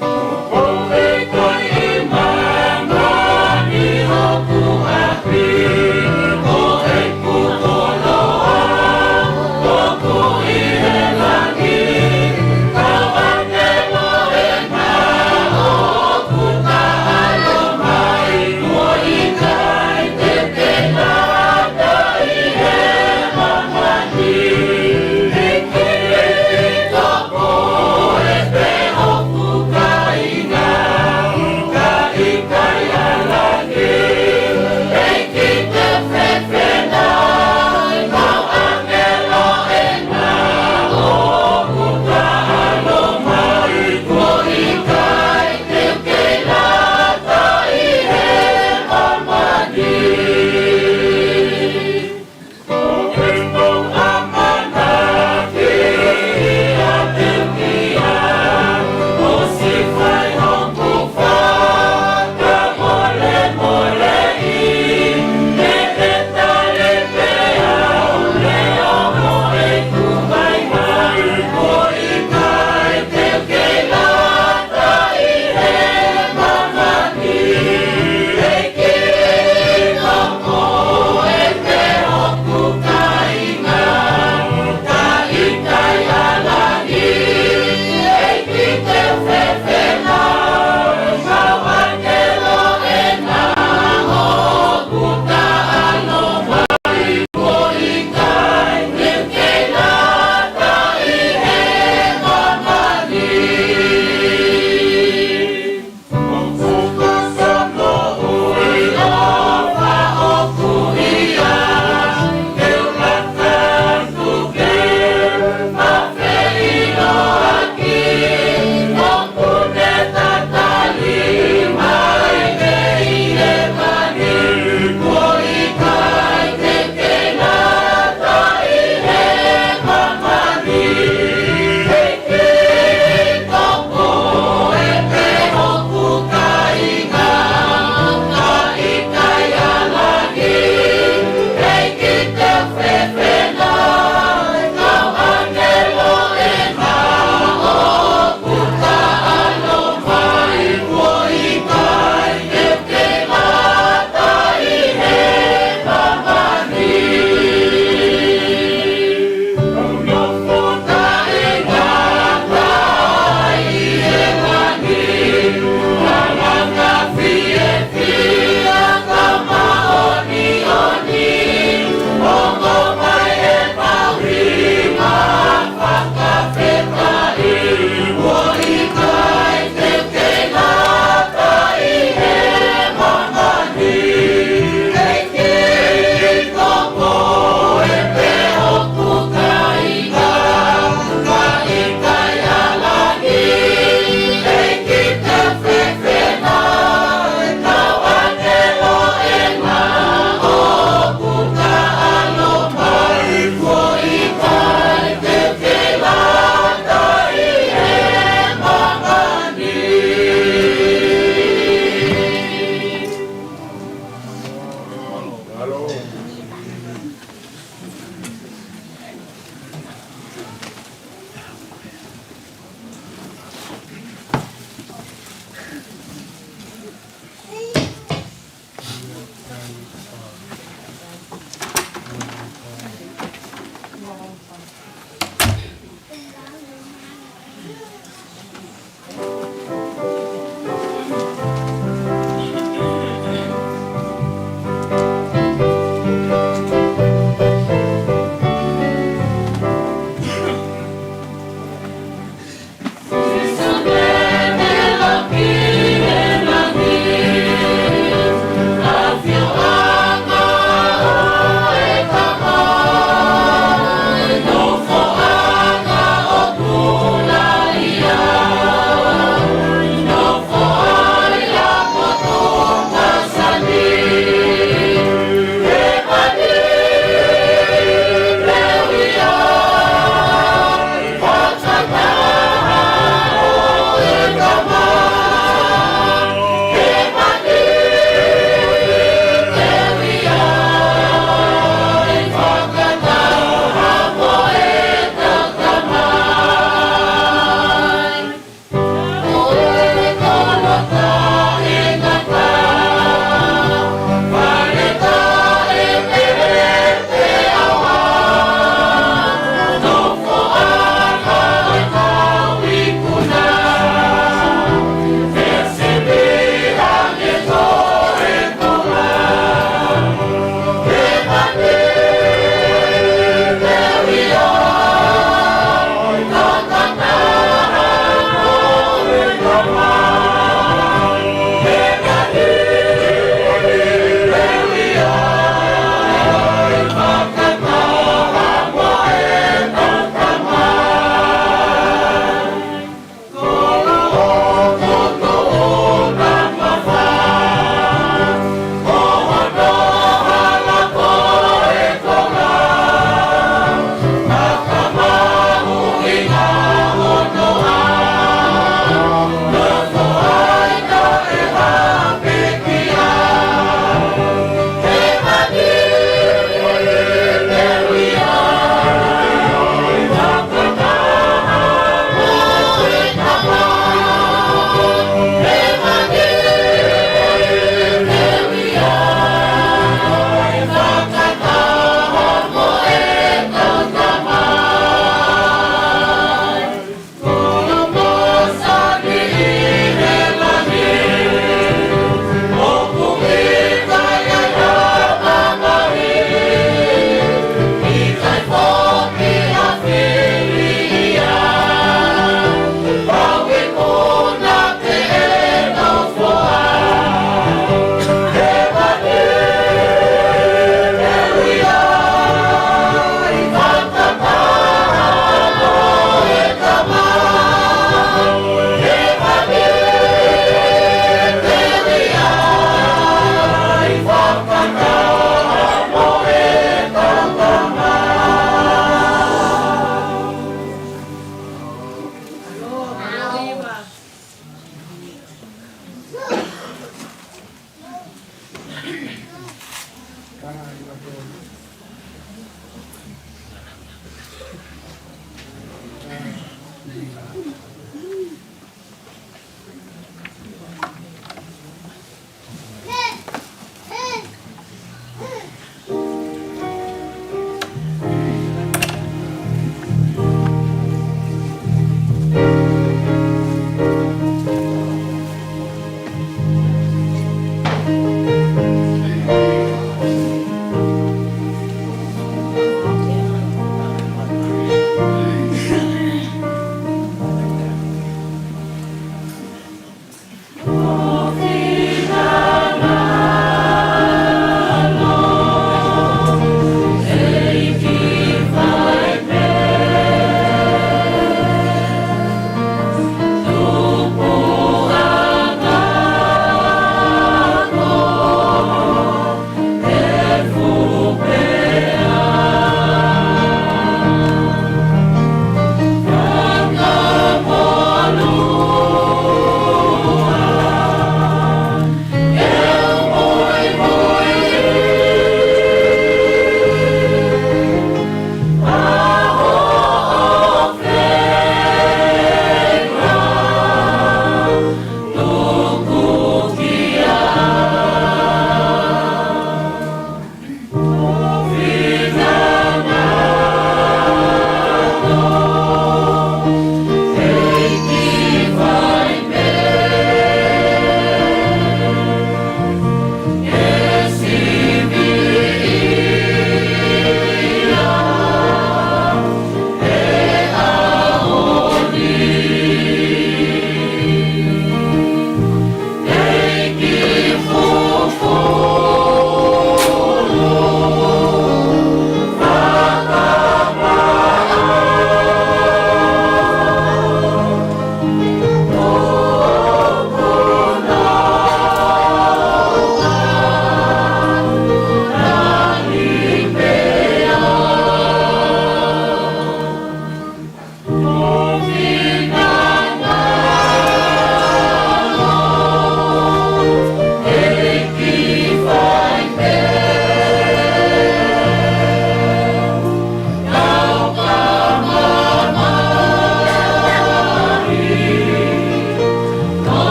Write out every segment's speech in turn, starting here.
Oh,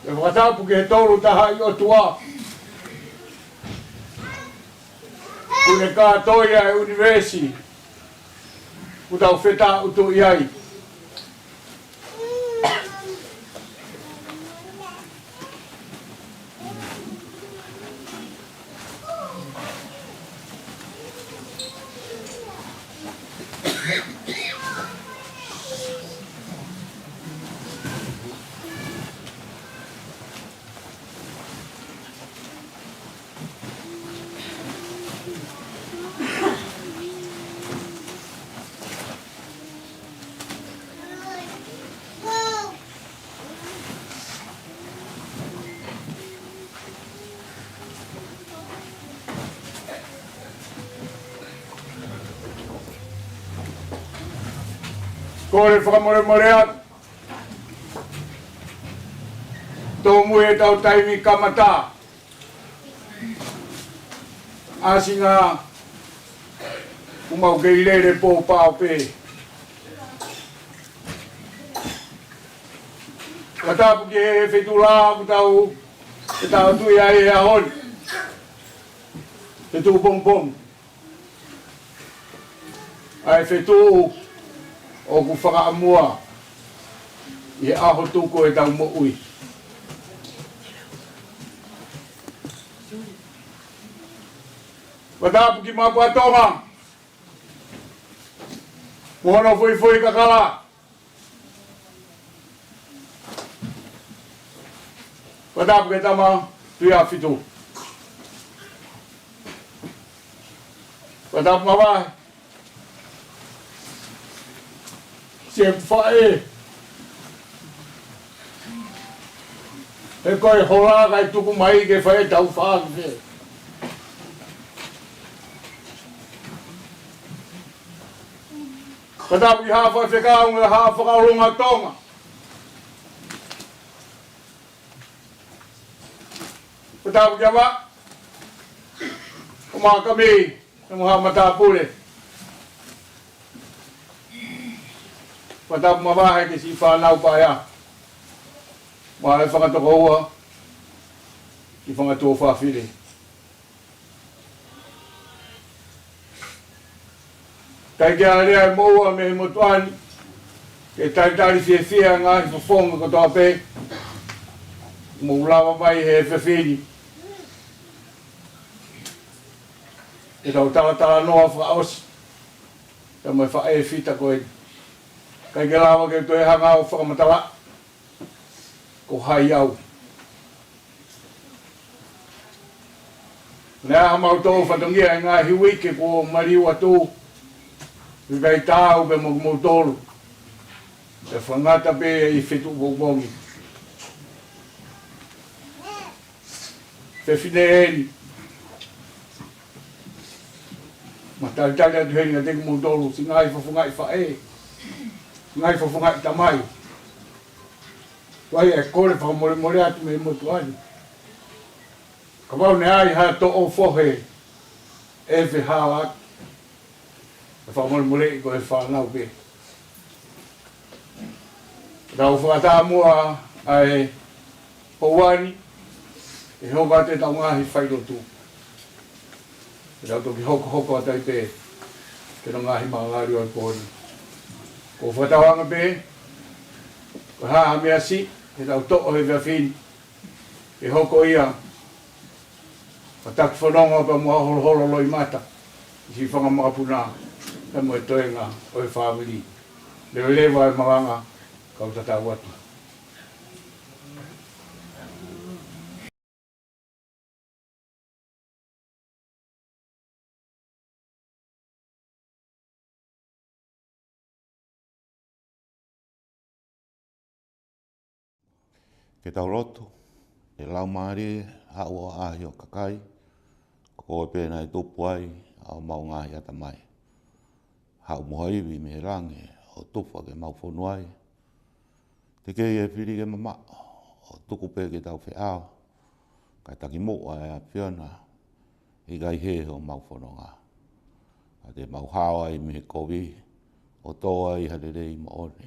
E whakatapu ke he tolu taha I o tua. Kune kātoia e universi. Kutau Fetu'u tu iai. Kore whakamore atu. Tō mui e tau taimi kamata. Asinga umau ke ilere pō pāo pē. Katapu ki he Fetu'u la kutau e tau tui ai e ahon. Fetu'u Pongipongi. Ai Fetu'u o ku whakaamua I aho tuko e tau mo ui. Watapu ki Ouau Tonga. Mohono fui kakala. Watapu ke tama tui a Fetu'u. Watapu mawai. Se whae. E koe hola kai tuku mai ke whae tau whaake. Katapu I haa whae whekaunga haa whakaurunga Tonga. Katapu kia wa. Kuma kami. Kamuha matapule. Watapu mawahe ke si whanau paia. Mahe whakatoko ua. Ki whangatua whawhire. Kai kia rea e moua me motuani. Ke taitari whia ngahi whawhonga katoa pē. Moulawa mai he whawhiri. E tau talatala noa whakaosi. Ka mai whae whita koe. Kai ke lawa ke toi hanga o whakamatala. Ko hai au. Nea hamau tō whatongia e ngā hiwi ke ko mariu atu. I kai tāu pe mo tōru. E whangata pe I Fetu'u Pongipongi. Whewhine eni. Ma talitali atu heni nga teku mo tōru. Si ngai whawhangai whae. Ngai whawhangai tamai. Wai e kore whakamore atu me motuani. Ka wau ne ai ha to o fohe. E whi hao atu. E whakamore I ko e whanau pe. Rau whakata mua ai Hawani. E hoka te tau ngahi whairotu. Rau toki hoko atai pe. Ke no ngahi maangari o kōni. Ko whatawanga pe. Ko haa mea si. He tau to'o he whiawhini. E hoko ia. Wataku whanonga pa mua holo loi mata. I si whangamapuna. He mo e toenga o e whamiri. Leo lewa e maranga. Kau tatau atu. Ke tau roto, e lau maari hau o ahi o kakai, ko e pēna e tupu ai, au mau ngahi ata mai. Hau mohaiwi me rangi, o tupu ke mau whonu ai. Te kei e whiri ke mama, o tuku pē ke tau whiao, kai taki moa e a whiona, I gai he o mau whono ngā. A te mau hao ai me kovi, o tō ai harerei mo one.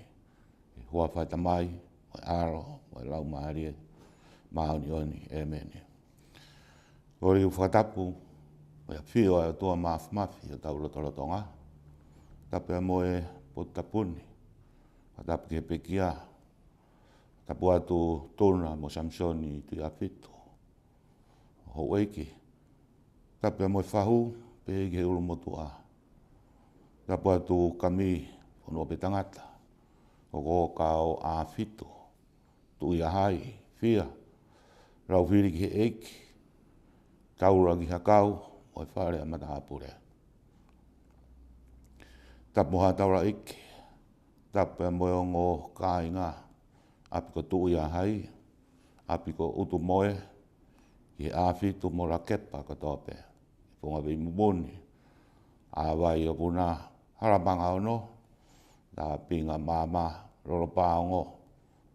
E hua whaita mai, o aro, o lau maari e. maoni oni, amen. Ori u whakatapu, ia whio ai tua mafi o tau lotolotonga. Tapu e moe po tapuni, whakatapu ke pekia, tapu atu tona mo Samsoni tu ia whitu. Ho eiki, tapu e moe whahu, pe ke ulu motua. Tapu atu kami, ono pe tangata, o ko kao a whitu, tu ia hai, whia, rau whiri ki he eiki, taurangi hakau, o e whare a mata apure. Tapu ha taura iki, tapu e moe o ngō kāinga, api ko tu ia hai, api ko utu moe, ki he āwhitu mo la kepa ko tōpe. Punga vi mumoni, a wai o puna harapanga ono, da pinga mama, roro pāongo,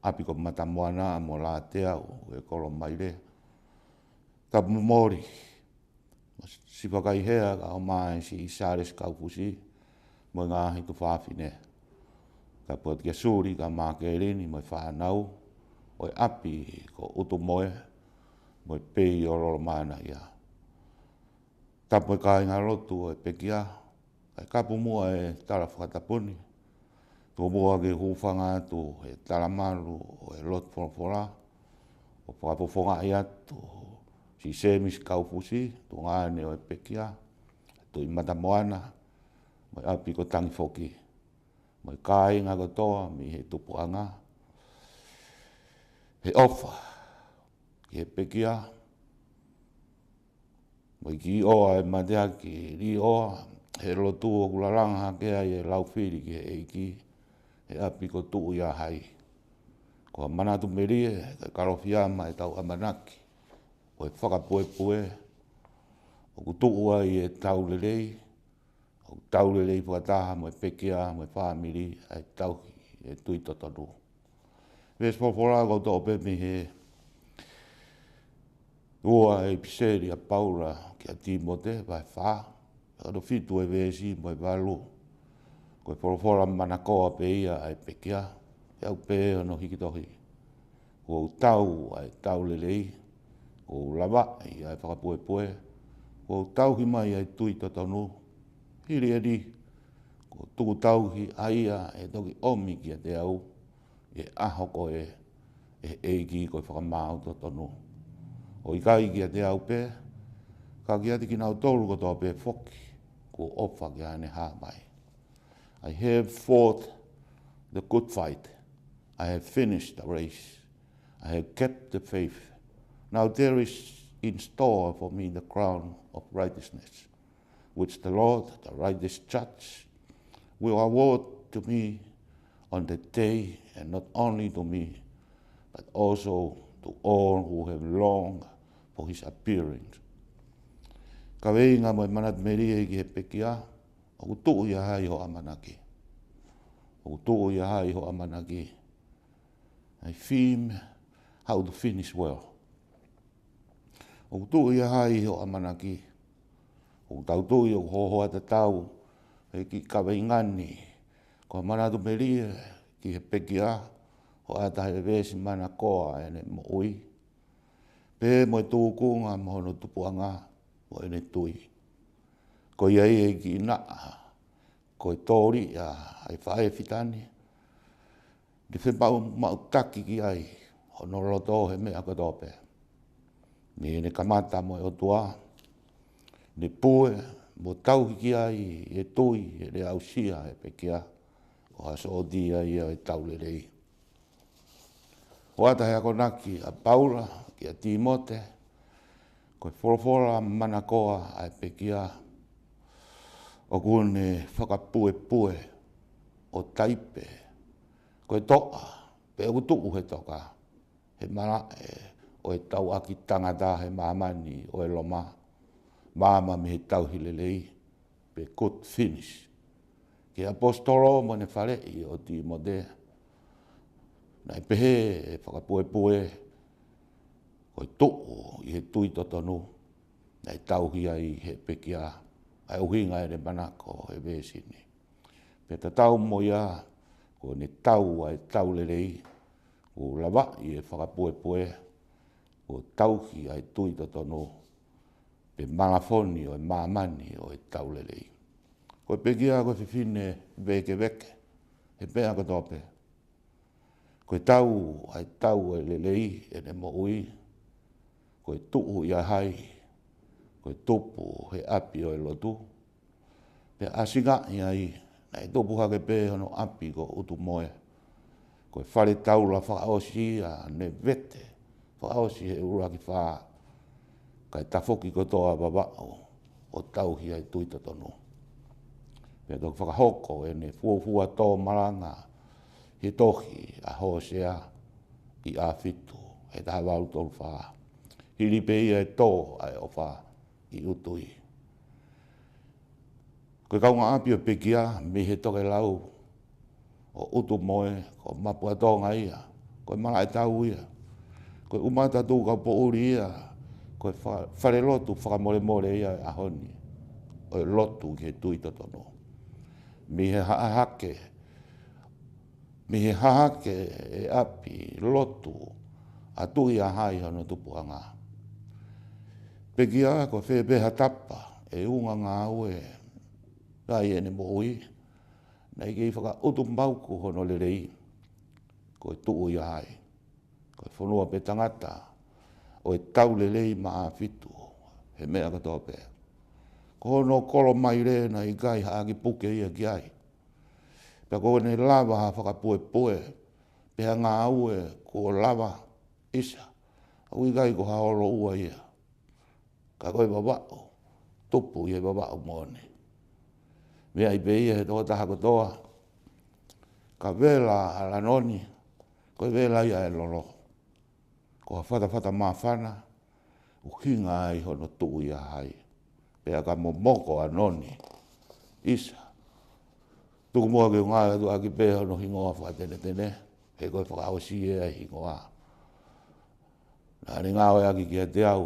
api ko matamoana mo la teau, e koro maire. Tapu mori, si whakai hea ka o mai si Isares Kaufusi, mo ngā hitu whāwhine. Tapu at kia suri ka mā kērini mo whānau, o e api ko utu moe, mo e pei o roro mana ia. Tapu e kāinga rotu o e pekia, kai kapu mua e tala whakatapuni, tō mua ke hūwhanga tu e tala maru o e lot whorofora, o whakapofonga i atu, si Semis Kaufusi, tō ngāne o e pekia, tō i matamoana, mo e api ko tangi whoki, mo e kāinga ko toa mi he tupuanga, he ofa, ki he pekia, mo i ki oa e matea ki ri oa, he lotu o kularanga kea i e lauwhiri ki he eiki, he api ko tuu ia hai. Ko manatu merie, ka karowhiama e tau amanaki, o e whakapoepue, o ku tuu ai e tau lelei, o tau lelei whakataha mo e pekia, mo e whamiri, ai tauhi, e tui totonu. Ves popora ko tō pepe he, ua e piseri a Paula ki a Timote, vai wha, kado fitu e vesi mo e walu, ko e porofora manakoa pe ia ai pekia, e au pe ono hikitohi. Ko tau ai tau lelei, ko lava i ai whakapuepue, ko tau hi mai ai tui totonu, hiri e di, ko tuku tau hi aia e toki omi ki a te au, e aho ko e eiki ko e whakamau totonu. O i kai ki a te au pe, ka ki ati ki nau tolu ko tō pe whoki, ko ofa ki ane hā mai. I have fought the good fight. I have finished the race. I have kept the faith. Now there is in store for me the crown of righteousness, which the Lord, the righteous judge, will award to me on that day, and not only to me, but also to all who have longed for his appearing. Ka weinga mo e manat merie ki he pekia, o ku tuu ia hai ho amanaki. O ku tuu ia hai ho amanaki. I theme how to finish well. O ku tuu ia hai ho amanaki. O ku tau tui o hoho ata tau, e ki ka weingani, ko manatu merie ki he pekia, o ata he vesi mana koa ene mo ui. Pe mo e tūkunga mo hono tupuanga, mo ene tui. Ko iai e ki inaa, ko e tori a ai whae fitani. Ni whepau mautaki ki ai, hono roto he mea katope. Mi ene kamata mo e otua, ni pue, mo tau ki ai e tui, e le ausia e pekia, o aso o dia ia e taulerei. O ata hea konaki a Paula, ki a Timote, ko e forofora manakoa a pekia, o kune whakapue o taipe, ko e toa, pe o tuu he toka, he mana o e tau aki tangata he mamani o e loma, mama me he tau hilelei, pe good finish. Ki apostolo mo ne whare i o Timote, na e pehe e whakapue, ko e tuu i he tui totonu, na e tauhia i he pekia, ai uhinga e re manako e vesini. Pe ta tau mo ia, ko ne tau ai tau lerei, ko lava i e whakapue, o tauhi ai tui to tono, pe malafoni o mamani o taulelei. Ko pegia ko fifine veke, he pea ko tope. Ko tau ai tau e lelei e ne mo ui, ko tuu ia hai, ko tupu he api o lotu, pe asinga ai, na e tupu hake pe hono api ko utu moe, ko whare tau la whakaosi a ne vete, whakaosi he ura ki wha, kai tafoki ko toa babao, o tau hi ai tuita tonu. Pea tō whakahoko e ne fuafua tō maranga, he tohi a hosea i a fitu, he taha wau tōru wha. Hiri pe ia e tō ai o wha i utui. Koe kaunga api o pekia, me he toke lau, o utu moe, ko mapua tōnga ia, koe mara e tau ia, koe umata tū ka po uri ia, koe whare lotu whakamore ia a honi, o lotu ke tuita tono. Mi he hahake e api lotu a tui a hai hano tupuanga. Pekia ko whebeha tapa e unga ngā ue rai e ne mo ui. Nei kei whaka utu mbauku hono le rei ko e tuu i a hai. Ko e whanua pe tangata o e tau le rei ma a fitu he mea katoa pēr. Ko no kolo mai re na i gai haaki puke ia ki ai. Pea ko ne lava ha whakapue, pea ngā aue ko lava isa. Au i gai ko haolo ua ia. Ka koe babao, tupu i e babao mone. Mea i pe ia he toa taha kotoa. Ka vela Alanoni, koe vela ia e lolo. Ko whata mawhana, uhinga ai hono tuu ia hai. Pea ka momoko anoni, isa. Tuku mua ke ngā tu aki pēha no hingoa whakatene, he koe whakaosi e ai hingoa. Nā ni ngā oe aki kia te au,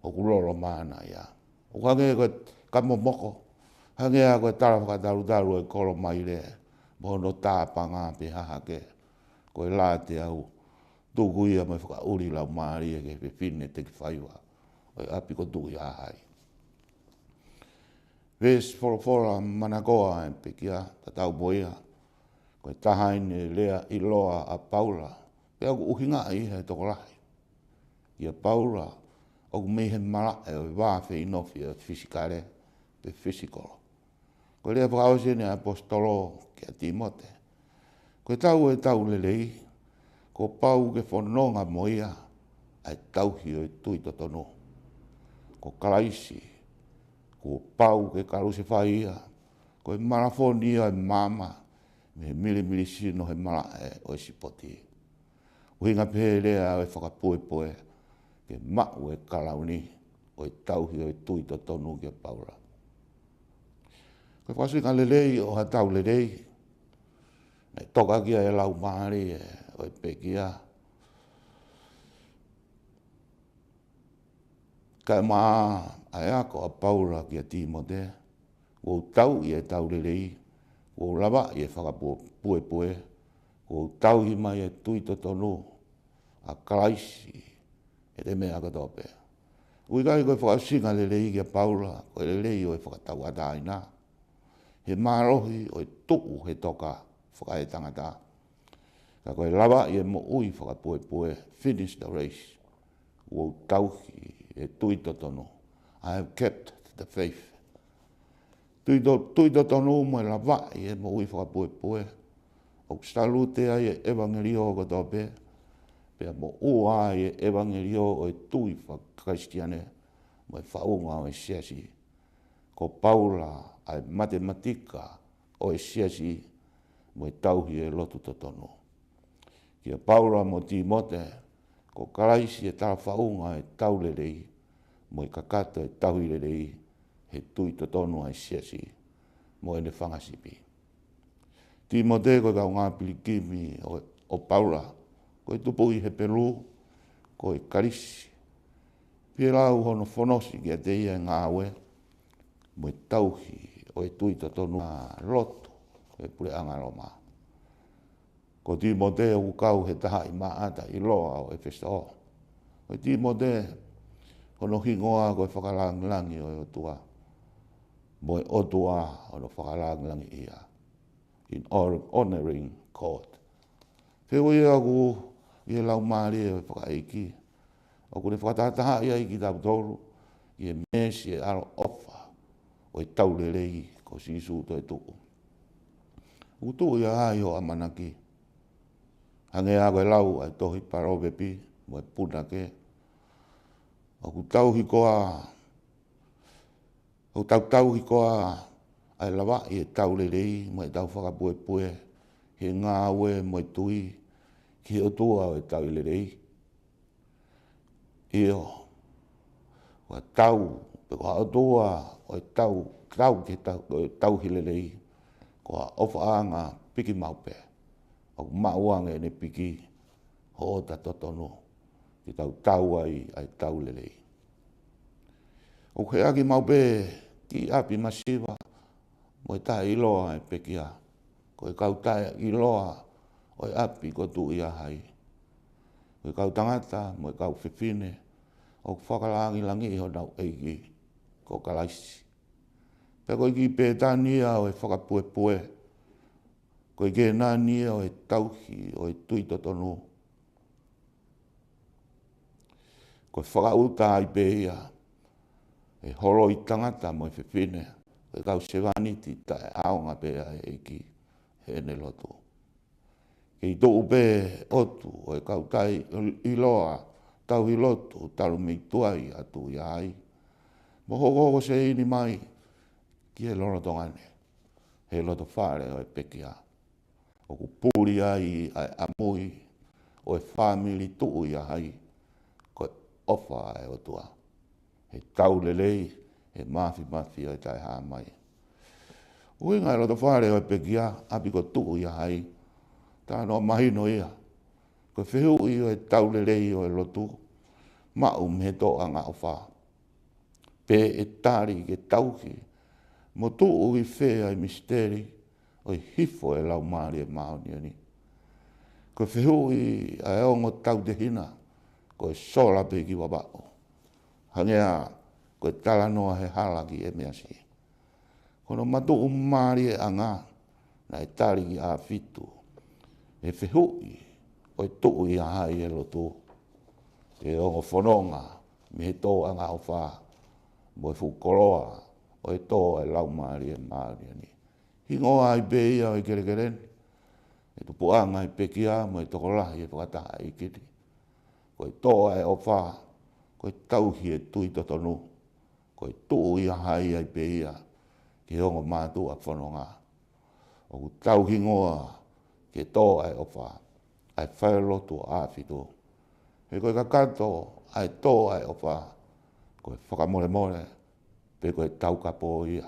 o kuloro mana ia. O kange koe ka momoko, hange a koe tara whakataru e kolo mai re, mono tāpanga pe hahake, koe lā te au, tuku ia mai whakauri lau maari e ke whine te ki whaiwa, o api ko tuku ia hai. Ves fora managoa e pekia, tatau boia, koe tahaine lea i loa a Paula, pea ku uhinga i he tokolahi. Ia Paula, o me he mara e o wāwhi inofi e fisikare, pe fisikolo. Koe lea whakaose ne apostolo ki a Timote. Koe tau e tau lelei, ko pau ke whanonga moia, ai tauhi o i tui totono. Ko kalaisi, ko pau ke karuse whaia, ko e marafoni ia e mama, me mili sino he mara e o sipoti. Uhinga pērea o e whakapoe, ke mau e kalauni, o e tauhi o e tui tonu ke Paula. Ko whasinga lelei o ha tau lelei, ne toka kia e lau maari e o e pekia. Ka maa ai ako a Paula ki a Timote, o tau i e tau lelei, o lava i e whakapoe, o tau hi mai e tui tonu, a kalaisi, e te mea katoa pēr. Ui kai koe whakasinga lelei ki a Paula, koe lelei o e whakatau ataina. He marohi o e tuku he toka whakae tangata. Ka koe lava i e mo ui whakapoe, finish the race, o tauhi e tui tonu. I have kept the faith. Tui tonu mo e lava i e mo ui whakapoe. O stalu te ai e evangelio o katoa pēr. Pea mo ua e evangelio o e tui whakristiane, mo e whaunga o e siasi. Ko Paula ai matematika o e siasi, mo e tauhi e lotu totono. Kia Paula mo Timote, ko karaisi e tara whaunga e taulelei, mo e kakata e tauhi lelei, he tui totono ai siasi, mo e ne whangasipi. Timote ko kau ngā pilikimi o Paula, ko e tupu i he Peru, ko e karisi. Pia lau hono whonosi ki a te ia ngā aue, mo e tauhi o e tui tonu a lotu, e pure angaroma. Ko Timote o kau he taha i maata i loa o Efeso. Koe ti mo te, hono hingoa koe whakalangi o tua. Moe o tua hono whakalangi ia. In honoring God. Whio ia ku, ia lau maari e whakaiki. O kune whakatataha ia i ki tau toru, i e mesi e aro ofa, o e taurelei ko sisu to e tuku. Utu ia ai o amanaki. Hange a koe lau ai tohi parobe pi, mo e puna ke. O ku tau hikoa, o tau hikoa, ai lawa i e taurelei, mo e tau whakapue, he ngā ue mo e tui, ki o tua o e taurelei. Io, o tau, pe ko o tua o e tau ke tau hilelei, ko a ofa anga piki maupe, o mauange ne piki ho o ta totonu, ki tau ai tau lelei. O ke aki maupe ki api masiva, mo e tae iloa e pekia, ko e kau tae iloa o e api ko tu ia hai. Ko e kau tangata, mo e kau whiwhine, o whakalangi langi ho nau eiki, ko kalaisi. Pe ko ki pētania o e whakapue, ko i ke nānia o e tauhi o e tui totonu. Ko e whakauta ai pēia, e horo i tangata mo e whiwhine, ko e kau sevaniti ta e aonga pēia e eiki, he ne lotu. Ke i tōu pē otu o e kau tai iloa, tau i lotu, taru mei tuai atu i ai. Mo hoko se ini mai, ki e lono tongane, he loto whare o e pekia. O ku pūri ai ai amui, o e whamili tuu i ai, ko e ofa ai o tua. He tau lelei, he mafi o e tai haa mai. Ui ngai loto whare o e pekia, api ko tuu i ai, tā no mahino ia. Ko Fetu'u i o e tau lelei o e lotu, mau me to anga o wha. Pe e tari ke tauhi, mo tuu i whea i misteri, o i hifo e lau maari e maoni ani. Ko Fetu'u i a eongo tau te hina, ko e sola pe ki wabao. Hangea, ko e tala noa he halaki e measi. Kono matu maari e anga, na e tari ki a fitu. E Fetu'u i, o e tuu i a hai e lotu. E ongo whanonga, me he tō anga o wha, mo e whukoroa, o e tō e lau maari e maari ani. Hingoa ai pe ia o e kerekeren, e tupu anga i pekia, mo e tokolahi e whakataha i kiri. Ko e tō e o wha, ko e tauhi e tui totonu, ko e tuu i a hai ai pe ia, ki ongo mātua whanonga. O ku tauhi ngoa, ke tō e o wha, ai whai lotu a whitu. He koe ka kato, ai tō ai o wha, ko e whakamore, pe koe tau kapo ia,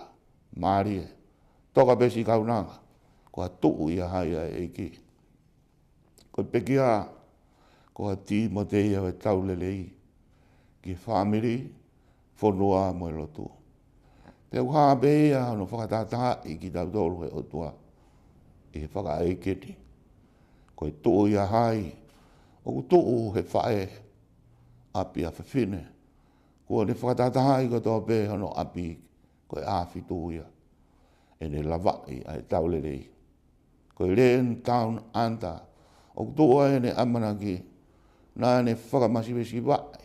maari e, toka besi kaunanga, ko a tuu ia hai ai eiki. Ko e pekia, ko a ti mo te ia e tau lelei, ki whamiri, whanua mo e lotu. Te uha pe ia, no whakatataha i ki tau tolu e otua, i whaka eiketi. Ko e tuu ia hai, o ku tuu he whae, api a whiwhine. Ko ne whakatataha i koto pe hono api, ko e āwhitu ia. E ne lawai ai tau lelei. Ko e leen taun anta, o ku tuu ai ne amanaki, nā ne whakamasiwesi vai.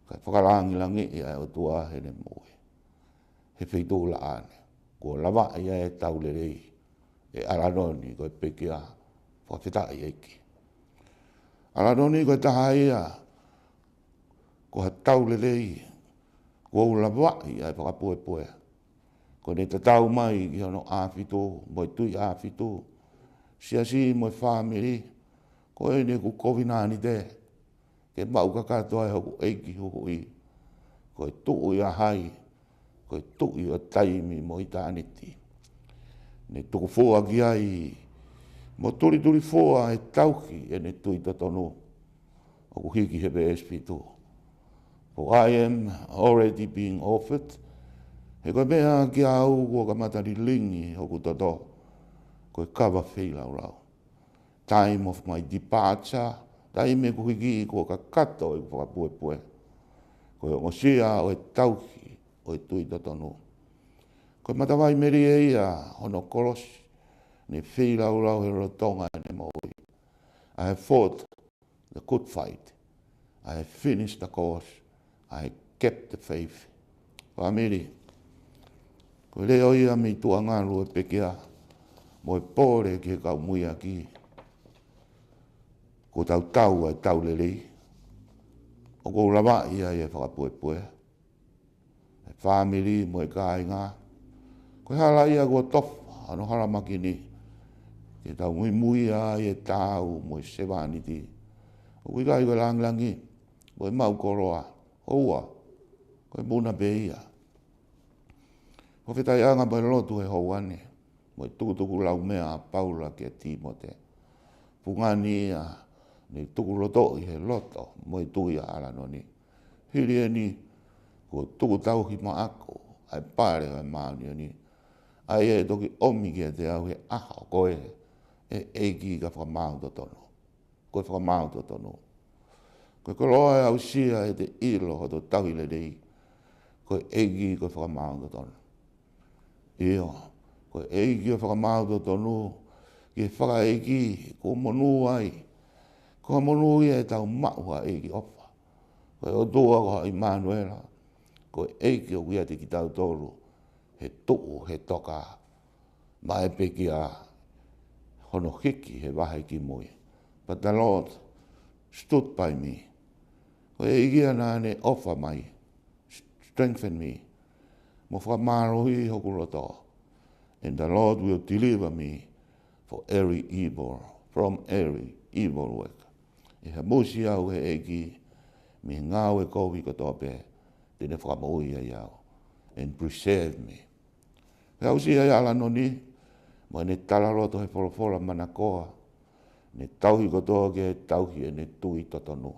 Ka whakalangi langi i ai o tua he ne moe. He whitu la ane. Ko lawai ai tau lelei, e Alanoni ko e pekia, whakawhitai eiki. Alanoni ko e taha ia, ko ha tau lelei, ko lawai ai whakapue. Ko ne te tau mai ki hono āwhitu, mo i tui āwhitu, si mo i whamiri, ko e ne ku kovinani te, ke mau kakato ai hoku eiki hoku i, ko e tuu i a hai, ko e tuu i a taimi mo i tāniti. Ne tuku fua ki ai, mo turi fua e tauki e ne tui totonu, o ku hiki hepe espitu. For I am already being offered, he koe mea ki au kua ka matari lingi hoku toto, koe kawa whi lau. Time of my departure Tai me ko hiki ko ka kato i whakapue. Ko o sia o e tauhi o e tui totonu. Ko matawai meri e ia hono kolos ni whiraulau he rotonga ne moi. I have fought the good fight. I have finished the course. I have kept the faith. Whamiri, ko leo ia mi tuangaru e pekea, mo e pōre ki kau muia ki. Ko tau ai tau lelei. O ko rawa ia e whakapue. E whamiri mo e kai ngā. Ko hala ia ko tofa, ano haramaki ni. Ke tau mui ai e tau mo e sewaniti. O kui kai ko langlangi, mo e mau koroa, oua, ko e muna be ia. Ko whetai anga mai lotu e houane, mo e tukutuku lau mea a Paula ke Timote. Pungani ia, ni tuku roto i he loto, mo e tui a Alanoni. Hiri e ni, ko tuku tau hi ma ako, ai pare ai maani ni. Ai e toki omi ki te au he aha koe, e eiki ka whamau to tono. Koe whamau to tono. Koe koloa e au sia e te ilo ho to tau i le rei, koe eiki koe whamau to tono. Io, koe eiki koe whamau to tono, ki whaka eiki, ko monu ai, ko monu ia e tau maua eiki ofa. Koe o tua ko Immanuela, koe eiki o kia te ki tau toru, he tuu, he toka, ma e peki a hono hiki he wahe ki mui. But the Lord stood by me. Koe eiki ana ne ofa mai, strengthen me. Mo whamarohi hoku roto. And the Lord will deliver me for every evil, from every evil work. E ha musi au he eiki, mi ngau e kowi ko tope, tene whakamoi ai au, and preserve me. He au si ai Alanoni, mo ne tala roto he wholawhola mana koa, ne tauhi ko toa ke tauhi e ne tui totonu.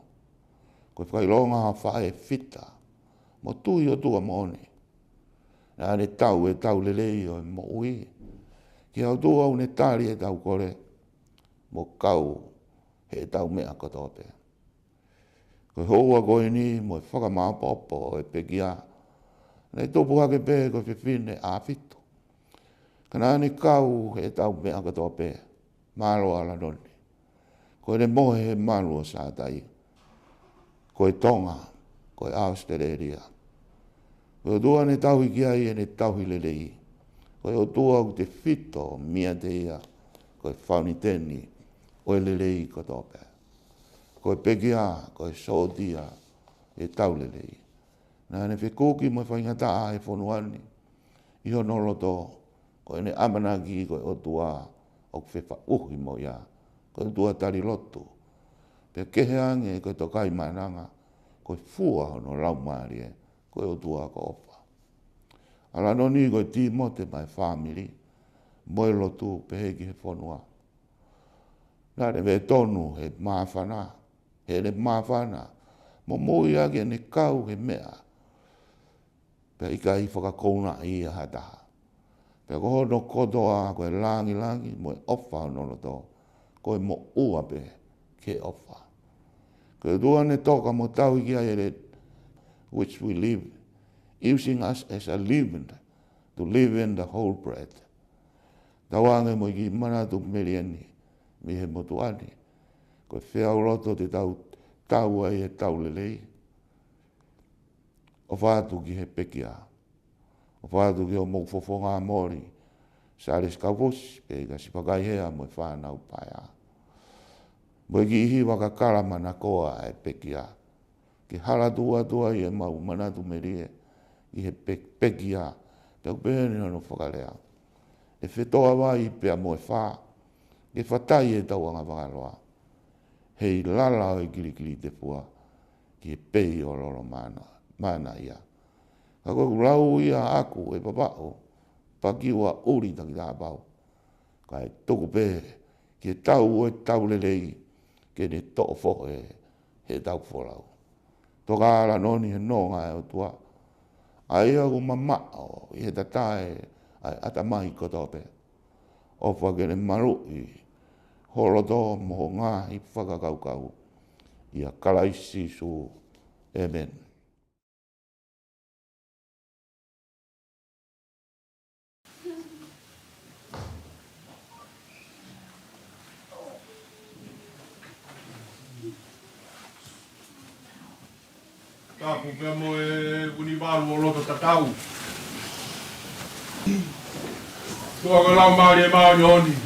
Koe whakailonga ha whae fita, mo tui o tua moone. Nā ne tau e tau lelei o e mo ui. Ki au tua au ne tari e tau kore, mo kau he tau mea kotope. Koe hoa koe ni mo e whakamāpopo e pekia. Nei topu hake pē koe whiwhine a fitu. Ka nā ne kau he tau mea kotope, mālo Alanoni. Koe ne mohe he mālo sātai. Koe Tonga, koe Australia. Koe tua ne tauhi ki ai e ne tauhi lelei. Koe o tua u te fito mia te ia. Koe whauniteni o e lelei kotope. Koe pekia, koe sootia e tau lelei. Nā ne whekuki mo whaingata a e whonuani. Iho noloto, koe ne amanaki koe o tua o kwewha uhi mo ia. Koe tua tari lotu. Pe keheange koe tokai mananga. Koe fua hono laumari e. Koe o tua ko opa. Alanoni koe Timote mai family. Moe lotu peheki he whonua. Nā re me tonu he mawhana. He ne mawhana. Mo mui ake ne kau he mea. Pe ika i whakakouna i a hataha. Pe ko hono kotoa koe langi mo e ofa hono loto. Koe mo ua pe ke ofa. Koe tua ne toka mo tau i kia ere which we live, using us as a living, to live in the whole bread. Tawange mo ki manatu meriani, mi he motuani. Koe whiau roto te tau ai e tau lelei. O whātu ki he pekia. O whātu ki o mokfofonga mori. Sāres Kaufusi, pe ka sipakai hea mo e whānau paia. Mo ki ihi waka karamana koa e pekia. Ki hala tua i e mau manatu merie. I he pekia. Pea kupeheni no whakalea. E whetoa wai pea mo e whā. Ke whatai e tau anga whakaloa. Hei lala o i kirikiri te pua. Ki he pei o loro mana ia. Ka koe lau ia aku e papao. Pakiwa uri taki tā pau. Ka e toku pē. Ki e tau o e tau lelei. Ke ne to'o fo e he tau wholau. Toka Alanoni he nonga e o tua. Ai au mamao i he tatae ai atamahi kotope. O whakene marui. Holoto mo ngā i whakakaukau. ia kalaisi su. Amen. Tapu pia mo e univalu o loto tatau. Tua ka lau maari e maari honi.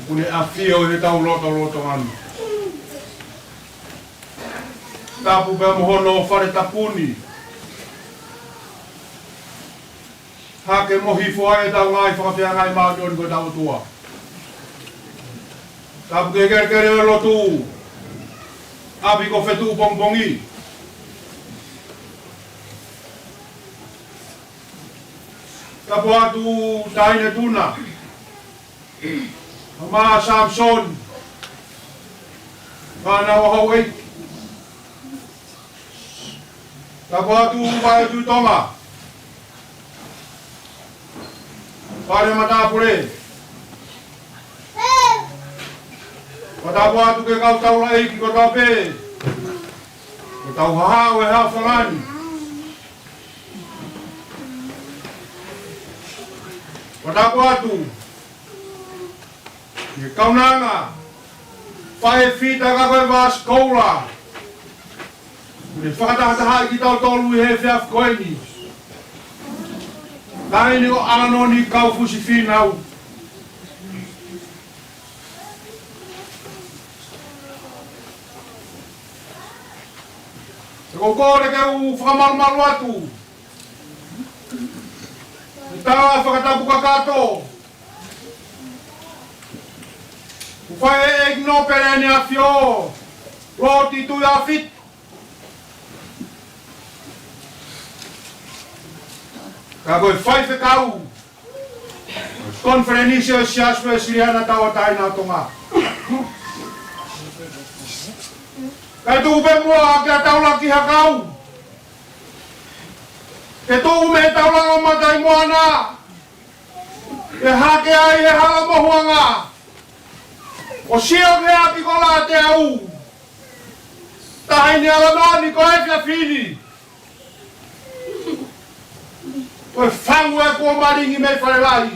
Kune afia o he tau loto anu. Tapu pia mo hono o whare tapuni. Hake mo hifo ai e tau ngai whakawhia ngai maari honi koe tau tua. Tapu ke kere o lotu. Api ko Fetu'u Pongipongi. Tapu atu taine tuna. Ma Samson. Mana wahawai. Tapu atu Ouau Lotu Tonga. Pare mata pure. Tapu atu ke kau tau lai ki ko tau pe. Ko tau hahau e hao whangani. Tapu atu. Ke kaunanga. Whae whita ka koe wā skola. Kune whakatahataha ki tau tolu i he whiaf koeni. Taini o Alanoni Kaufusi Finau. Te kokore ke u whakamalumalu atu. Tawa whakatapu kakato. Whae e igno perene a fio. Roti tui a fit. Ka koe whai whekau. Konferenisio e siaspo e siriana tawa taina o Tonga. Kai tu upe mua ke a taula ki hakau. Ke tu ume taula o matai moana. E hake ai e hala mohuanga. O sio ke api ko la te au. Tahini Alanoni ko e fia fini. Koe whangu e kua maringi me wharelai.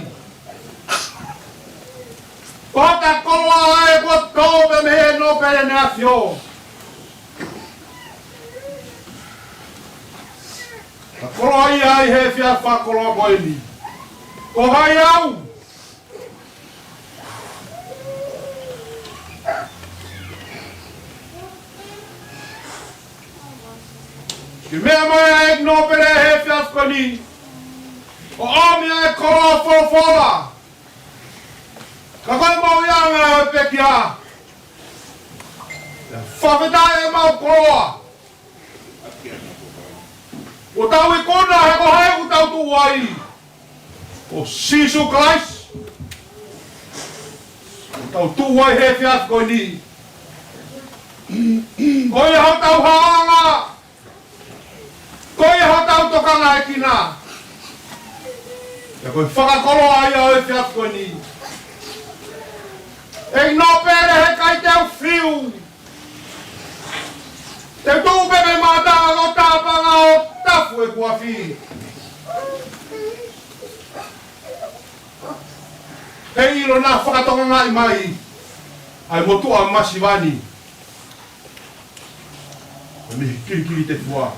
Kota koloa e kua tobe me he no pere ne a fio. Ka koloa ia ai he fia whakoloa koeni. Ko hai au. Ki mea mai e no pere he fia koeni. O omi e koloa wholofola. Ka koe mau ianga e pekia. Whawhetai e mau koloa. O tau i kona he ko hae u tau tu wai. O Sisu Christ. O tau tu wai he fiat koe ni. Koe hau tau haanga. Koe hau tau tokanga e kina. Ja koe whakakolo ai au e fiat koe ni. E no pere he kai tau whiu. Te tūpe me mātanga no tāpanga o tafu e kua whi. He ilo nā whakatonga ngai mai. Ai motua masiwani. E mihi kirikiri te fua.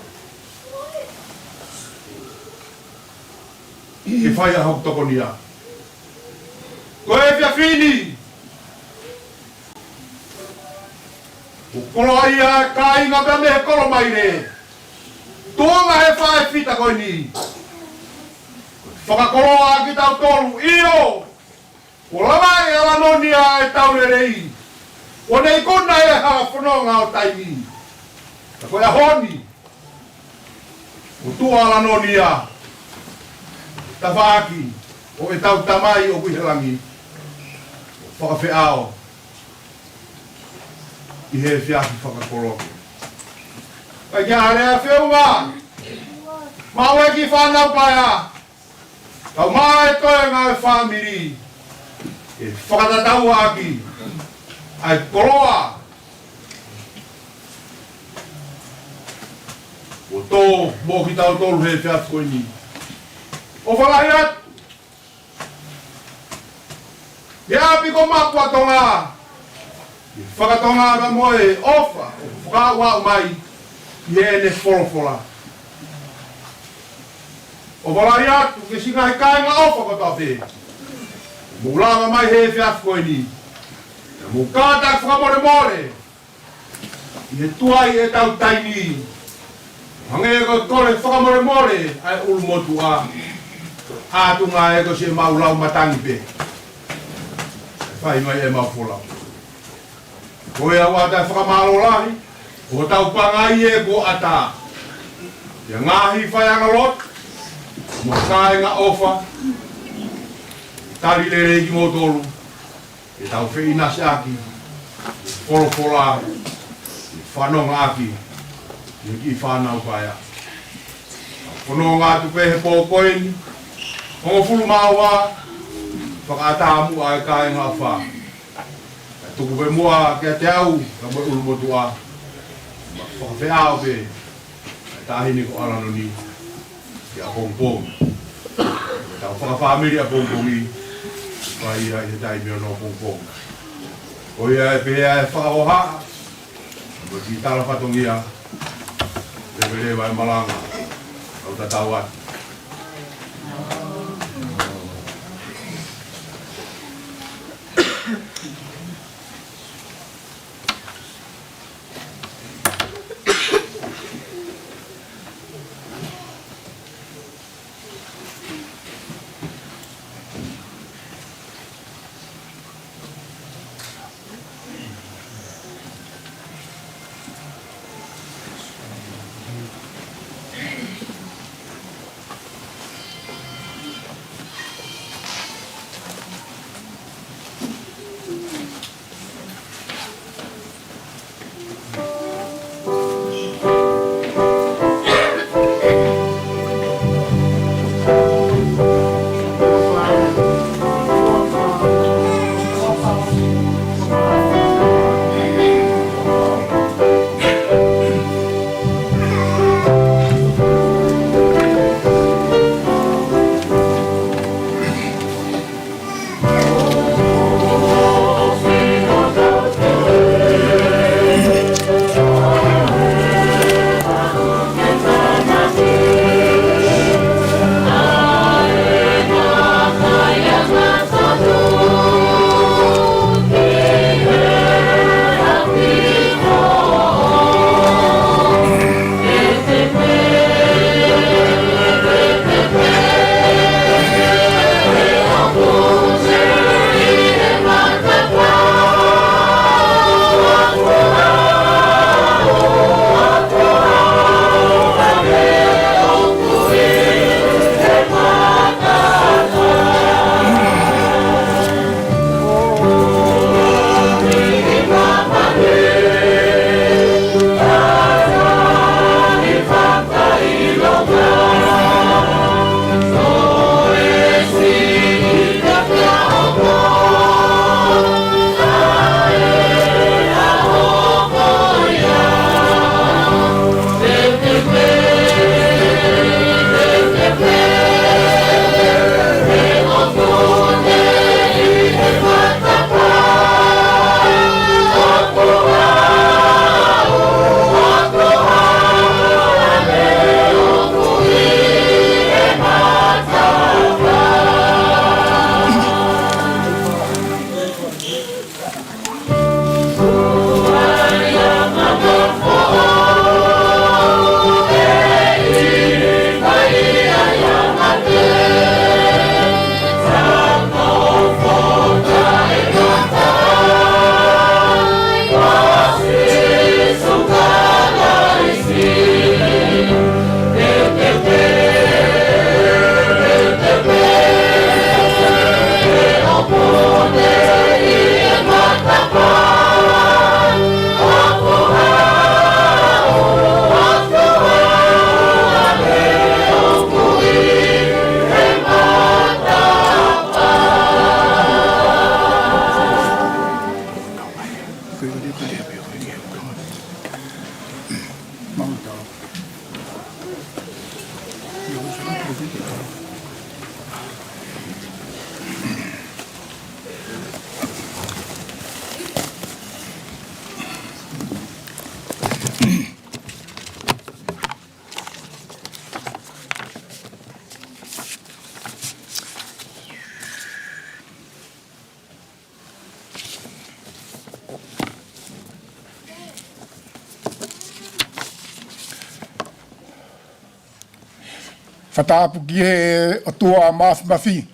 Ke whai a hau toko ni a. Ko e fia whini. O kolo ai a ka inga pia me he kolo mai re. Tuanga he whae whita koe ni. Whakakolo a ki tau tolu. Io! O lama e Alanoni a e tau re rei. O nei kuna e hawa whanonga o taimi. Ta koe a honi. O tua Alanoni a. Ta whaaki. O e tau tamai o kuihelangi. Whakawheao. I he whiaki whakakolo. Kai kia harea whiunga. Mau e ki whanau paia. Kau mai toe ngā e whamiri. E whakatatau aki. Ai koloa. O tō, mō ki tau tōru he whiatu koe ni. O whalahi atu. He api ko makua tonga. Whakatonga ka moe ofa. O whakawau mai. I ene wholofola. O walahi atu, ke singa he kāinga ofa ko tawhi. Mūlanga mai he whiatu koe ni. Mū kātak whakamore more. I he tuai e tau taini. Hange e ko kore whakamore more ai ulu motu a. Ātunga e ko se maulau matangi pe. Whai mai e maupola. Koe au atai whakamalo lahi. Ko tau pangai e ko ata. Ia ngahi whai angalot. Mo kāinga ofa. Tari lere ki motolu. E tau whiinasi aki. Wholofola. Whanonga aki. Ia ki whanau kaya. Whanonga atu pehe pōkoeni. Hongo fulu maua. Whakatamu ai kāinga wha. Tuku pe mua kia te au. Ka mo ulu motua. Whakawheao pe. Tahini ko Alanoni. Kia Pongipongi. Tau whakawhamiri a Pongipongi. Whai ia i tai mea no Pongipongi. O ia e pehea e whakaoha. Mo ki tala whatongia. Lewa e malanga. Au tatau atu. Whatapu ki he o tua mafi.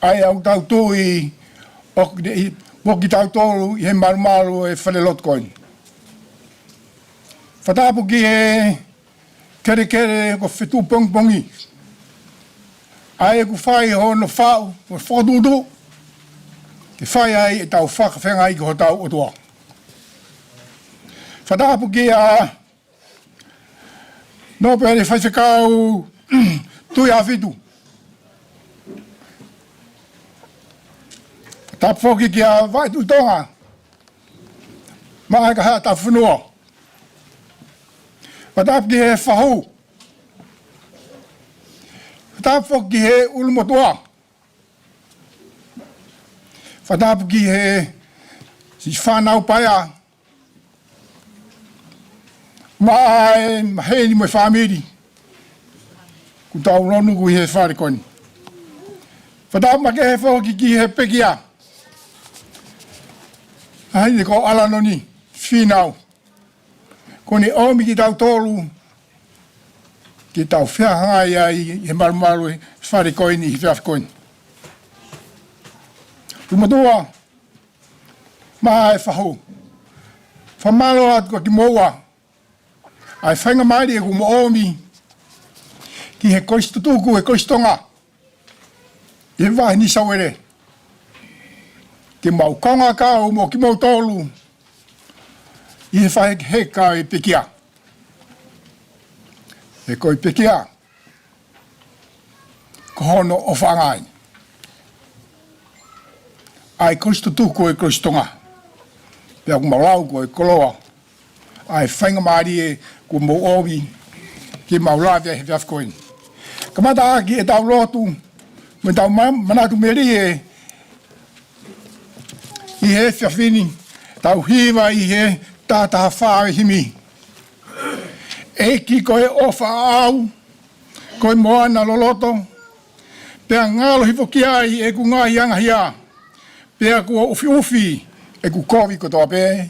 Ai au tau tui o ki tau tolu i he marumaru e whalelot koin. Whatapu ki he kere ko Fetu'u Pongipongi. Ai e ku whai ho no whau, o whadudu. Ke whai ai e tau whakawhenga i ko tau o tua. Whatapu ki a no pere whaisekau tui a whitu. Tapoki ki a Ouau Tonga. Maa ka hea ta whenua. Whatapu ki he whahau. Whatapu ki he ulumotua. Whatapu ki he si whanau paia. Mai hei mo family. Ku tau ronu ku he whare koni. Whatapu ma ke he whoki ki he pekia. Hai ko Alanoni Finau. Koni omi ki tau tolu. Ki tau whiahangai ai he marumaru e whare koini hi whiaf koini. Tumatua. Maa e whahau. Whamalo atu ko ki moua. Ai whainga maari e ku mo omi ki he koistutuku e koistonga. I he wahi ni sawere. Ki mau konga kau mo ki mau tolu. I he whahe he kau e pekia. E koi pekia. Ko hono o whangai. Ai koistutuku e koistonga. Pea ku mau lau ko e koloa. Ai whainga maari e ku mo omi ki mau lawe he whiaf koin. Kamata aki e tau lotu, me tau manatu meri e i he whiawhini, tau hiwa i he tātaha whawe himi. E ki koe ofa au, koe moana loloto, pea ngalo hifo ki ai e ku ngahi angahia, pea kua ufi ufi e ku kovi kotoa pe.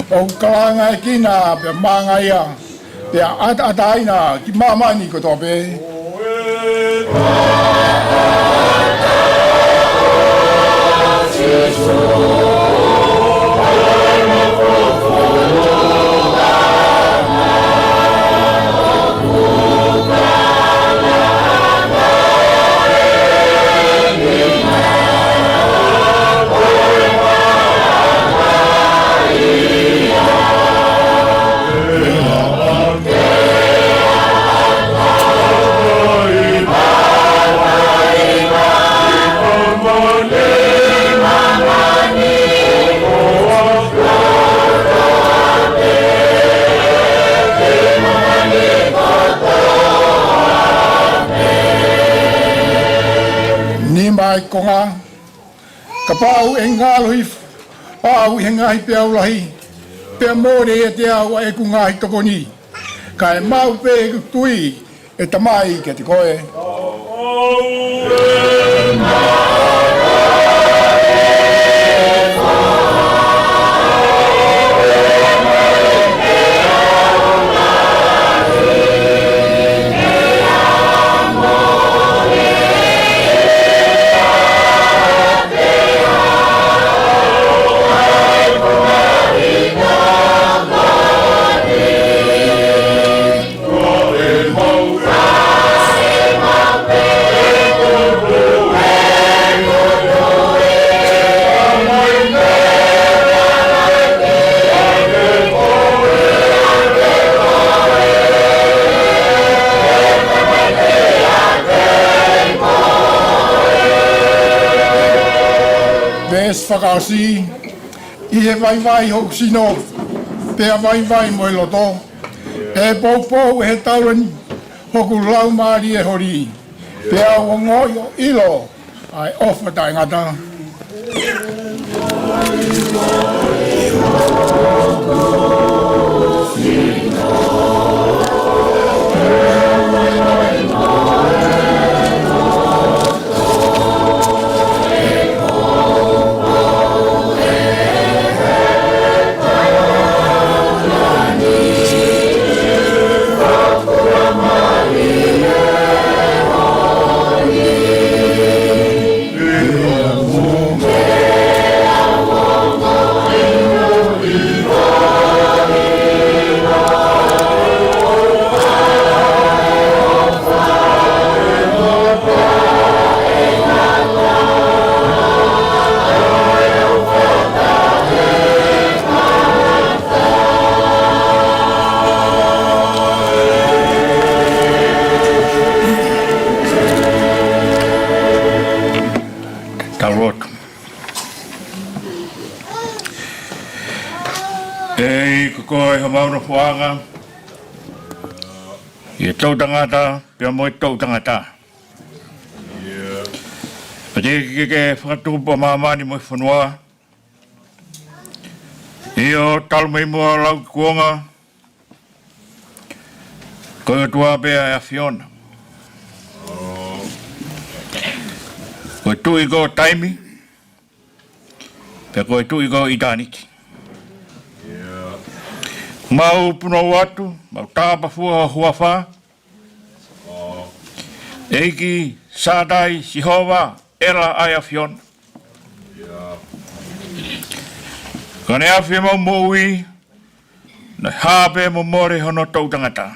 O kalanga e kina pe manga ia pe ataina ki mamani ko tope konga kapau engalo if au hengai pe au lahi pe more e te au e ku ngai tokoni kai mau pe tui e tamai ke te koe Ves whakasi, I he vai hoku sino, pea vai mo e loto. E pou he taurani, hoku lau maari e hori. Pea wangoi o ilo, ai ofa tai ngata. Koe ha mauna whaanga. I tau tangata, pia mo tau tangata. A te ke whakatupa maamani mo whanua. I o talu mei mua lau kuonga. Koe tua pia a Fiona. Koe tui ko taimi. Pia koe tui ko itaniki. Mau puno watu, mau tāpa fua hua wha. Eiki, sādai, sihova, ela ai a Fiona. Kane awhi mau moui, na hāpe mo more hono tau tangata.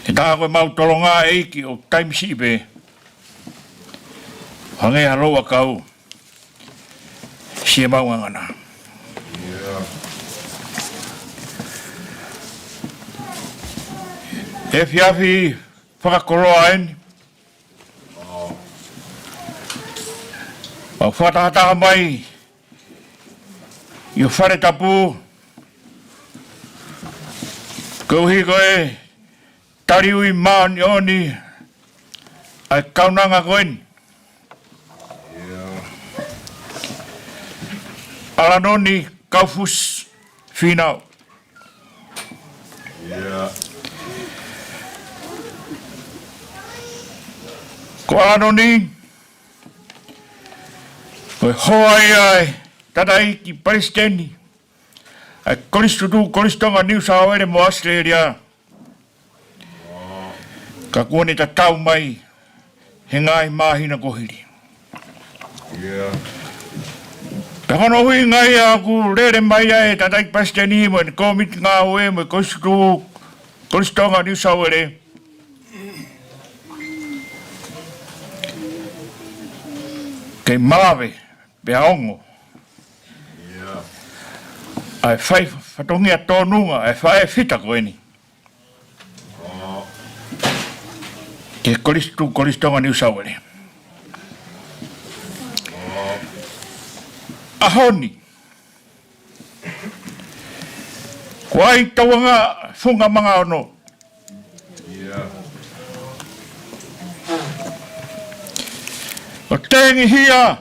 E tā koe mau tolonga eiki o taimisipe. Hange haroa kau, sia mau angana. E whiawhi whakakoroa eni. Mau whatahataha mai i o whare tapu. Kauhi koe tariui maani oni ai kaunanga koeni. Alanoni Kaufusi Finau. Ko Alanoni, koe hoai ai, tatai ki Palestini, ai Kolistonga New South Wales mo Australia. Ka kuone ta tau mai, he ngai mahina kohiri. Ka hono hui ngai a ku rere mai ai, tatai Palestini mo, ko mit ngā ue mo Kolistonga New South Wales. Kei mawe, pea ongo. Ai whai whatongi a tōnunga, ai whai whita koeni. Ke Kolistonga New South Wales. Ahoni. Kuai tawanga whunga mga ono. O tengi hia,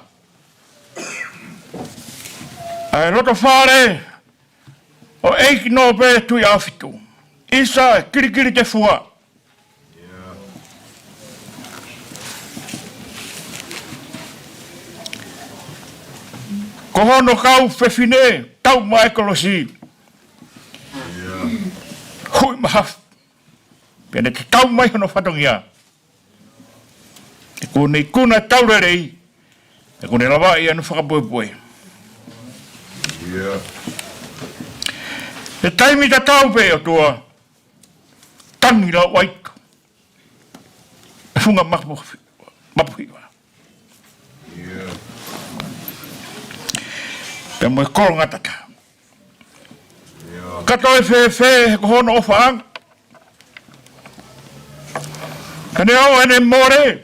ai roto whare, o eiki no pere tui awhitu. Isa kirikiri te fua. Ko hono kau whewhine, tau mai kolosi. Hui mahaf. Pene te tau mai hono whatongia. E kone I kuna taurerei, e kone lawa I anu whakapoepoe. E taimi ta taupe o tua, tangi la waitu. E funga mapuhiwa. Pea mo e koronga tata. Kato e whewhe, ko hono o whaanga. Kane au ene more.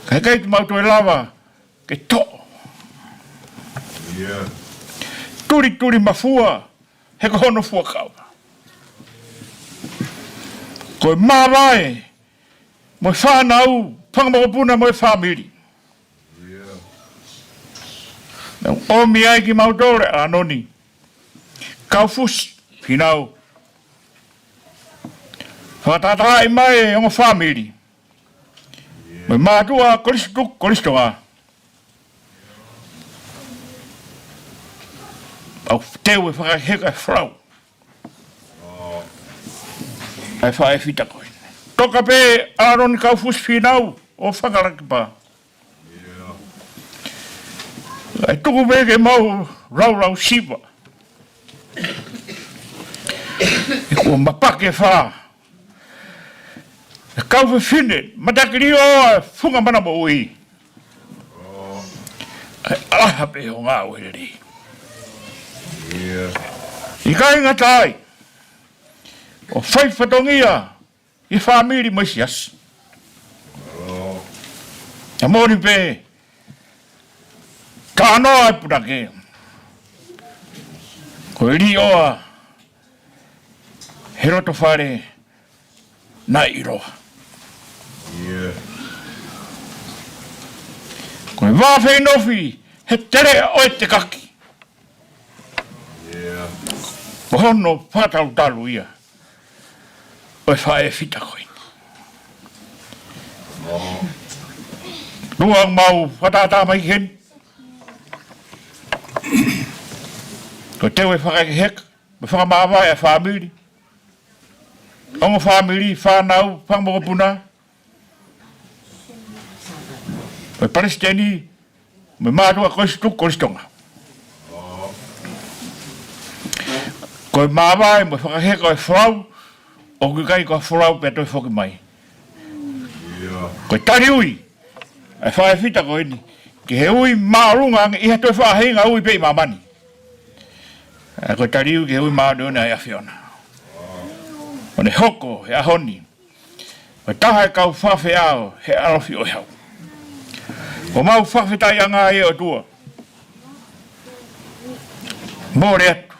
Kai tu mau tu lava ke to. Turi mafua he ko hono fua kau. Ko mawai mo whanau Pongipongi mo family. O mi ai ki mautore Alanoni Kaufusi Finau. Whatatai mai o family. Me mātua koristonga. Au teu e whakaheka frau. Ai whae whita koe. Toka pe Alanoni Kaufusi Finau o whakarakipa. Ai tuku peke mau rau siwa. E kua mapake wha. E kauwhi whine, matakiri o whunga mana mo ui. Ai alaha pe o ngā uereri. I kai ngatai. O whai whatongia i whamiri maisias. A mori pe ka anoa ai purake. Ko iri oa he roto whare na iroa. Ko e wāwhei nofi he tere o te kaki. Ko hono whātau talu ia. O e whae whita koe. Ruang mau whatata mai hen. Ko teo e whakake heka, me whakamawai a whamiri. Ongo whamiri, whanau, Pongipongi. Me Palestini, me mātua koristonga. Ko e mawai, me whakaheka o e whrau, o kukai ko a whrau pe toi whoki mai. Ko e tari ui, e whae whita ko eni, ki he ui maarunga, iha toi whahenga ui pei mamani. Ko tariu ke hui maadona e awhiona. O ne hoko, he ahoni. O taha e kau whawhi ao, he arofi o hau. O mau whawhi tai anga e o tua. Mōre atu.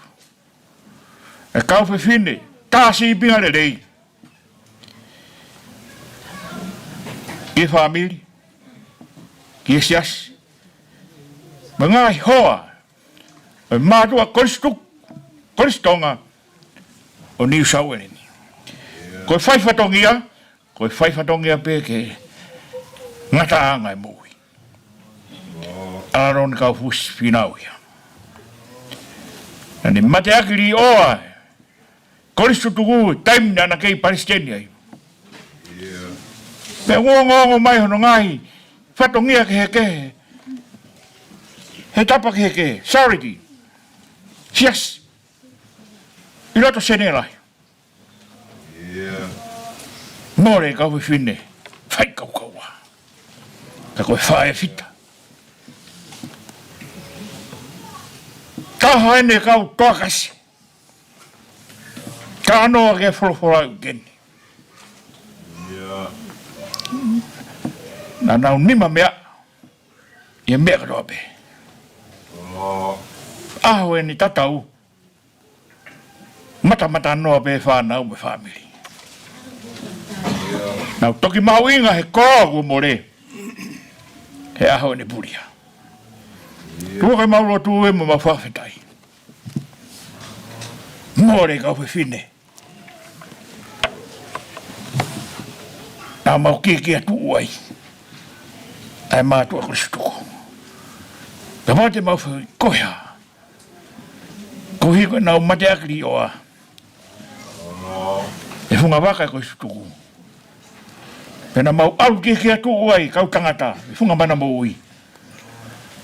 E kau whiwhine, tāsi i pinga le rei. I whamiri. Ki e siasi. Ma ngai hoa. O mātua koristonga o New South Wales. Ko e whaiwhatongia pe ke ngata anga e mui. Alanoni Kaufusi Finau ia. Nani mate akiri oa koristutuku taimina na kei Palestini ai. Me ngongo mai hono ngai whatongia ke heke. He tapa ke heke. Charity. Yes. I roto sene lai. Mōre kau whiwhine, whai kau kaua. Ka koe whae whita. Ka haene kau toakasi. Ka anoa ke wholowhora u geni. Nā nau nima mea, ia mea katoa pe. Aho e ni tatau. Mata anoa pe whanau me whamiri. Nau toki mau inga he kōgu more. He aho ne puria. Tua kai mau lotu e mo mawhawhetai. More kau whiwhine. Nā mau kiki atu uai. Ai mātua kristuko. Ka mate mau whi koea. Ko hiko nau mate akiri oa. E whunga waka e koe sutuku. Pena mau au kiki atu uai kau tangata. E whunga mana mo ui.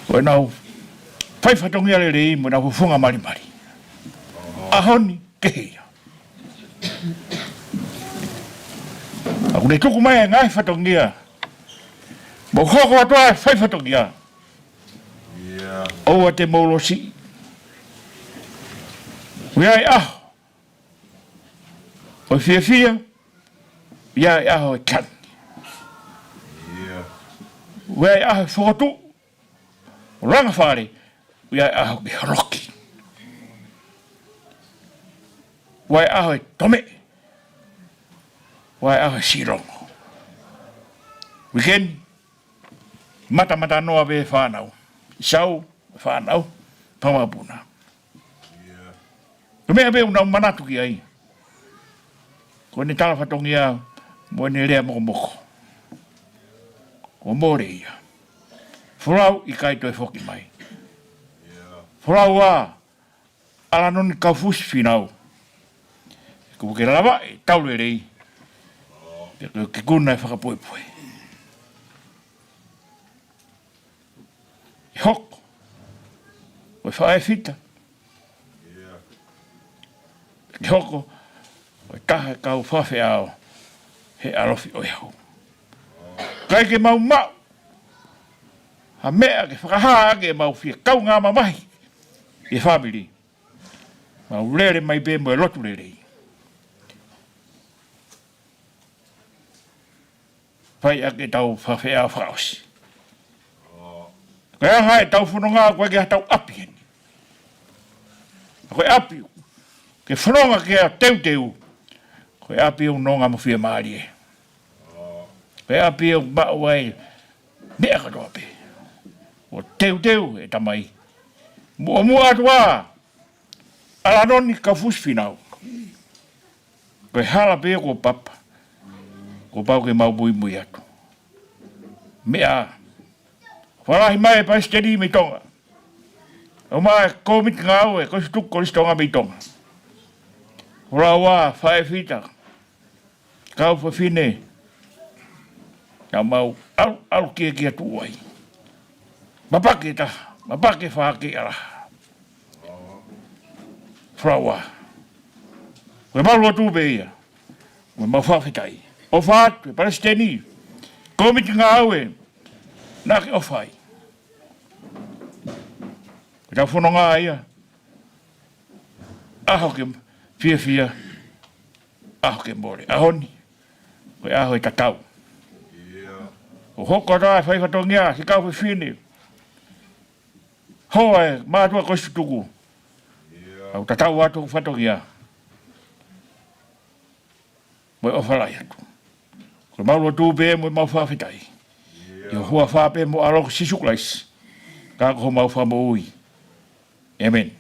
Koe nau whaiwhatongia le rei mo nau whunga marimari. Ahoni kehea. Aku ne tuku mai ngai whatongia. Mo hoko atoa whaiwhatongia. Oua te maulosi. Wiai aho. O fia. Wiai aho e tani. Wai aho whakatu. Ranga whare. Wai aho ki roki. Wai aho tome. Wai aho sirongo. Weekend. Mata noa ve whanau. Sau, whanau. Pamapuna. Mea veo nau manatu ki ai. Ko ne tala whatongi a mo ne rea moko. O more ia. Whorau i kai toi whoki mai. Whorau a Alanoni Kaufusi Finau. Ko ke rawa e taulu e rei. Ke kuna e whakapoepoi. I hoko. O whae fita. Ki hoko. O taha kau whawhi ao. He arofi o hau. Kai ke mau. Ha mea ke whakahaa ke mau whia. Kau ngā mamahi. I whamiri. Mau rere mai be mo e lotu rere. Pai ake tau whawhi ao whaosi. Kai aha e tau whanonga koe ke tau api heni. Koe api. Ke whanonga ke a teu. Koe api o nonga mo whia maari e. Koe api o mao ai. Mea katoa pe. O teu e tamai. Mua atua. Alanoni Kaufusi Finau. Koe hala pe ko papa. Ko pau ke mau mui atu. Mea. Whalahi mai e paisteri me Tonga. O mai komit ngau e koe stuk koris Tonga me Tonga. Whaua whae fita. Kau whawhine. Ka mau au kia tuai. Mapake ta. Mapake whaake ara. Whaua. Koe maru atu beia. Koe mau whawhetai. O whaatu e paisteri. Komit ngau e. Nake o whai. Ka whanonga ia. Aho ke fia. Aho ke more. Ahoni. Koe aho e tatau. O hoko rai whai whatongia. Si kau whiwhine. Hoa e mātua koe sutuku. Au tatau atu whatongia. Moe o whalai atu. Koe mauro tūpe moe mau whawhetai. Yo hua whape mo aroko sisuklais. Kako ho mau whamo ui. Amen.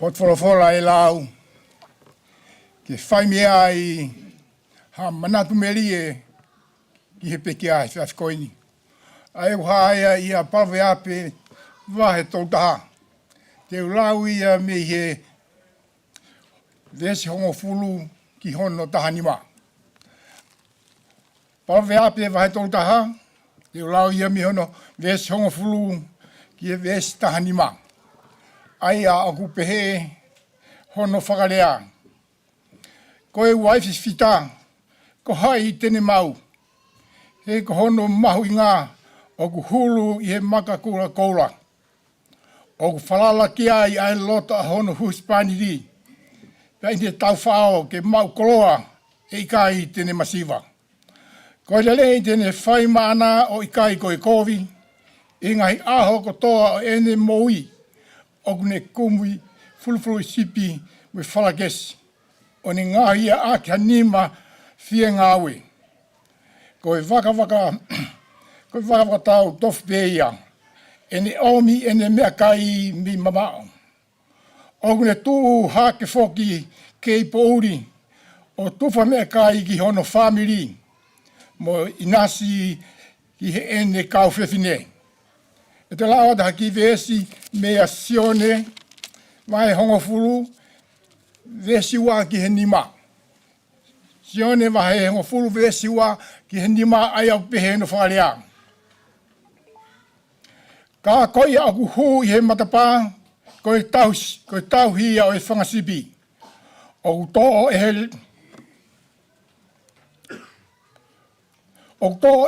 Pot whorowhora e lau. Ke whai mea i ha manatu meri e ki he peke ai whiaskoini. Ai o haia i a palwe ape wahe tautaha. Te ulau ia me he vesi hongo fulu ki hono tahanima. Palwe ape wahe tautaha Te lau ia mi hono ves hongo fulu ki e ves tahanima. Ai a aku pehe hono whakarea. Ko e waifis fita, ko hai tene mau. He ko hono mahu i ngā, o ku hulu i he maka kura koula. O ku whalala ki ai ai lota a hono huspani ri. Pea te tau whao ke mau koloa e ikai tene masiva. Ko e lele tene whai maana o ikai ko e kovi, e ngahi aho ko toa o ene moui, o kune kumui fulufulu i sipi me whalakesi. O ni ngahi a ake hanima fie ngāwe. Ko e waka tau tofu peia, ene omi ene mea kai mi mamao. O kune tuu hake foki ke i pouri, o tufa mea kai ki hono family, mo inasi ki he ene kauwhewhine. E te lawa taha ki vesi mea sione, mai hongo fulu, vesi wa ki he nima. Sione wahe hongo fulu vesi wa ki he nima ai au pehe no wharea. Ka koi aku hu i he matapa, koe tau hia o e whangasipi. O tō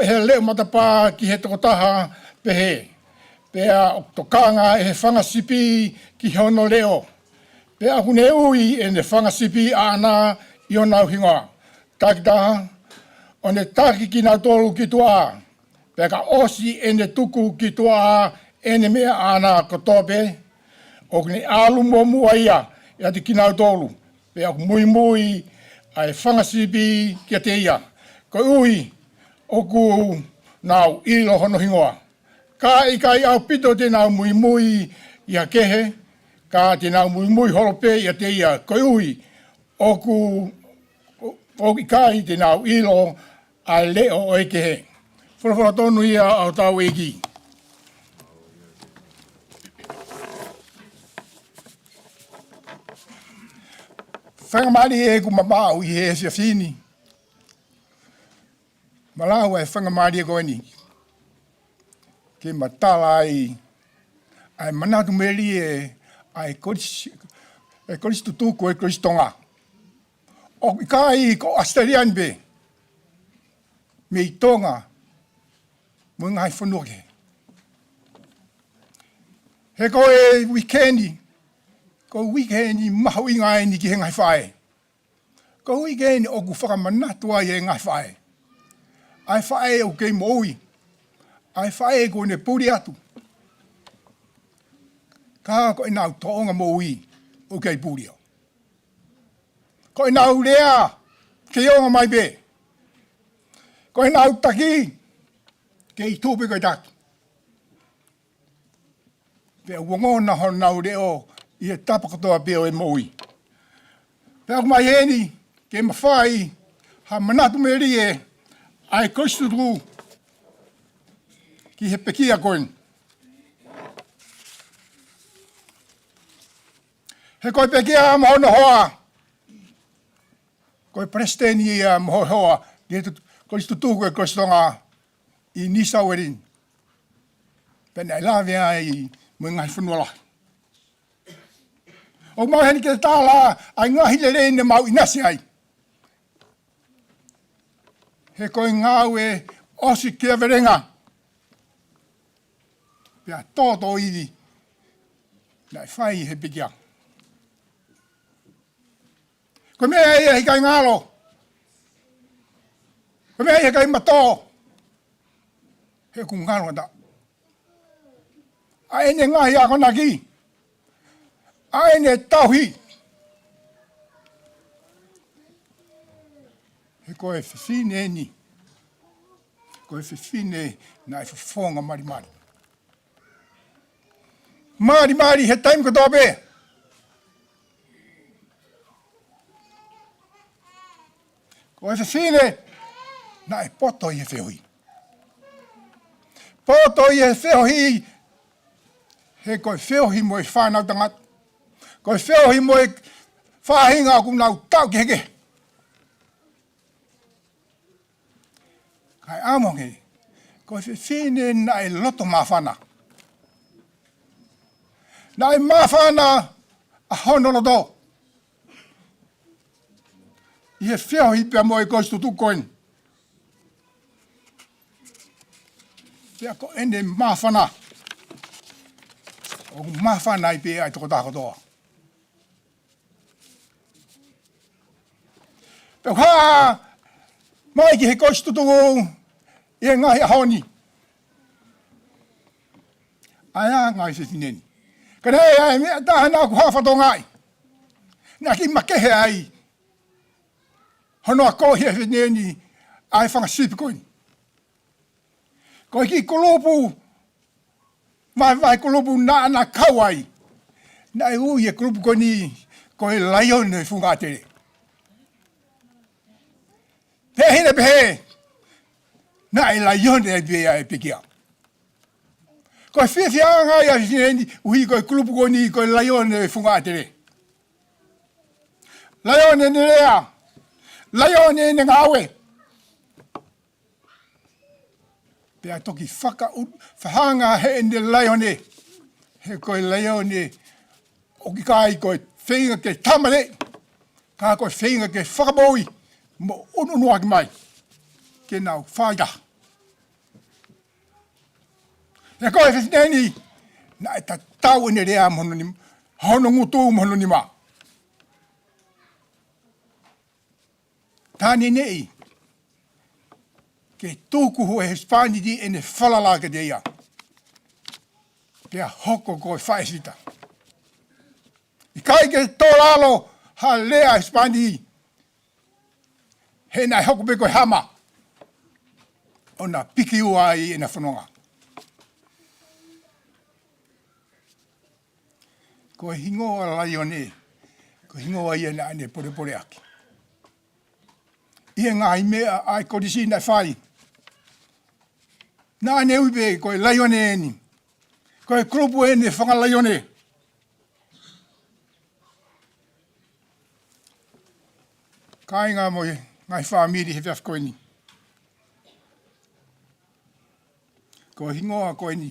e he leo matapa ki he tokotaha pehe. Pea o tokanga e he whangasipi ki hono leo. Pea kune ui e ne whangasipi ana i o nau hingoa. Takitaha, o ne taki ki nau tolu ki tua. Pea ka osi e ne tuku ki tua e ne mea ana ko tope. O kune alu mo mua ia, ia te ki nau tolu. Pea ku mui ai whangasipi ki a te ia. Ko ui, o ku nau ilo hono hingoa. Ka i kai au pito te nau mui i a kehe, ka te nau mui horope i a te ia. Ko ui, o i kai te nau ilo a leo o e kehe. Whorowhora tonu ia au tau eki. Whangamari e ku mamau i he sia fini. Malau e whangamari e koe ni. Ke matala ai manatu meri ai koris tutuku e koris tonga. O i kai ko Australian be. Me i tonga. Mo ngai whanuake. He koe weekendi. Ko weekendi mahu i ngai ni ki he ngai whae. Ko weekendi o ku whakamanatu ai e ngai whae. Ai whae o kei moui. Ai whae ko ne puri atu. Ka ko i nau toonga moui o kei puri au. Ko i nau rea kei onga mai be. Ko i nau taki kei tūpe koi taki. Pea wangona hon nau reo i e tapakatoa peo e moui. Pea kumai heni ke mawhai ha manatu meri e ai kosturu ki he pekia koen. He koe pekia mohono hoa. Koe presteni mohono hoa. Ki he koistutuku e kostonga i nisawerin. Pena i lawe ai mo ngai whanuala. O mau heni ke tāla ai ngahi le rei ne mau inasi ai. He koe ngāu e osi kia verenga. Pea tōtō iwi. Nai whai he pikia. Koe mea e hikai ngālo. Koe mea e hikai matō. He ku ngālo ata. A ene ngahi a konaki. A ene tauhi. He koe whiwhine ni. Koe whiwhine nai whawhonga marimari. Marimari he taim katoa pe. Koe whiwhine nai poto i he whehui. Poto i he whehui. He koe whehui mo e whanau tangata. Koe whehui mo e whahinga ku nau tau ki heke. Kai amonge, Ko fine na e loto mawhana. Na e mawhana a honoloto. I he whio hipe mo e koistu tukoin. Pea ko ene mawhana. O mawhana i pe ai toko takotoa. Pea haa mai ki he koistu tuku e ngahi ahoni. Aia ngai se tineni. Kana e ai mea tahana ku hawhato ngai. Nā ki makehe ai. Hono a kohi e tineni ai whangasipi koini. Ko ki kolopu vai kolopu na kawai. Na e ui e kolopu koini ko e laion e funga tere. Pehine pehe. Na e laion e bea e pikia. Ko e whiawhia ngai a tineni ui ko e kolopu koini ko e laion e funga tere. Laion e nerea. Laion e ngawe. Pea toki whahanga he ene laione. He koe laione. O ki kai koe whenga ke tamare. Ka koe whenga ke whakaboi. Mo ununua ki mai. Ke nau whaida. He koe wheneni. Na e ta tau ene rea mono ni. Hono ngutu mono ni ma. Tāne nei. Ke tūku ho e Hispani di ene whalalaka de ia. Pea hoko koe whaesita. I kai ke tōlalo ha lea Hispani. He nai hoko pe koe hama. O na piki ua i ena whanonga. Koe hingoa lai o ne. Koe hingoa i ena ane pore aki. Ia ngā i mea ai kodisi nai whai. Nā ne uipe koe laione eni. Koe krupu ene whanga laione. Kai ngā moe, ngai whamiri he whiaf koe ni. Koe hingoa koe ni.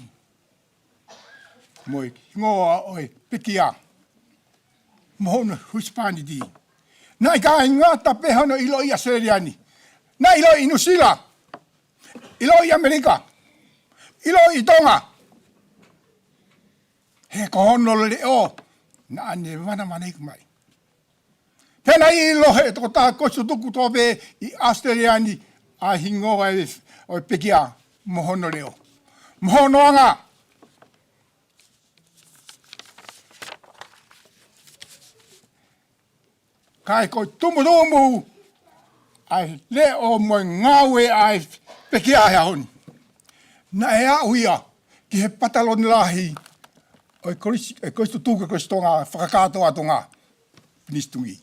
Moe hingoa oe pikia. Mohono Hispani di. Nai kai ngata pehono ilo i Australiani. Nai ilo i New Zealand. Ilo i Amerika. Ilo i Tonga. He kohono le o. Na ne wana iku mai. Pena i ilo he toko tā koisu tuku tope i Australiani a hingoa o pekia mohono leo. Mohono anga. Kai ko tumu ai leo mo ngawe ai pekia he honi. Na e a uia ki he pataloni lahi o koistu tuka koistonga whakakato atonga pinistungi.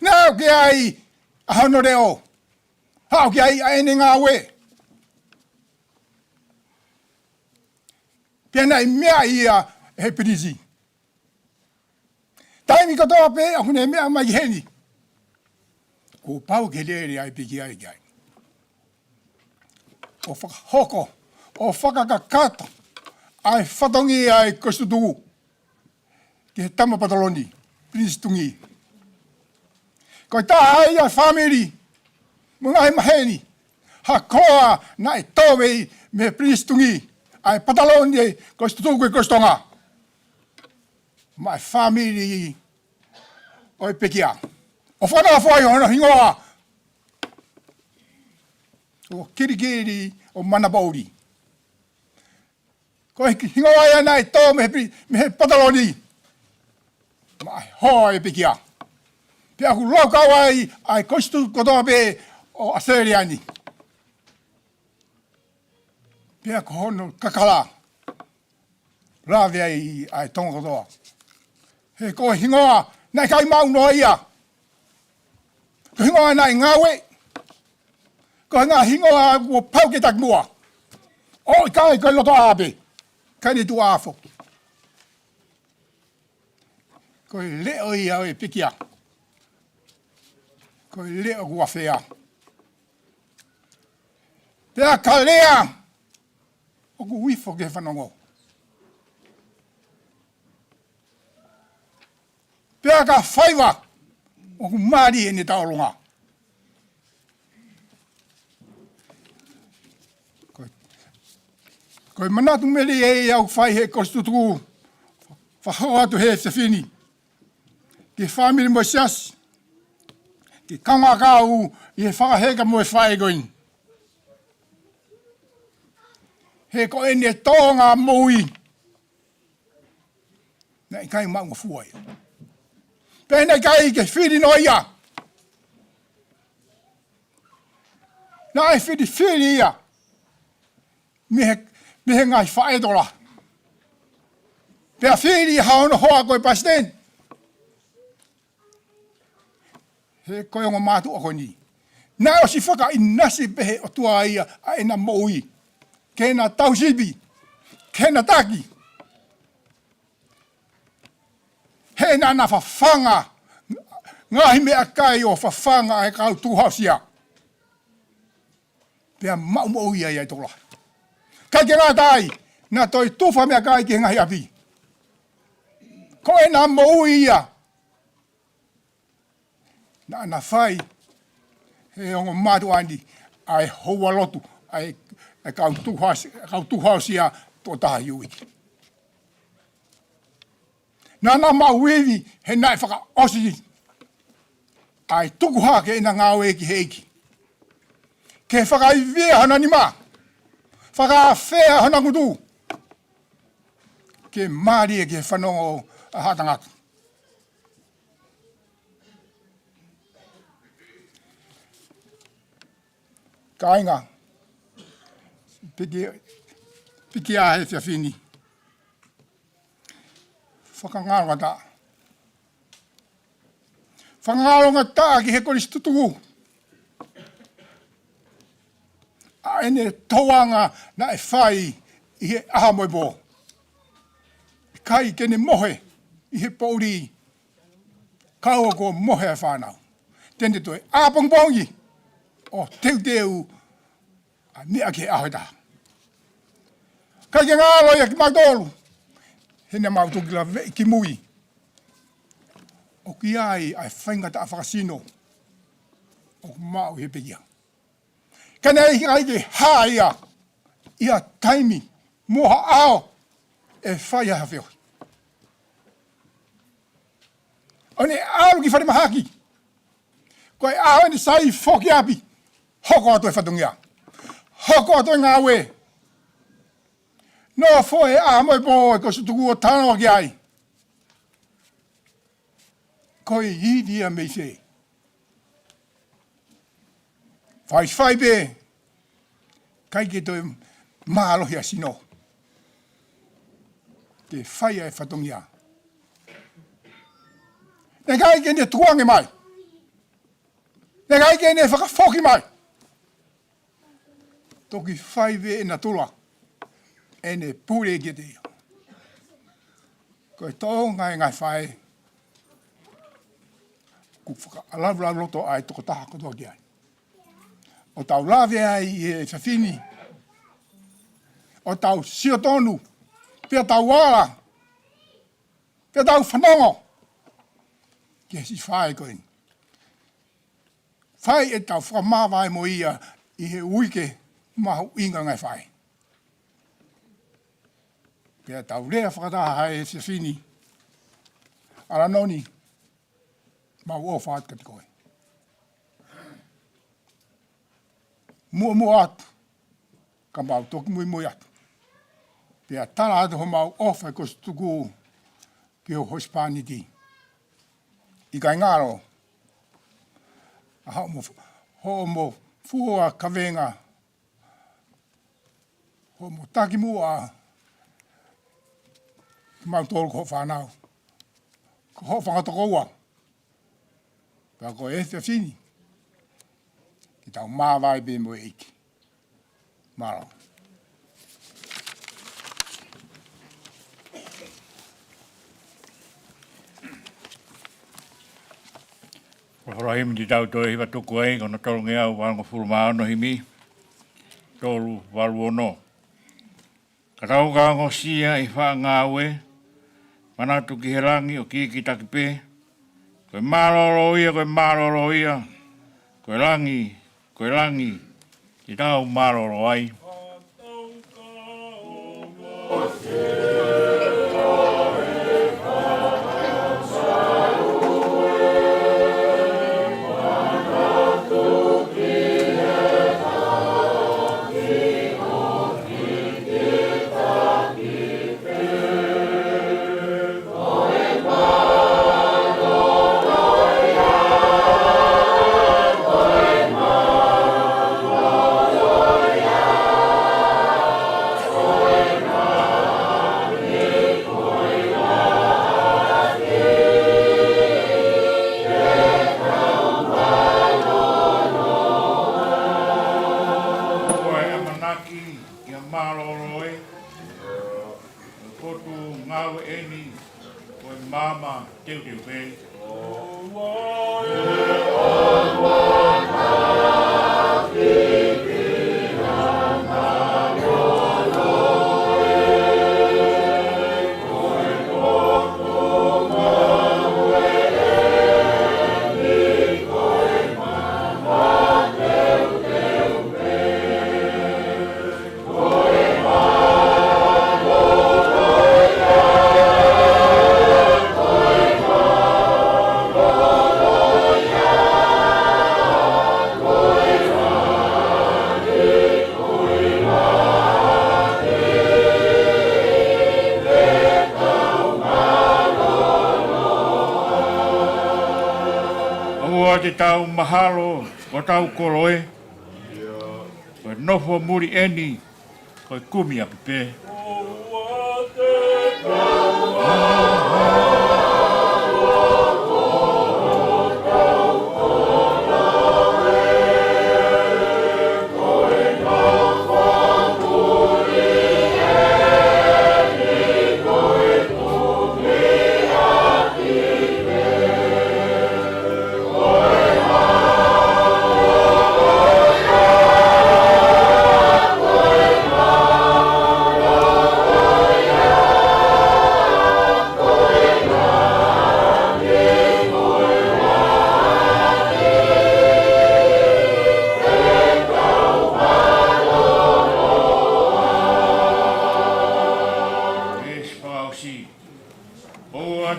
Nau ki ai a hono reo. Hau ki ai a ene ngawe. Pena i mea ia he pinisi. Taimi katoa pe, a hune mea mai heni. Ko pau ke leere ai piki ai gai. O whakahoko, o whakakakato, ai whatongi ai kostutugu. Ki he tama pataloni, pinistungi. Ko tā ai ai whamiri, mga he maheni. Ha koa na e tōwei me pinistungi, ai pataloni ai kostutugu e kostonga. Mai whamiri oi pekia. O whanau whai hono hingoa. O kirikiri o manabauri. Ko hingoa ia nai tō me he pataloni. Mai hoa e pekia. Pea ku lokau ai kostu kotoa pe o Australiani. Pea ko hono kakala. Rawe ai tonga kotoa. He ko hingoa, nai kai mau noa ia. Ko hingoa nai ngawe. Ko ngā hingoa ua pau ke tak mua. O i kai koe loto ape. Kai ni tu afo. Ko leo ia e pikia. Ko leo kua whea. Pea ka lea. O ku wifo ke whanongo. Pea ka whaiwa. O ku maari e ne taolonga. Koe manatu mele e au whai he kostutuku. Whahau atu he se whini. Ke whamiri mo sias. Ke kanga kāu i he whakaheka mo e whae goin. He ko ene tōnga moui. Nei kai maunga fuai. Pēnei kai ke whiri no ia. Nā e whiri ia. Mihe ngai whae dola. Pea whiri haono hoa koe pasten. He koe ongo mātu o koe ni. Nā o si whaka inasi pehe o tua ia a ena moui. Kena tausibi. Kena taki. He nana whawhanga. Ngahi mea kai o whawhanga e kau tūhausia. Pea mau ia ia tola. Kai ke ngā tai. Nā toi tuwha mea kai ke ngahi api. Ko e nā moui ia. Nā whai. He ongo mātu andi. Ai Ouau Lotu. Ai kau tūhausia tō taha iui. Nā mauiwi he nai whaka osi. Ai tuku hake ina ngāo eki heiki. Ke whaka i vea hana ni mā. Whaka whea hana kutu. Ke maari e ke whanongo a hatangatu. Ka inga. Piki a he whia whini. Whakangaronga tā. Whakangaronga tā ki he kori stutuku. A ene tauanga na e whai i he aha moi bō. Kai kene mohe i he pouri. Kaua ko mohe a whanau. Tende toi a Pongipongi. O teu a mea ke ahoi tā. Kai ke ngālo ia ki mautolu. Hena mautuki la ki mui. O ki ai whaingata a whakasino. O mau he pekia. Kana i ai ke haa ia taimi moha ao e whai aha whio. One ao ki whare mahaki. Koe ao ni sai whoki api. Hoko atu e whatungia. Hoko atu e ngā we. No foe a moi po e ko tuku o tano ki ai. Koe i dia me se. Fai be. Kai ke toi mahalohi a sino. Te whai e whatongia. Ne kai ke ne tuange mai. Ne kai ke ne whakafoki mai. Toki whai be e na tula. Ene pure ki te ia. Koe tō ngai whai. Ku whaka alavra loto ai toko taha kotoa ki ai. O tau lawe ai e whawhini. O tau siotonu. Pea tau wala. Pea tau whanongo. Kia si whae koe. Whae e tau whakamawai mo ia i he uike mahu inga ngai whae. Pea tau rea whakataha hai e se whini. Alanoni. Mau o whaat kati koe. Mua atu. Ka mau toki mui atu. Pea tala atu ho mau ofa ko stuku ki ho Hispaniti. I kai ngaro. Ho mo fua kawenga. Ho mo taki mua. Mau tolu ko whanau. Ko ho whangatokoua. Pea ko e whini. Ki tau māwai be mo eiki. Maro. Whakarahim di tau toi hiwa tuku ei, kona tolongi au wāngo furumao no himi. tolu walu ono. Katau ka ngosia I wha ngāwe, manatu ki he rangi o ki takipe, koe maroro ia, koe rangi, ki tau maroro ai. Te tau mahalo, ko tau koroe, koe nofo muri eni, koe kumi apipe.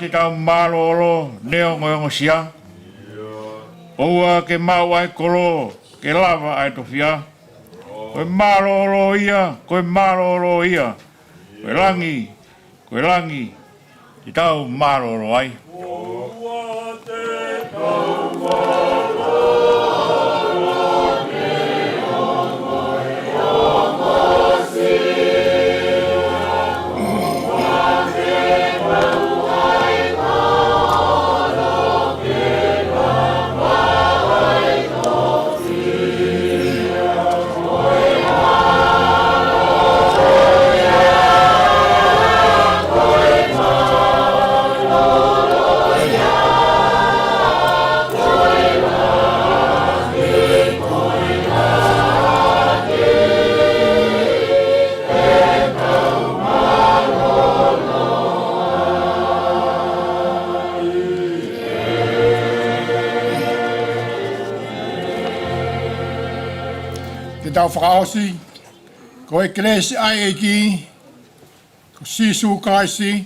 Te tau malolo neo ngoyongo sia. Oua ke mau ai kolo, ke lava ai tofia. Koe malolo ia. Koe langi, te tau malolo ai. Te tau whakaosi, ko e kresi ai e ki, ko sisu kaisi,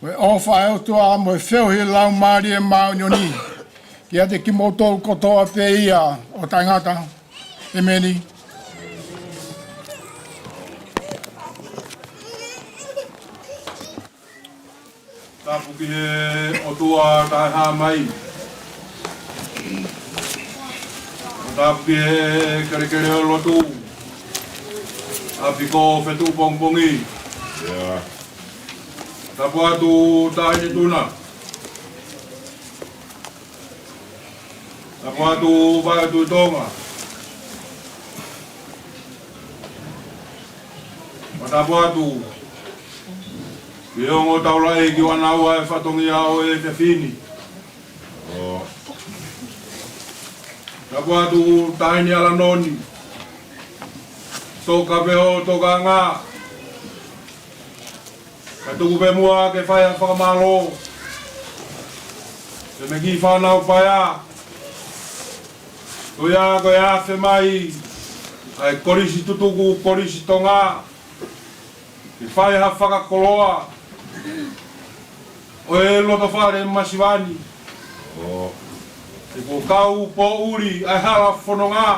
ko e ofa e otua mo e whiuhi lau maari e maunioni, ki a te ki motou kotoa pe ia o tangata, e meni. Tapu ki he otua tai ha mai. Tapu ki he kere o lotu. Api ko Fetu'u Pongipongi. Tapu atu tai ni tuna. Tapu atu vai atu Tonga. Tapu atu Iongo taulai ki wana ua e whatongi au e te whini. Tapu atu taini Alanoni toka beho toka ngā. Ka tuku pe mua ke whai a whakamalo. Se me ki whanau pai a. Koe a whe mai. Ai korisi tutuku, korisi tonga. Ke whai ha whakakoloa. O e loto whare masiwani. Te ko kau po uri ai hala whanonga.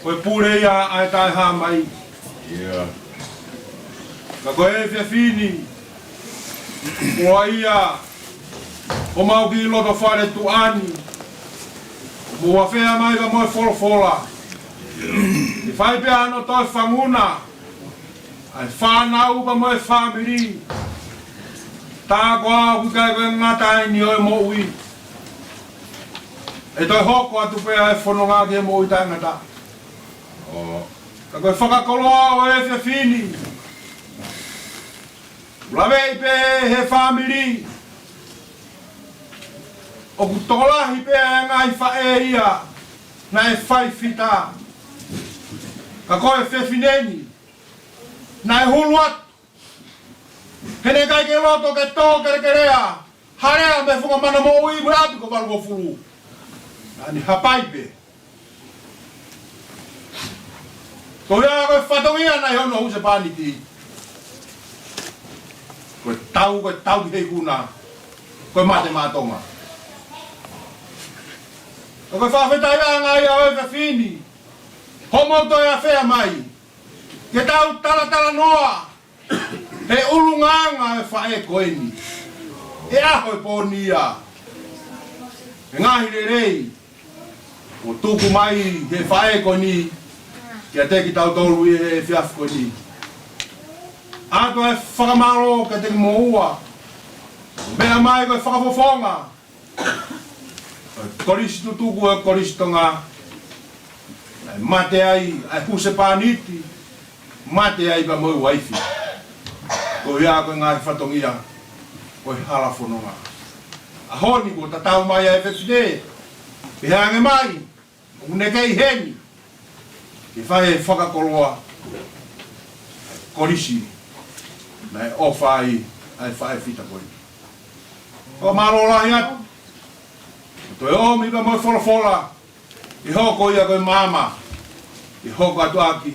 Koe pure ia ai tai ha mai. Ka koe e whiawhini. Mua ia. O mau ki loto whare tu ani. Mua whea mai ka moe wholofola. I whai pia ano toi whanguna. Ai whanau ka moe whamiri. Tā koa kukai koe ngata ni oi mo ui. E toi hoko atu pea e whanonga ke mo ui tai ngata. Ka koe whakakoloa o e whiawhini. Lawe i pe he whamiri. O ku tolahi pea e ngai whae ia. Na e whai whita. Ka koe whiawhineni. Na e hulu atu. Hene kai ke loto ke tō kerekerea. Harea me whunga mana mo ui mrapi ko waru fulu. Ani hapaipe. Ko hea koe whatongia nai hono huse pāniti. Koe tau ki hei kuna. Koe mate mātonga. Koe whawhetai a ngai a oe whiawhini. Homo toi a whea mai. Ke tau tala noa. He ulunganga e whae koeni. E aho e pōnia. E ngahi rei. O tuku mai he whae koeni. Kia teki tau tolu i he whiaf koeni. Ato e whakamaro kia teki moua. Mea mai koe whakafofonga. Korisi tutuku e korisi tonga. Mate ai, ai huse pāniti. Mate ai pa moi waifi. Ko ia koe ngāhi whatongia, koe hala whanonga. A honi ko tatau mai a e whiwhine, pe hange mai, unekei heni, ke whae whakakoloa, korisi, na e ofai, ai whae whita koe. Ko maro lahi atu, toi omi pa moi wholofola, i hoko ia koe mama, i hoko atu aki,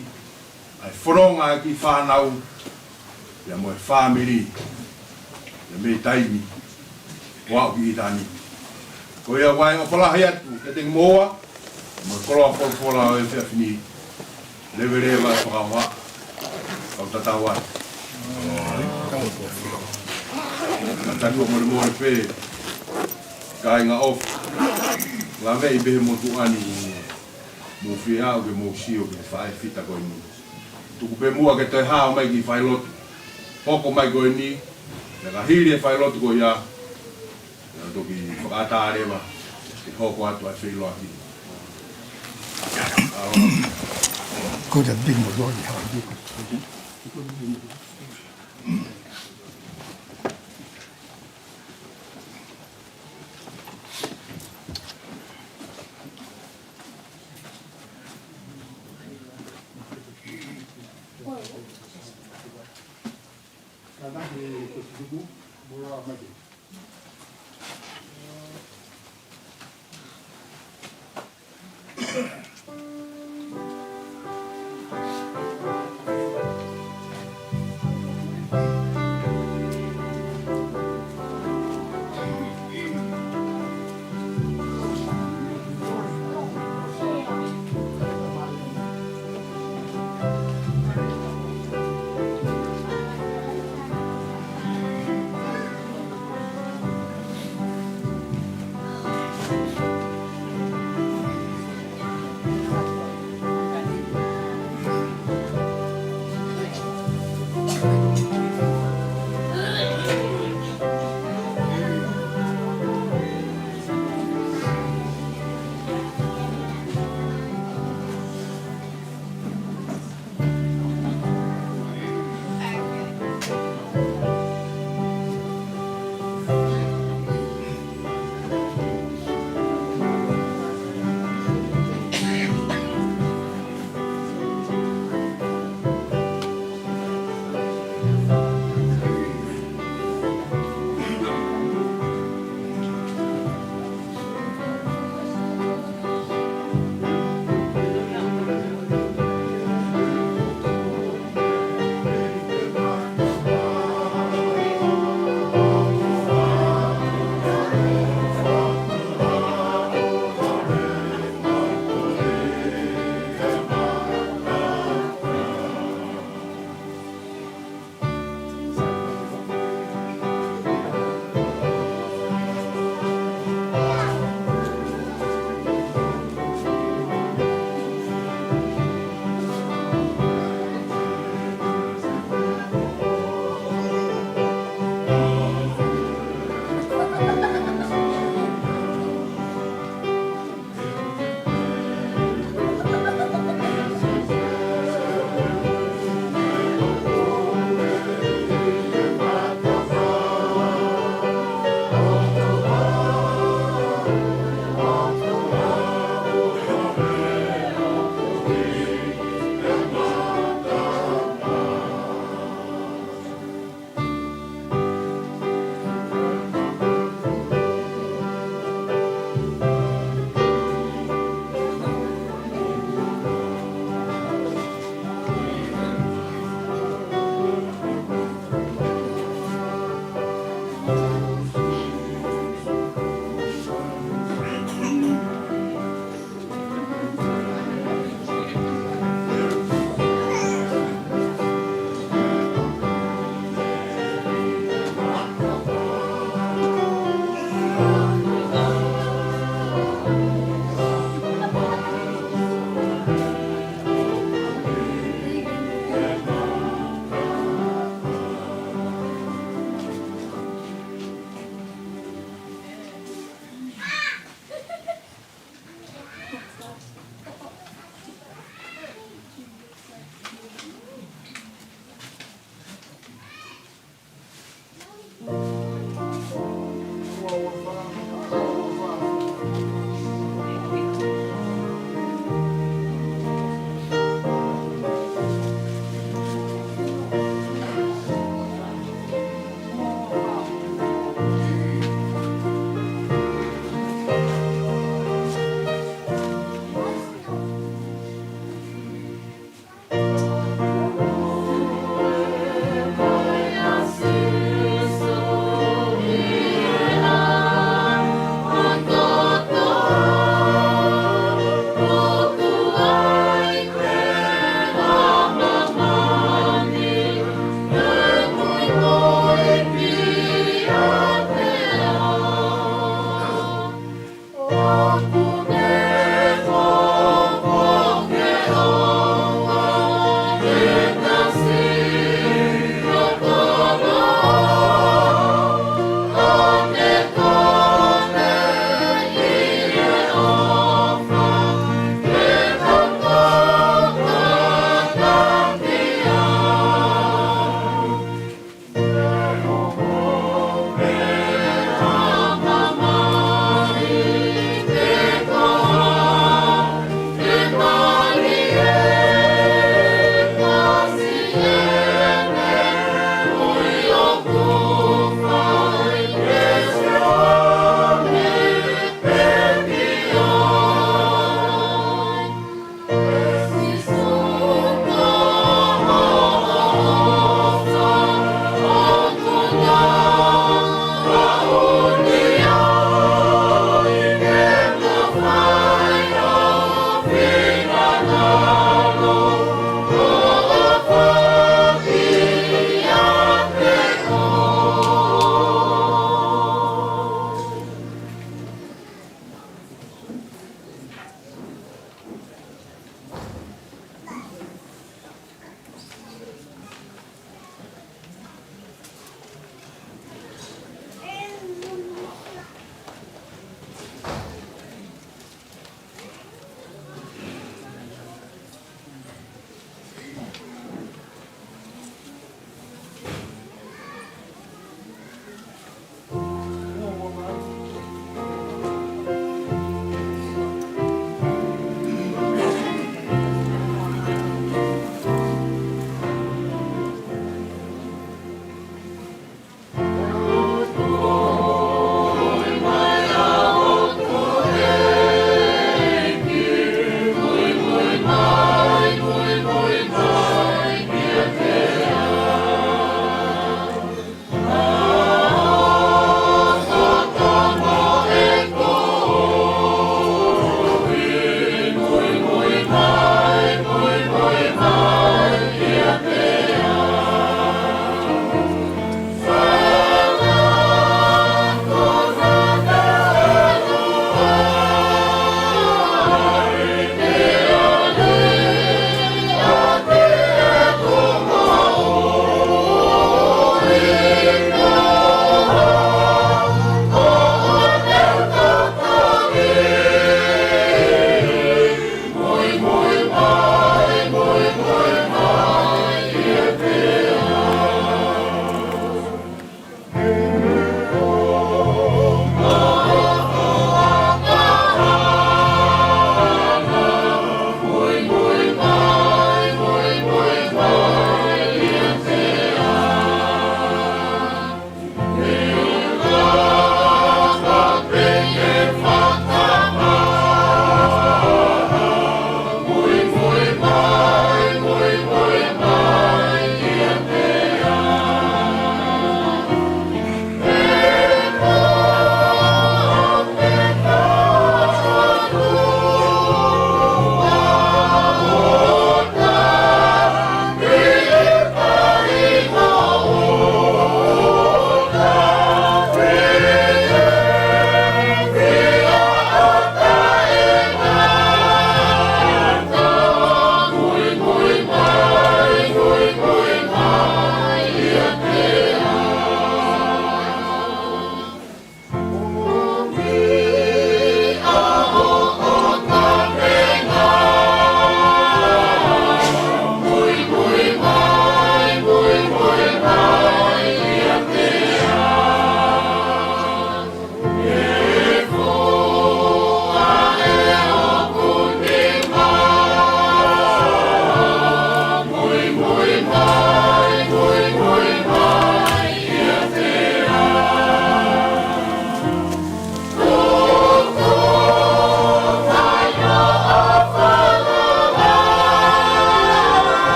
ai whanonga ki whanau, ia moe whamiri, ia me taimi, wau ki itani. Ko ia wai o palahi atu, ke tengi moa, moe koloa wholofola o e whiawhini, lewe rewa e whakawa, kau tatau atu. Ka tatua mori pē, ka inga ofu, la mei behe mo tuani, mo whiau ke mo sio ke whae whita koe ni. Tuku pe mua ke toi hao mai ki whai lotu. Hoko mai koe ni, ka hiri e whai lotu koe ia, toki whakatarewa, ke hoko atu ai whilo aki. Ko te big mo doi hao di.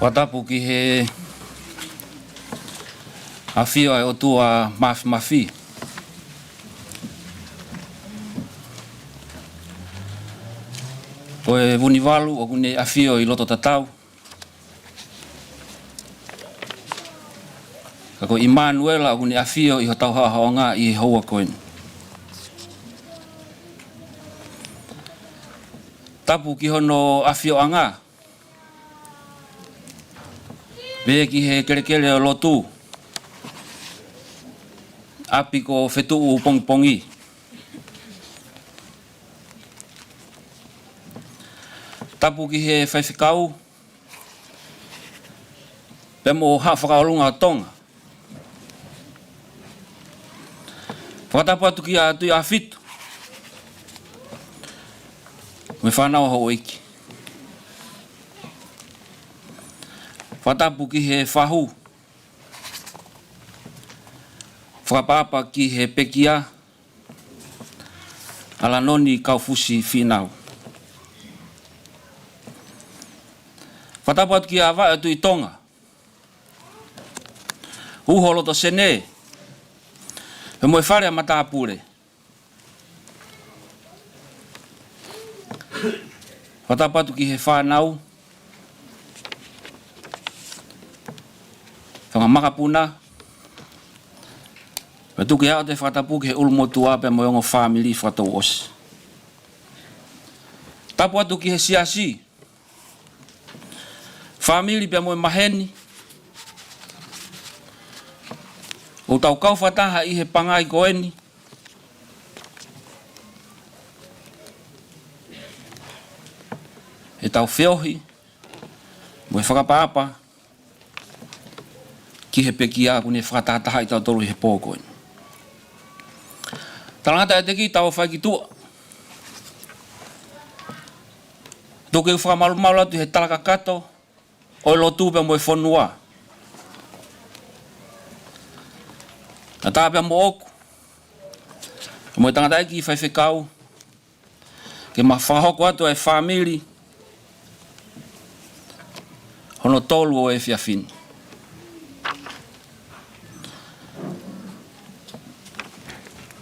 Watapu ki he awhio e o tua mafi. Ko e vuniwalu o kune awhio I loto tatau. Kako Immanuela o kune awhio I ho tau haonga I hoa koen. Tapu ki hono awhio anga. Ve ki he kerekele o lotu. Api ko Fetu'u Pongipongi. Tapu ki he whaiwhikau. Pemo ha whakaolunga Tonga. Whakatapu atu ki a tui a whitu. Me whanau ho iki. Whatapu ki he whahu. Whakapapa ki he pekia. Alanoni Kaufusi Finau. Whatapu atu ki a wai atu I Tonga. Uholo to sene. He moe whare a matapure. Whatapu atu ki he whanau. Whangamakapuna. Tuki hao te whatapu ki he Ouau Lotu Apo mo yongo family whatau osi. Tapu atu ki he siasi. Family pia moe maheni. O tau kau whataha I he pangai koeni. E tau whiohi. Moe whakapapa. Ki he pekia kune whakatataha I tau toru he pōkoeni. Talangata e te ki tau whai ki tua. Tō keu whakamalu atu he talaka kato. O lotu pe moe whonua. Na tā pia mo oku. Moe tangata e ki whai whekau. Ke ma whahoko atu e family. Hono tolu o e whiawhini.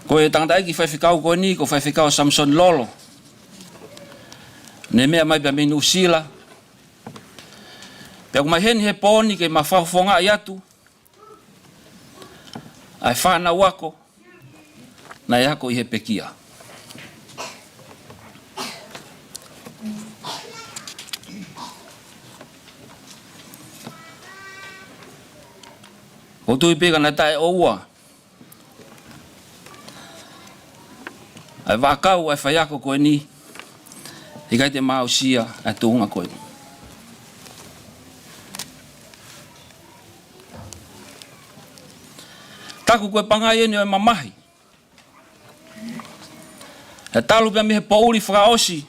Ko e tangata e ki whai whekau koe ni, ko whai whekau Samson Lolo. Ne mea mai pia minu usila. Pia kumai heni he pōni ke ma whawhonga I atu. Ai whana wako. Na e hako I he pekia. Ko tui peka na tae oua. Ai wakau ai whaiako koe ni. I kai te mausia ai tuunga koe. Taku koe pangai eni o e mamahi. E talu pia mihe pouri whakaosi.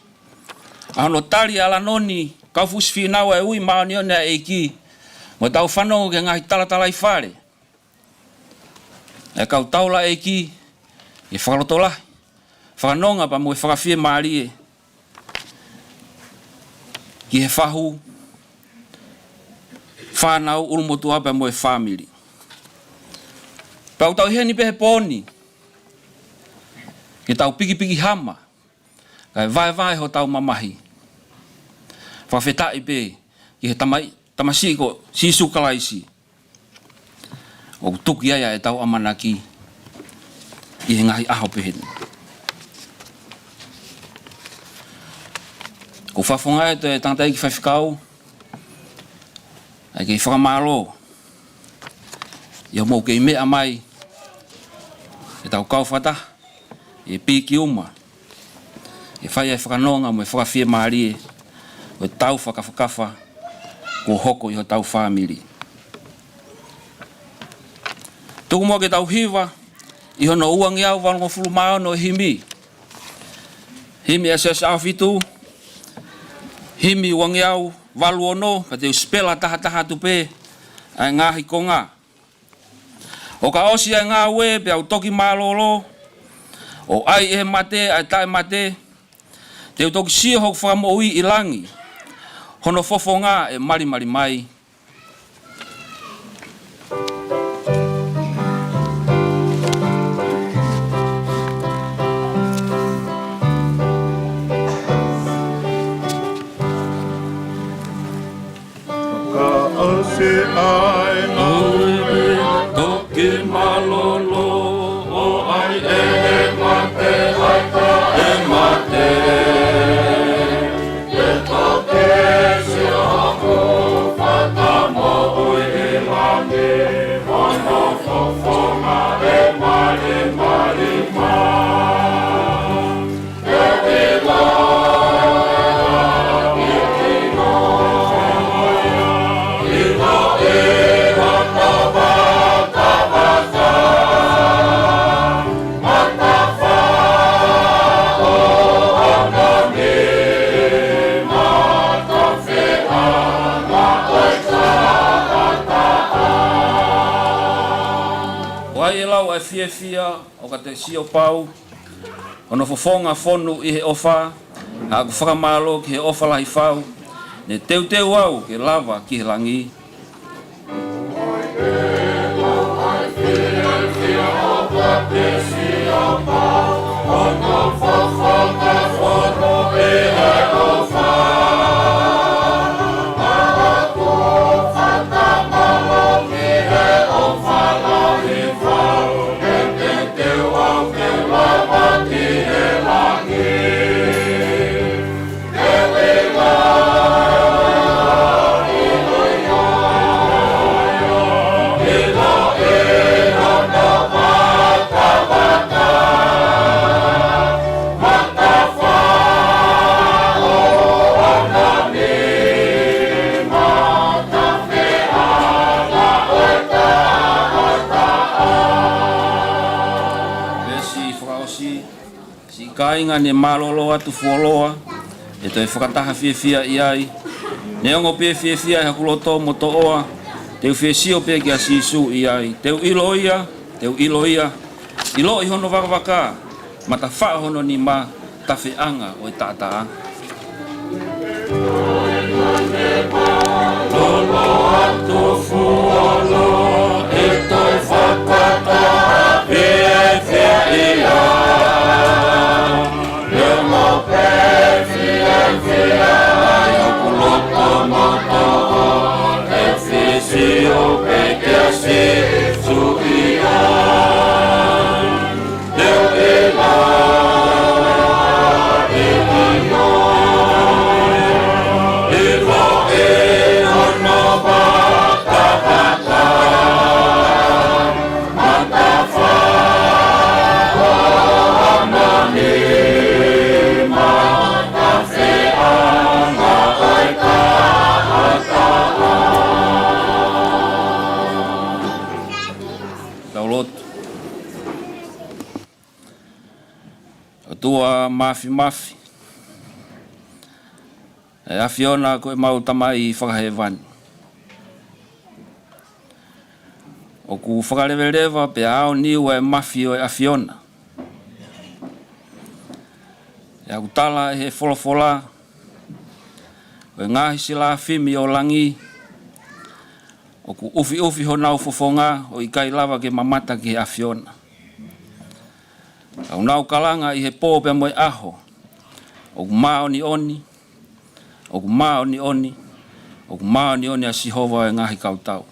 Ahono tali Alanoni Kaufusi Finau e ui maoni o nea eiki. Mo tau whanongo ke ngahi talatala I whare. E kau taula eiki. E whakalotolahi. Whanonga pa mo e whakawhie maari e. Ki he whahu. Whanau Ouau Lotu Apo mo e family. Pau tau heni pe he pōni. Ki tau piki hama. Kai vai ho tau mamahi. Whawhetai pe. Ki he tamasi ko sisu kalaisi. O tuki aia e tau amanaki. I he ngahi aho pe heni. Ko whawhonga e te tangatai ki whaiwhikau. Ai kei whakamalo. Ia mou kei mea mai. E tau kau whata. E piki uma. E whai ai whakanonga mo e whakawhie maari e. O e tau whakawhakawa. Ko hoko I ho tau family. Tuku mo ke tau hiwa. I hono uangi au walongo fulu mao no himi. Himi e se au fitu. Himi wangi au walu ono. Pa te uspela taha tupe. Ai ngahi konga. O ka osi ai ngā ue pe au toki malolo. O ai e mate, ai tae mate. Te utoki sia hok whakamoi I langi. Hono fofo ngā e mari mai. te ai Aurewe toke malolo o ai e mate aika e mate. E toke si ako whakamo oi e lange. Ono fofonga e mari mari ma. E ila i kino. Ilo e hana waka waka. Matafa o Alanoni Kaufusi Wai lau e fia o ka te sio pau, ono fofonga fonu i he ofa, ha ku whakamalo ki he ofa lahi whau, ne teu au ke lava ki he langi. Ono fofonga fonu i he ofa, kainga ne malolo atu fuoloa e toi whakataha fia i ai ne ongo pe fia ha kuloto moto oa teu sio pe ki a sisu i ai teu ilo ia ilo i hono waka mata wha hono ni ma tawhianga o i tata lolo atu fuolo e toi whakataha fia i ai tua mafi e afiona ko e mau tamai whakahewani o ku whakarewelewa pe ao niu e mafi o e afiona e aku tala e he wholofola o e ngahi sila whimi o langi o ku ufi ho nau fofonga o i kai lava ke mamata ki he afiona au nau kalanga i he pō pia moe aho. O ku maa oni oni. O ku maa oni oni. O ku maa oni oni a Sihova e ngahi kautau.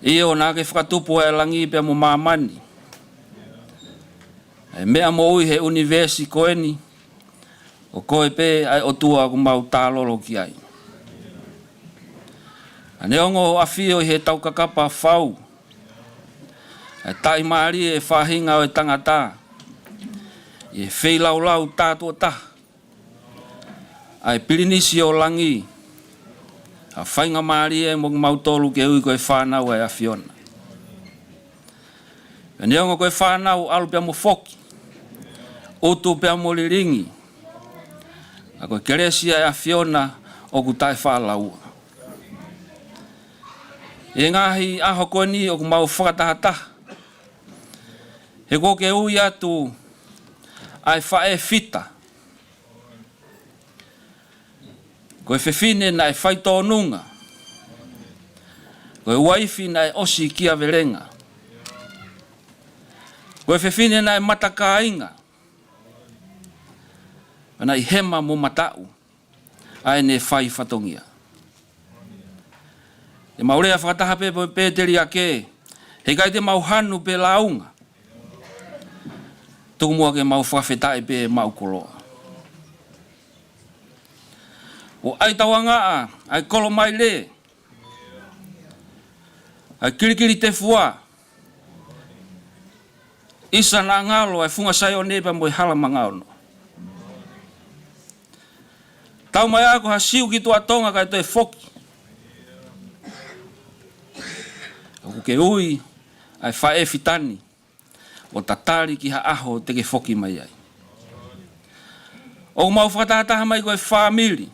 Ie o nake whakatupu e langi pia mo maamani. E mea mo ui he universi koeni. O koe pe ai o tua ku mau tālolo ki ai. Ane ongo afio i he tau kakapa whau. E tai maari e whahinga o e tangata. E wheilau tātua ta. Ai pirinisi o langi. A whainga maari e mong mautolu ke ui koe whanau e afiona. E neongo koe whanau alu pia mo foki. Otu pia mo liringi. A koe keresia e afiona o ku tai whalaua. E ngahi aho koe ni o ku mau whakatahataha. He koke ui atu ai whae fita. Koe whewhine nai whaitonunga. Koe waifi nai osi kia verenga. Koe whewhine nai matakainga. Nai hema mo matau. Ai ne whai whatongia. E maurea whakataha pe po pēteri a ke. He kai te mau hanu pe launga. Tuku mua ke mau whawhetai pe mau koloa. O ai tawanga ai kolo mai le. Ai kirikiri te fua. Isa na ngalo ai funga sai o nepa mo hala mangaono. Tau mai ako ha siu ki tua tonga kai toi foki. Aku ke ui ai whae fitani. O tatari ki ha aho te ke foki mai ai. O mau whatataha mai koe whamiri.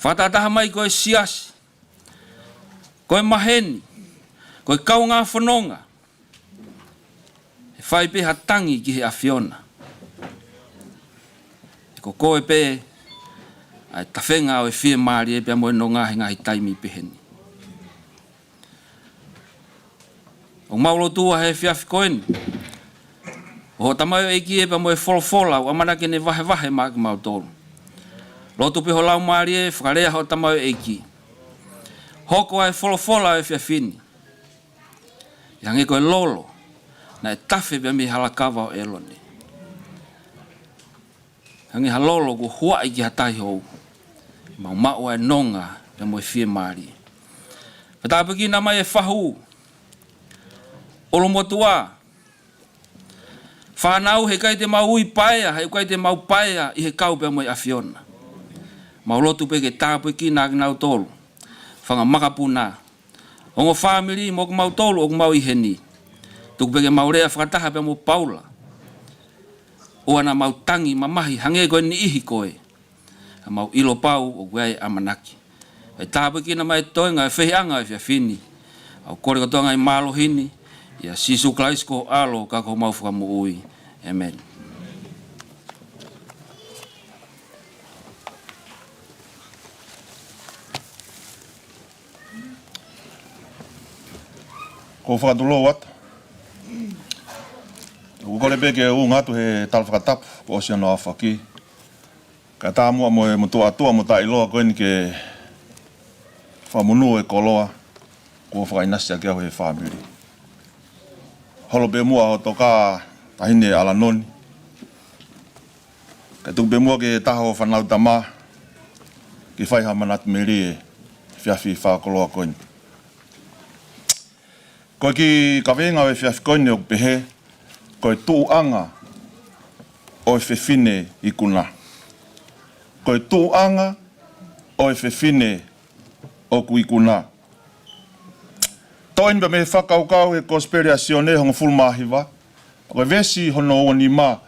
Whatataha mai koe siasi. Koe maheni. Koe kaunga whanonga. E whai pe hatangi ki he awhiona. E ko koe pe ai tawhenga o e whie maari e pe amoe no ngahi ngahi taimi peheni. O Ouau Lotu Apo he whiawhi koeni. O tamai e ki e pe amoe wholofola o amana ke ne vahe vahe maa ki mau tolu. Lotu pe ho lau maari e whakarea ho tamai e ki. Hoko ai wholofola e whiawhini. Yang e koe lolo. Na e tawhi pe mi halakawa o eloni. Hangi halolo ku huai ki hatai hou. Mau mau e nonga pe mo e whie maari. Patapaki na mai e whahu. Olo motua. Whanau he kai te mau ui paea, he kai te mau paea i he kau pe mo e awhiona. Mau lotu pe ke tāpaki nā ki nau tolu. Whanga makapuna. Ongo whamiri mo ku mau tolu o ku mau iheni. Tuku pe ke mau rea whakataha pe mo paula. O ana mau tangi mamahi hange koe ni ihi koe. Mau ilo pau o kuai amanaki. E tāpaki na mai toenga e whehianga e whiawhini. Au kore katoanga i malo hini. Ia sisu klaisko alo kako mau whakamu ui. Amen. Ko whakatulo wata. Ko kore peke u ngatu he talwhakatapu po Oceano Awhaki. Ka tā mua mo e mutu atua mo tā iloa koe ni ke whamunu e koloa ko whakainasi a kia ho he whamiri. Holo pe mua ho toka tahine Alanoni. Ka tuku pe mua ke taho whanau tama ki whaiha manatu meri e whiawhi whakoloa koe ni. Koe ki ka wenga o e whiawhi koe ni o pehe koe tuuanga o e whewhine i kuna. Koe tuuanga o e whewhine o ku i kuna. Toin ba me whakaukau e conspiracione hongo fulmahiwa. Koe vesi hono o ni ma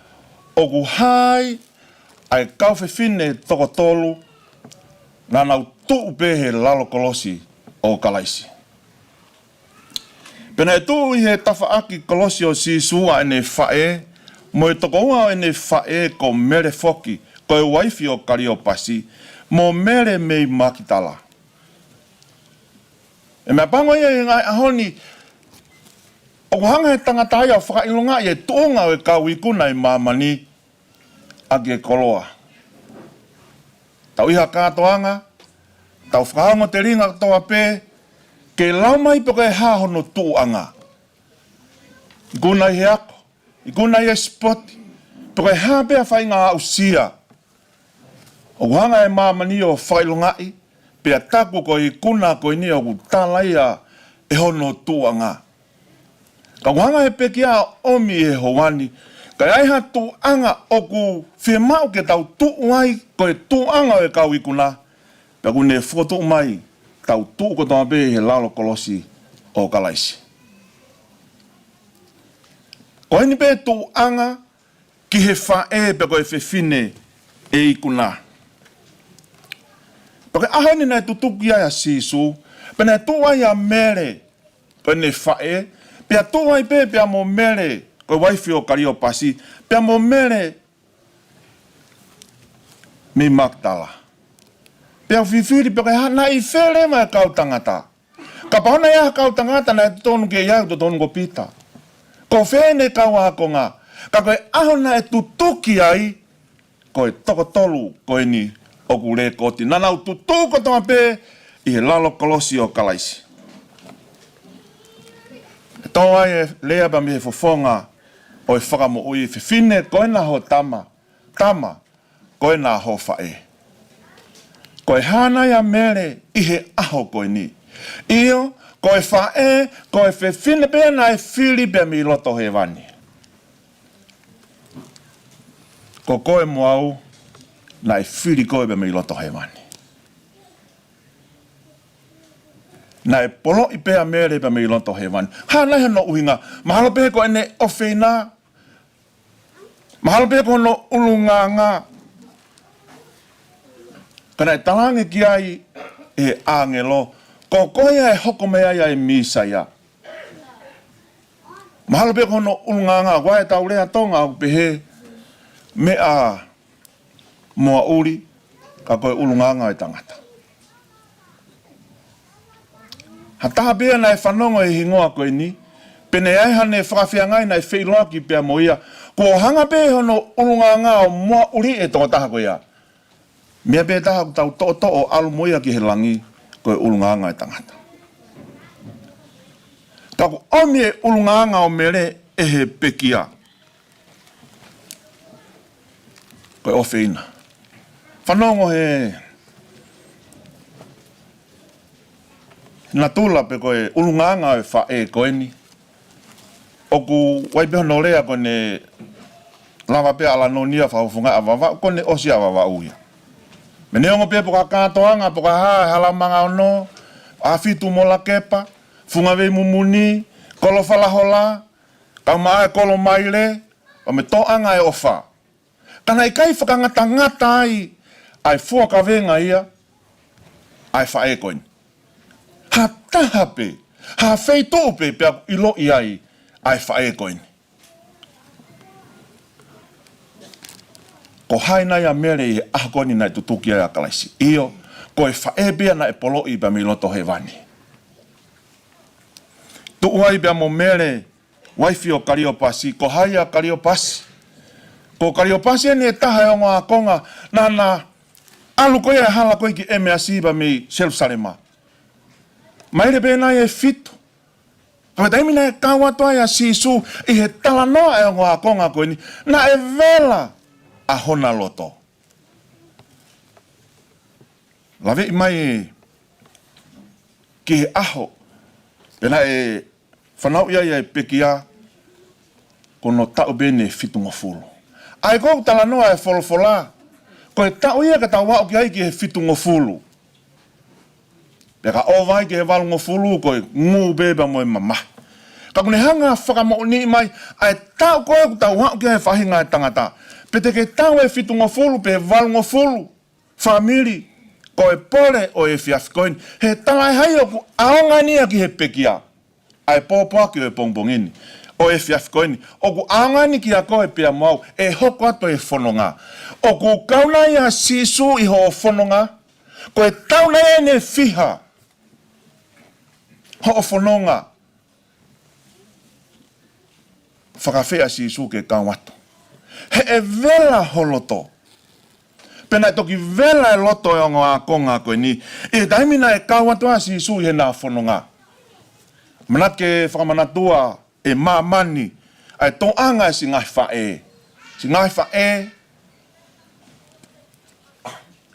o ku hai ai kau whewhine toko tolu na nau tuu pehe lalo kolosi o kalaisi. Pena e tuu i he tawhaaki kolosi o si sua ene whae, mo e toko ua ene whae ko mere foki, ko e waifi o Kariopasi, mo mere mei makitala. E mea pango ia e ngai ahoni, o hanga he tangata ia o whakailonga i e tuunga o e kauikuna i mamani agi e koloa. Tau iha kātoanga, tau whakaongo te ringa toa pē, ke lau mai poko e hahono tuuanga. I kuna i he ako, i kuna i e spoti, poko e hapea whainga au sia. O hanga e mamani o whailongai, pia taku ko i kuna ko i ni o ku tālaia e hono tuuanga. Ka hanga e pekia omi e hoani, ka aiha tuuanga o ku whiemau ke tau tuuai ko e tuuanga o e kau i kuna, pia kune e whotu mai, tau tuu ko toa pe he lalo kolosi o kalaisi. Ko hini pe tuuanga ki he whae pe ko e whewhine e i kuna. Pake ahani nai tutuki ai a sisu, pe nai tuai a mere, pe ne whae, pe a tuai pe a mo mere, ko waifi o Kariopasi, pe a mo mere, me Magdala. Pe a whiwhiri pe hana i where mai kau tangata. Ka paona ia kau tangata nai tonu ke iau to tonu ko pita. Ko whene kau ako ngā, ka koe ahona e tutuki ai, ko e toko tolu ko e ni o ku re koti. Nanau tutu ko tonga pe I he lalo kolosi o kalaisi. Tau ai e lea ba me he fofonga o e whakamo ui whiwhine koe na ho tama. Tama koe na ho whae. Koe hana ia mere I he aho koe ni. Io koe whae koe whiwhine pēr na e whiri pēr mi loto he wani. Ko koe moau na e whiri koe pēr mi loto he wani. Na e polo I pēr mere pēr mi loto he wani. Hana he no uhinga. Mahalo pēr ko ene ofeina. Mahalo pēr ko no ulunga ngā. Kana e talange ki ai e angelo. Ko koe e hoko mea ia e misa ia. Mahalo pēr ko no ulunga ngā. Wai tau lea tonga au pehe. Mea moa uri. Ka koe ulunga ngā e tangata. Ha taha pēr na e whanongo e hingoa koe ni. Pene ai hane whakawhiangai na e wheiloa ki pēr mo ia. Ko hanga pēr hono ulunga ngā o moa uri e tonga taha koe ia. Mea pēr taha tau to o alu mo ia ki he langi koe ulunga ngā e tangata. Tako omi e ulunga ngā o mere e he pekia. Koe ofeina. Whanongo he na tula pe koe ulunganga e whae koe ni. Oku waipeho no rea koe ne lava pe Alanoni whaufunga awawa, koe ne osi awawa uia. Me neongo pe poka kātoanga, poka halamanga ono, a Fetu'u mola kepa, funga wei mumuni, kolo whalahola, kau maa e kolo maile, o me toanga e ofa. Kana I kai whakangata ngata ai fuaka venga ia, ai whae koe ni. Ha taha pe, ha Fetu'u pe ilo I ai whae koe ni. Ko haina ia mere I ahako ni nai tutuki ai akalaisi. Io, ko e whae pia na e polo I pa mi loto he wani. Tu ai pia mo mere, waifi o Kariopasi, ko haia Kariopasi. Ko Kariopasi ni e taha e onga akonga, na alu koe e hala koe ki eme asiba mi Jerusalema. Maire pēnā e fitu. Kau taimina e kawatua ia sisu I he talanoa e onga akonga koe ni. Na e vela a hona loto. Lawe I mai ki he aho. Pēnā e whanau ia e pekia kono tau bene fitu ngofulu. Ai kou talanoa e folofola. Koe tau ia ka tau wau ki ai ki he fitu ngofulu. Peka o vai ke he walu ngofulu koe ngu beba mo e mama. Ka kune hanga whakamo ni mai, ai tau koe ku tau hau ki he whahinga e tangata. Pete ke tau e fitu ngofulu pe he walu ngofulu. Famili, koe pole o e fiafikoini. He talai hai o ku aonga nia ki he pekia. Ai pōpua ki o e Pongipongi. O e fiafikoini. O ku aonga ni ki a koe pia mau, e hoko ato e whanonga. O ku kauna ia sisu I ho whanonga. Koe tauna e ne fiha. Ho whanonga. Whakawhea sisu ke kawatu. He e vela ho loto. Pena e toki vela e loto e onga a konga koe ni. E taimina e kawatu a sisu I he nā whanonga. Mana ke whakamanatua e mamani. Ai tō anga e si ngai whae. Si ngai whae.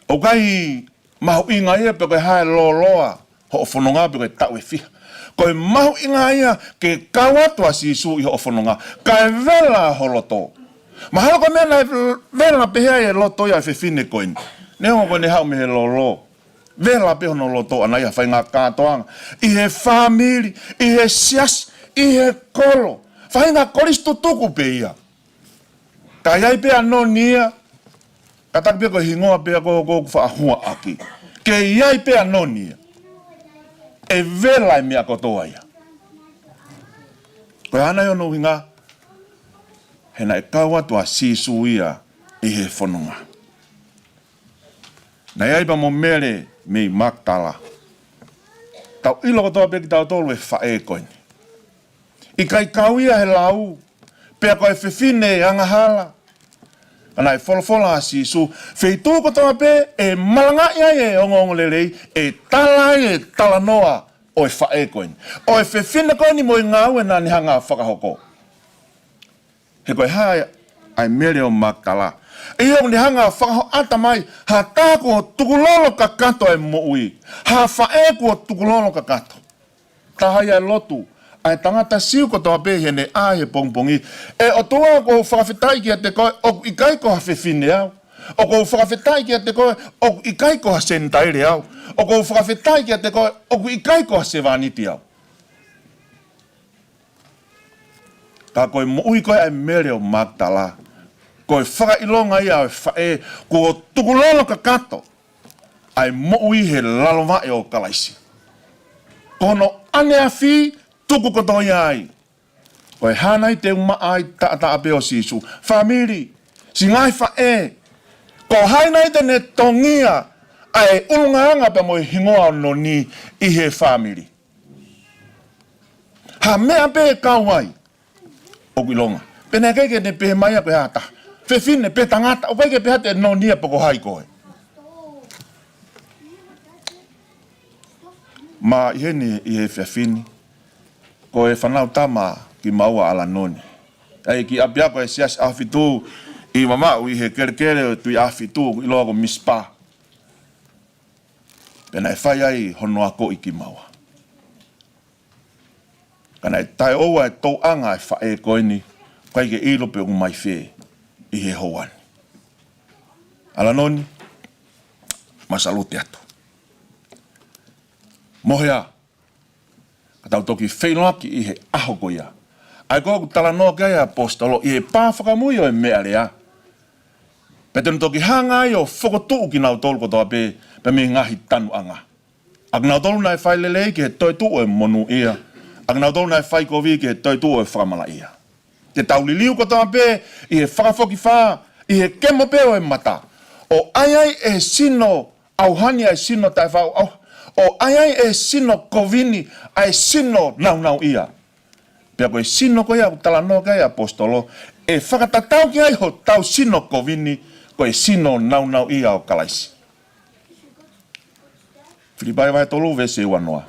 O kai mahu inga ia pe koe hae loloa. Ho o whanonga pe koe tau e fiha. Koe mahu inga ia ke kawatua sisu I ho o whanonga. Kai vela holoto. Mahalo koe mea vela pehea e loto ia e whiwhine koe. Neongo koe ne hau me he lolo. Vela pe hono loto ana ia whainga kātoanga. I he whamiri, I he sias, I he kolo. Whainga koristo tuku pe ia. Ka iai pe anoni ia. Ka taki pe koe hingoa pe a koe whaahua aki. Ke iai pe anoni ia. E vela I mea kotoa ia. Koe ana iono hinga. Hena e kawatua sisu ia I he whanonga. Na iai pa mo mere me maktala. Tau ilo kotoa pe ki tau tolu e whae koini. I kai kau ia he lau. Pea koe whiwhine e angahala. Ana e folofola si su Fetu'u ko toa pe e malanga ia e ongo lelei e tala e tala noa o e whae koen. O e whewhina koen mo i ngau e nani hanga whakahoko. He koe hae ai mere o Magdala. E o ni hanga whakaho ata mai ha tāko o tukulolo ka kato e mo ui. Ha whae ko o tukulolo ka kato. Tahai ai lotu. Ai tangata siu ko toa pe hene a he Pongipongi. E o toa ko whakawhitai ki a te koe o i kai ko ha whewhine au. O ko whakawhitai ki a te koe o i kai ko ha sentaire au. O ko whakawhitai ki a te koe o i kai ko ha sevaniti au. Ka koe mo ui koe ai mere o Magdala. Koe whakailonga ia o whae ko o tukulolo ka kato. Ai mo ui he laloma e o kalaisi. Kono ane a whi tuku koto iai. Koe hanai te uma ai ta apeo sisu. Family, si ngai whae. Ko hainai te ne tongia ai ulungaanga pe mo hingoa no ni i he family. Ha mea pe kauai. O kilonga. Pene keke ne pe mai a pe hata. Whewhine pe tangata. O keke pe hata no nia poko hai koe. Ma i hene i he whewhine. Ko e whanau tama ki maua Alanoni. Ai ki apiako e sias awhitu i mamau i he kerekere o tui awhitu i loa ko mispa. Pena e whai ai hono ako i ki maua. Kana e tai oua e tau anga e whae koini kai ke ilo pe umai whee i he hoani. Alanoni, masalute atu. Mohea, tau toki whailoaki i he ahoko ia. Ai kōku tala noa kia apostolo i he pāwhakamui o e mea rea. Petenu toki hanga i o whakotuu ki nau tolu kotoa pe me ngahi tanu anga. Ak nau tolu nai whailelei ki he toi tuu e monu ia. Ak nau tolu nai whaikovi ki he toi tuu e whakamala ia. Te tau liliu kotoa pe i he whakafoki wha, i he kemo pe o e mata. O ai e sino, auhani e sino tai whau au. O ai e sino kovini, ai sino nau ia. Pea koe sino koe au tala no kai apostolo, e whakatatau ki ai ho tau sino kovini, koe sino nau ia o kalaisi. Filipai vai tolu vese wanoa.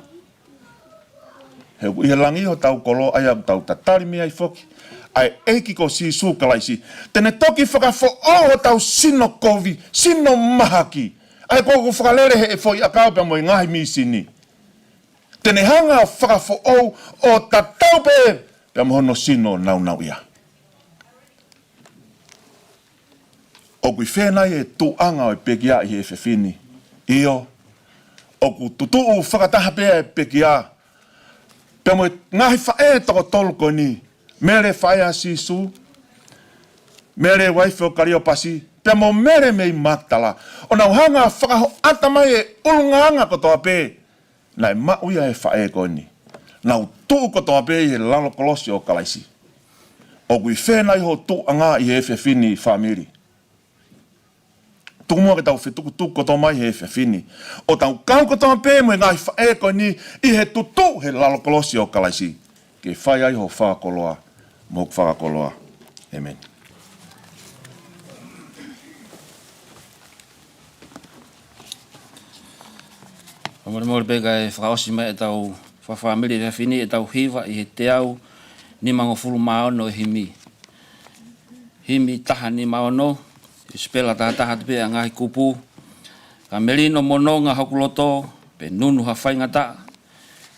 He ihe langi ho tau kolo ai au tau tatarimi ai foki, ai eiki ko si su kalaisi. Tene toki whakafo o tau sino kovi, sino mahaki. Ai kōku whakalere he e whoi akau pia moi ngahi misini. Tene hanga whakafo o tatau pe pia mohono sino nau ia. O kui whenai e tu anga o e pekia i he whewhini. Io, o ku tutuu whakataha pia e pekia. Pia moi ngahi whae toko tolu ko ni. Mere whae a sisu. Mere waife o kario pasi. Pia mo mere mei Magdala. O nau hanga whakaho atamai e ulungaanga kotoa pe. Nai mauia e whae ko ni. Nau tuu kotoa pe i he lalo kolosi o kalaisi. O kui whenai ho tu anga i he whewhini family. Tukumua ke tau whetukutuku kotoa mai he whewhini. O tau kau kotoa pe mo e ngai whae ko ni i he tutu he lalo kolosi o kalaisi. Ke whai ai ho whakakoloa. Mok whakakoloa. Amen. Mōre peka e whakaosi mai e tau whawhamiri e whini e tau hiwa i he te au ni mango fulu maono e himi. Himi taha ni maono, i spela taha te pia ngahi kupu, ka melino mononga hokuloto, pe nunu ha whaingata,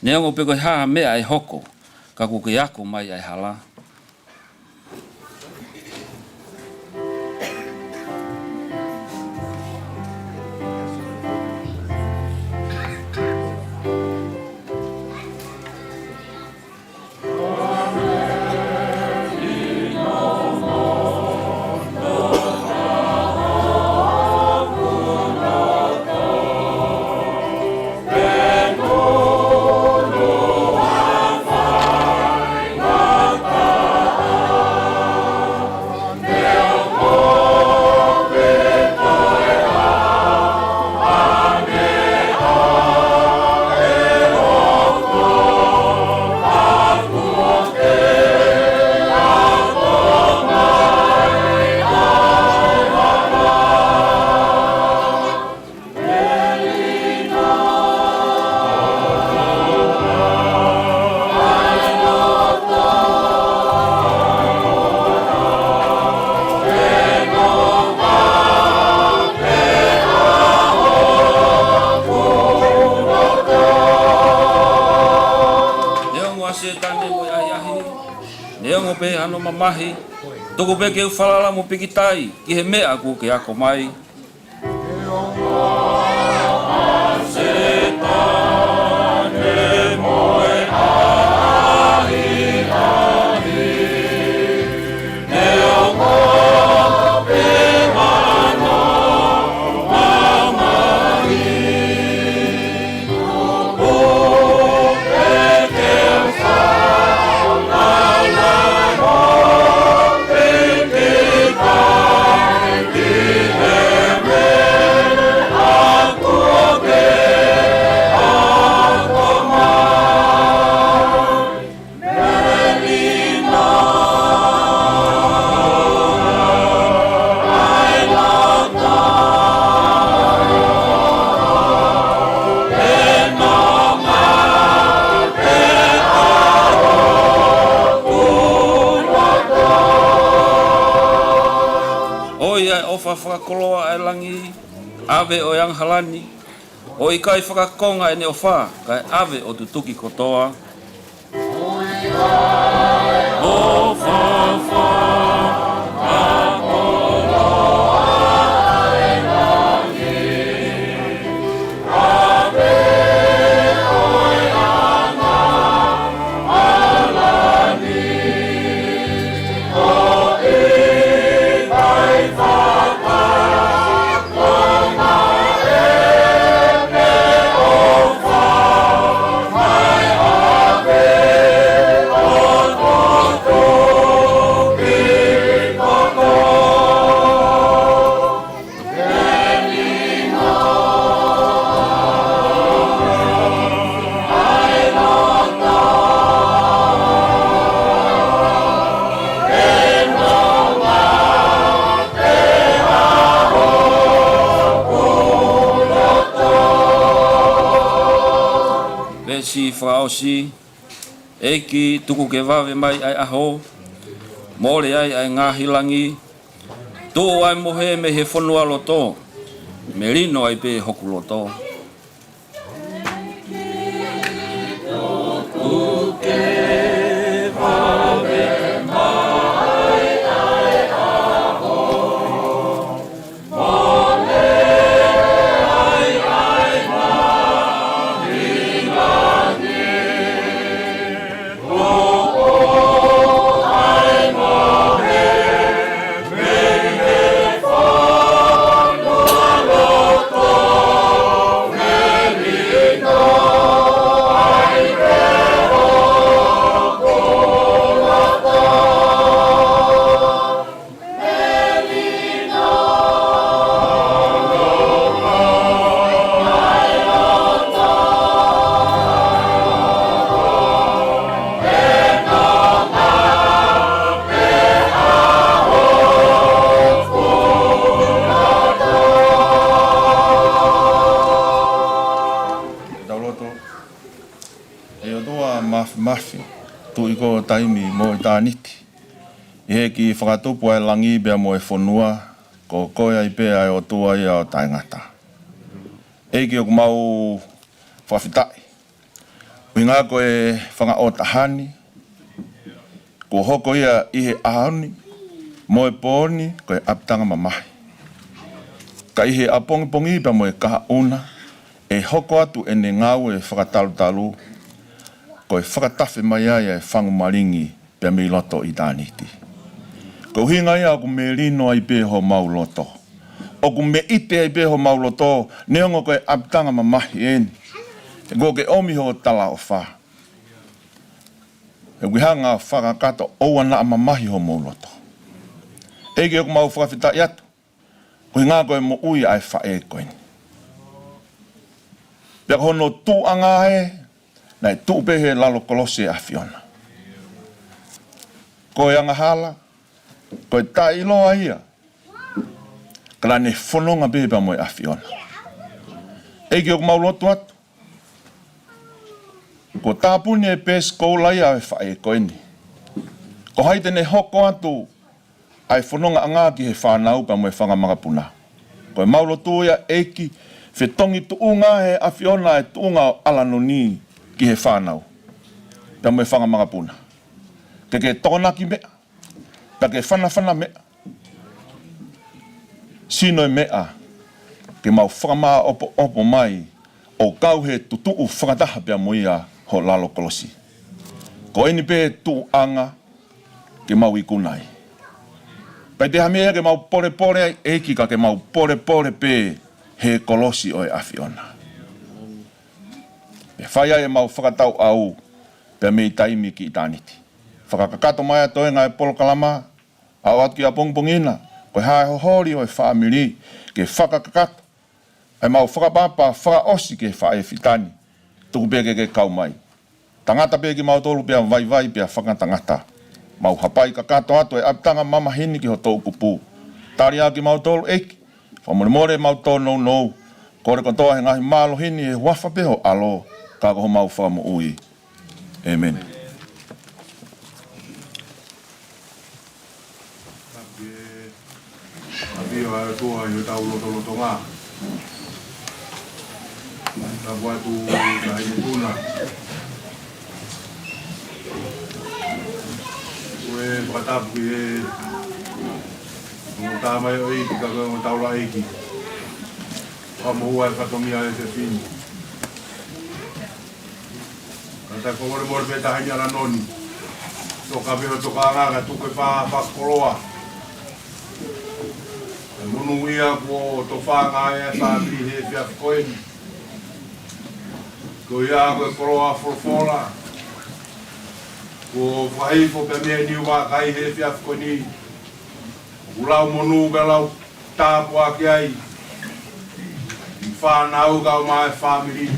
neongo peko haa mea e hoko, ka kuke ako mai ai hala. pe ano mamahi. Toko pe ke whalala mo pikitai, ki he mea ku ke ako mai. Whakakoloa e langi, ave o yang halani, o i kai whakakonga e neo wha, kai ave o tutuki kotoa. O wha si whaosi, eki tuku ke wawe mai ai aho, mole ai ngahi langi, tō ai mohe me he whanua loto, me rino ai pe hoku loto. Mafi, tu iko taimi mo i tāniti. I heki whakatupu ai langi bea mo e whanua, ko koe ai pēa ai o tua ia o taingata. Eki o kumau whawhitai. Ui ngā koe whanga o tahani, ko hoko ia i he ahani, mo e pōni koe aptanga mamahi. Ka i he a Pongipongi bea mo e kaha una, e hoko atu e ne ngau e whakatalu-talu, koe whakatawhi mai ai e whangu maringi pia mi loto i tāniti. Ko hinga ia ku me rino ai pēho mau loto. O ku me ite ai pēho mau loto, neongo koe aptanga mamahi eni. E ko ke omiho o tala o wha. E kui hanga whakakato oua na mamahi ho mau loto. Eke o ku mau whakawhita i atu. Ko hinga koe mo ui ai wha e koeni. Pia hono tū anga he, nei tuupehe lalo kolose a Fiona. Koe anga hala, koe ta iloa ia. Kala ne whanonga beba moe a Fiona. Eki o Ouau Lotu atu. Ko tāpuni e pēs koula ia e whae koeni. Ko haite ne hoko atu ai whanonga anga ki he whanau pa moe whangamanga puna. Koe Ouau Lotu ia eki whetongi tuunga he a Fiona e tuunga o Alanoni ki he whanau. Pia moe whangamanga puna. ke tona ki mea, ke whana mea. Sino mea, ke mau whakama opo mai, o kau he tutu'u whakataha pia moia ho lalo kolosi. Ko eni pe tu anga, ke mau ikunai. Pai te hamea ke mau pore eiki ka ke mau pore pe he kolosi o e awhiona. Pe whaia e mau whakatau au pe mei taimi ki i tāniti. Whakakakato mai atoe ngai polo kalama, au atu ki a Pongipongi, koe hae hohori o e whaamiri ke whakakakato. Ai mau whakapapa whakaosi ke whae whitani, tuku peke ke kau mai. Tangata peke mau tolu pia vai pia whakatangata. Mau hapai kakato atu e apitanga mama hini ki ho tō kupu. Tari aki mau tolu eki, whamore mau tō no. Kore kontoa he ngahi malo hini e wafa peho alo, kako ho mau whamo ui. Amen. Abio a tua i tau Ouau Lotu Apo. Ta watu na i tuna. Koe whakatapu ki e ngota mai o eiki ka koe taula eiki. Whamohua e whatongia e te whini. Kata ko pe tahaini Alanoni. Toka beho toka anga tuke whakoloa. Munu ia ko to whanga e whamiri he whia koeni. Ko ia koe koloa wholofola. Ko whaifo pe mea niu wakai he whia koeni. Ulau monu ka lau tāpua ki ai. Whanau ka o mai whamiri.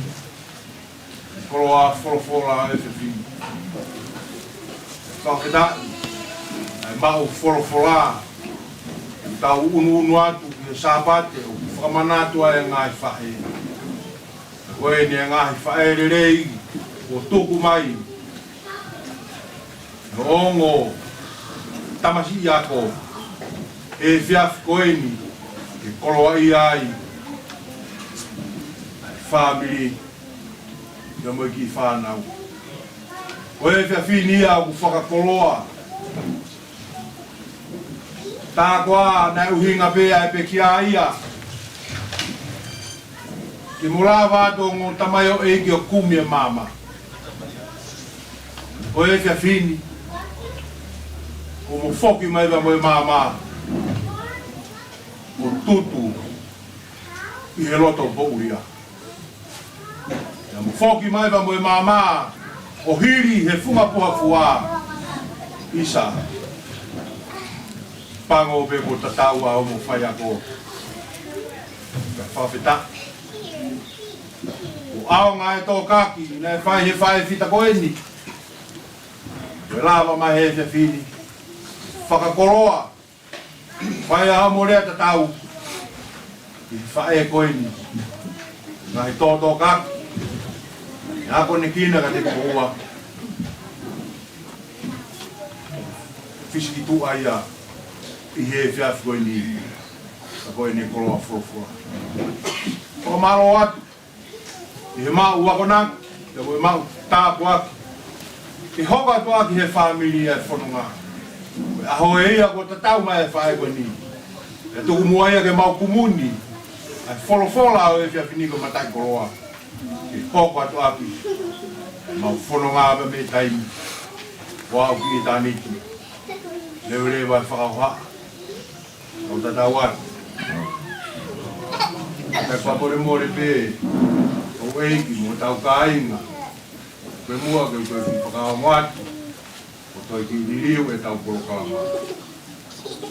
Koloa wholofola e whiwhi. Whakita, ai mau wholofola. Tau unu atu ki sapate o whakamanatua e ngai whae. Koe ni e ngai whae rerei o tuku mai. No ongo tamasi ako e whiaf koe ni ke koloa i ai. Whamiri ia mo ki whanau. Koe whiawhini au whakakoloa. Tā koa nai uhinga pēa e pe kia ia. Ki mula wātou ngō tamai o eiki o kumi e mama. Ko e kia whini. Ko mo whoki mai wa mo e mama. Ko tutu i he loto pouria. Ia mo whoki mai wa mo e mama. O hiri he funga puha fua. Isa. Pango pe ko tatau a mo whai ako. Ka whawhita. O ao ngai tō kaki, nei whai he whai whita ko eni. Koe lava mai he whia whini. Whakakoroa. Whai a mo rea tatau. I whai e ko eni. Ngai tō kaki. Ako ne kina ka te koua. Fisiki tu aia. I he whiaf koe ni, a koe ni koloa whurofua. O malo atu, i he mau wakonak, i koe mau tāpu aki. I hoka atu aki he whamiri e whanunga. Aho e ia ko tatau mai e whae koe ni. E tuku mua ia ke mau kumuni, ai wholofola o e whiafini ko matai koloa. I hoka atu aki, mau whanunga awa me taimi. Wau ki i tāniki. Leo lewa e whakauha. O tatau atu. Kai whapore more pe, o eiki mo tau ka inga. Koe mua koe koe whakawa moatu. O toi ki ririu e tau porokalama.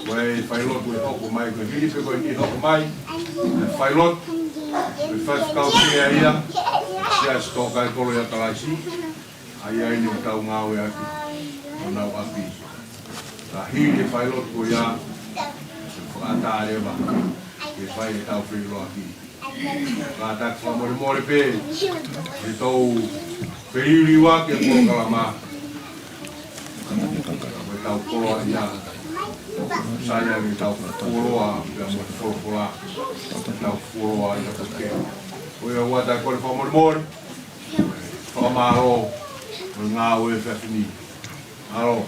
Koe whailotu e hoko mai, koe hiripe koe ki hoko mai. E whailotu, koe whaiskau kea ia. Sia stoka e kolo ia talaisi. Ai ai ni tau ngau e aki. O nau api. Ta hiri e whailotu ko ia. Atare ba ke fai tau frilo aqui lá tá com more pe então periri wa ke ko kalama tau polo ia saya ni tau polo a ya mo polo tau polo a ia porque o wa tá com more o maro ngau e fini alo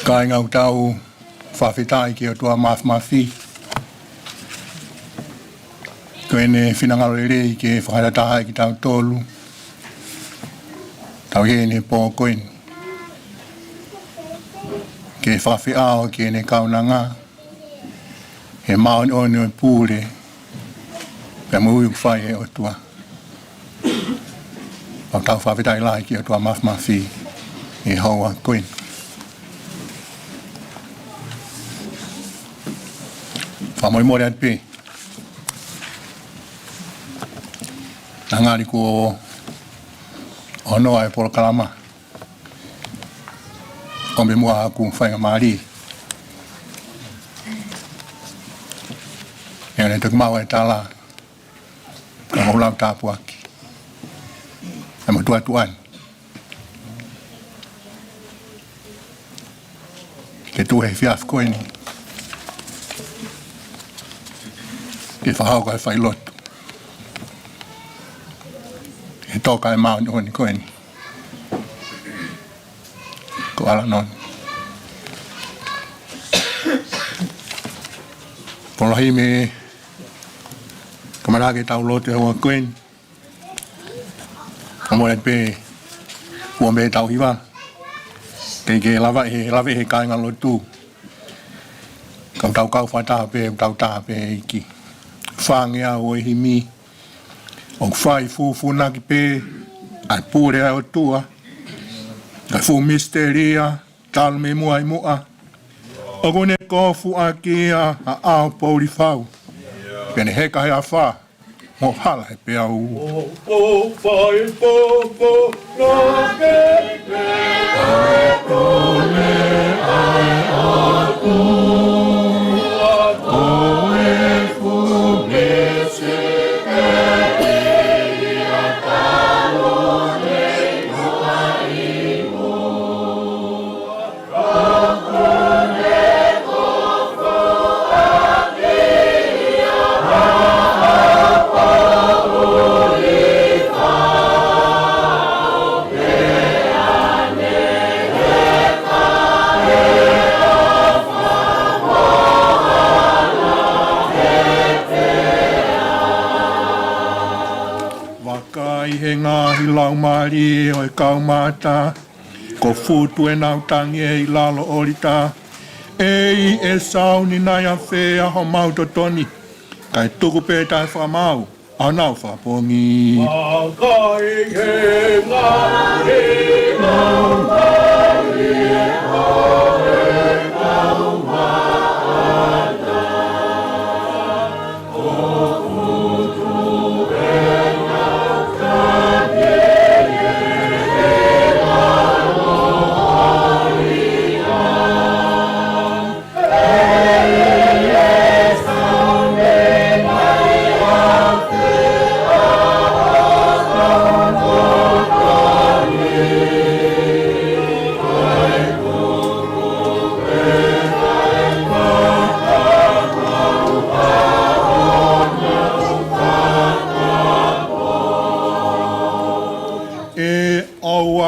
Kai ngau tau whawhitai ki o tua mafi. Koe ne whinangaro rei ke whakaratahai ki tau tolu. Tau he ne pō koe. Ke whawhiao ke ne kaunanga. He maon o ne pūre. Pea mui whai he o tua. Pau tau whawhitai lai ki o tua mafi. E haua koe. Whamoi mori at pe. Ngāri ko ono ai polo kalama. Kombe mua aku whainga maari. Ea ne tuk mau e tala. Ka haulau tāpu aki. E mo tua tuan. Ke tu he fiaf koe ni. Ke whahau kai whai lotu. Ke toka e mauni honi koe ni. Ko Alanoni. Polohi me kamarake tau lotu e hoa koe ni. Kamoret pe huombe tau hiwa. Ke lava he kāinga lotu. Kau tau kau whata pe, tau tā pe iki. Whāngia o e himi. O whai fūfuna ki pe, ai pūre o tua. Kai fū misteria, talu me mua i mua. O kone kofu a kia a ao pouri whau. Pene heka he a whā, mo hala he pe au. O whai pōpō, nō ke pe, ai kone ai aku. O e fu mese e ia talo nei mua i mua. Kakone kofo a kia a pauri whau pe ane he kahe a Wakai he ngāhi lau maari e o e kaumata. Ko futu e nau tangi e i lalo orita. Ei e sauni nai a whea ho mautotoni. Kai tuku pētai whamau. Au nau whapongi. Wakai he ngāhi lau maari e o e kaumata.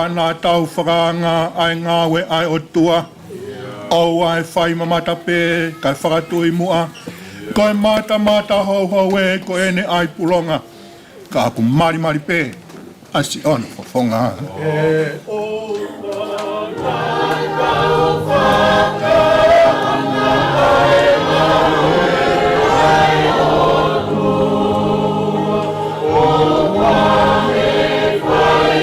Nā tau whakanga ai ngāwe ai o tua. Au ai whai mamata pē, kai whakatui mua. Koe mata hou e, ko ene ai pulonga. Ka aku mari pē, asi ona whafonga. E o tau whakanga ai ngāwe ai o tua. O wāhe whai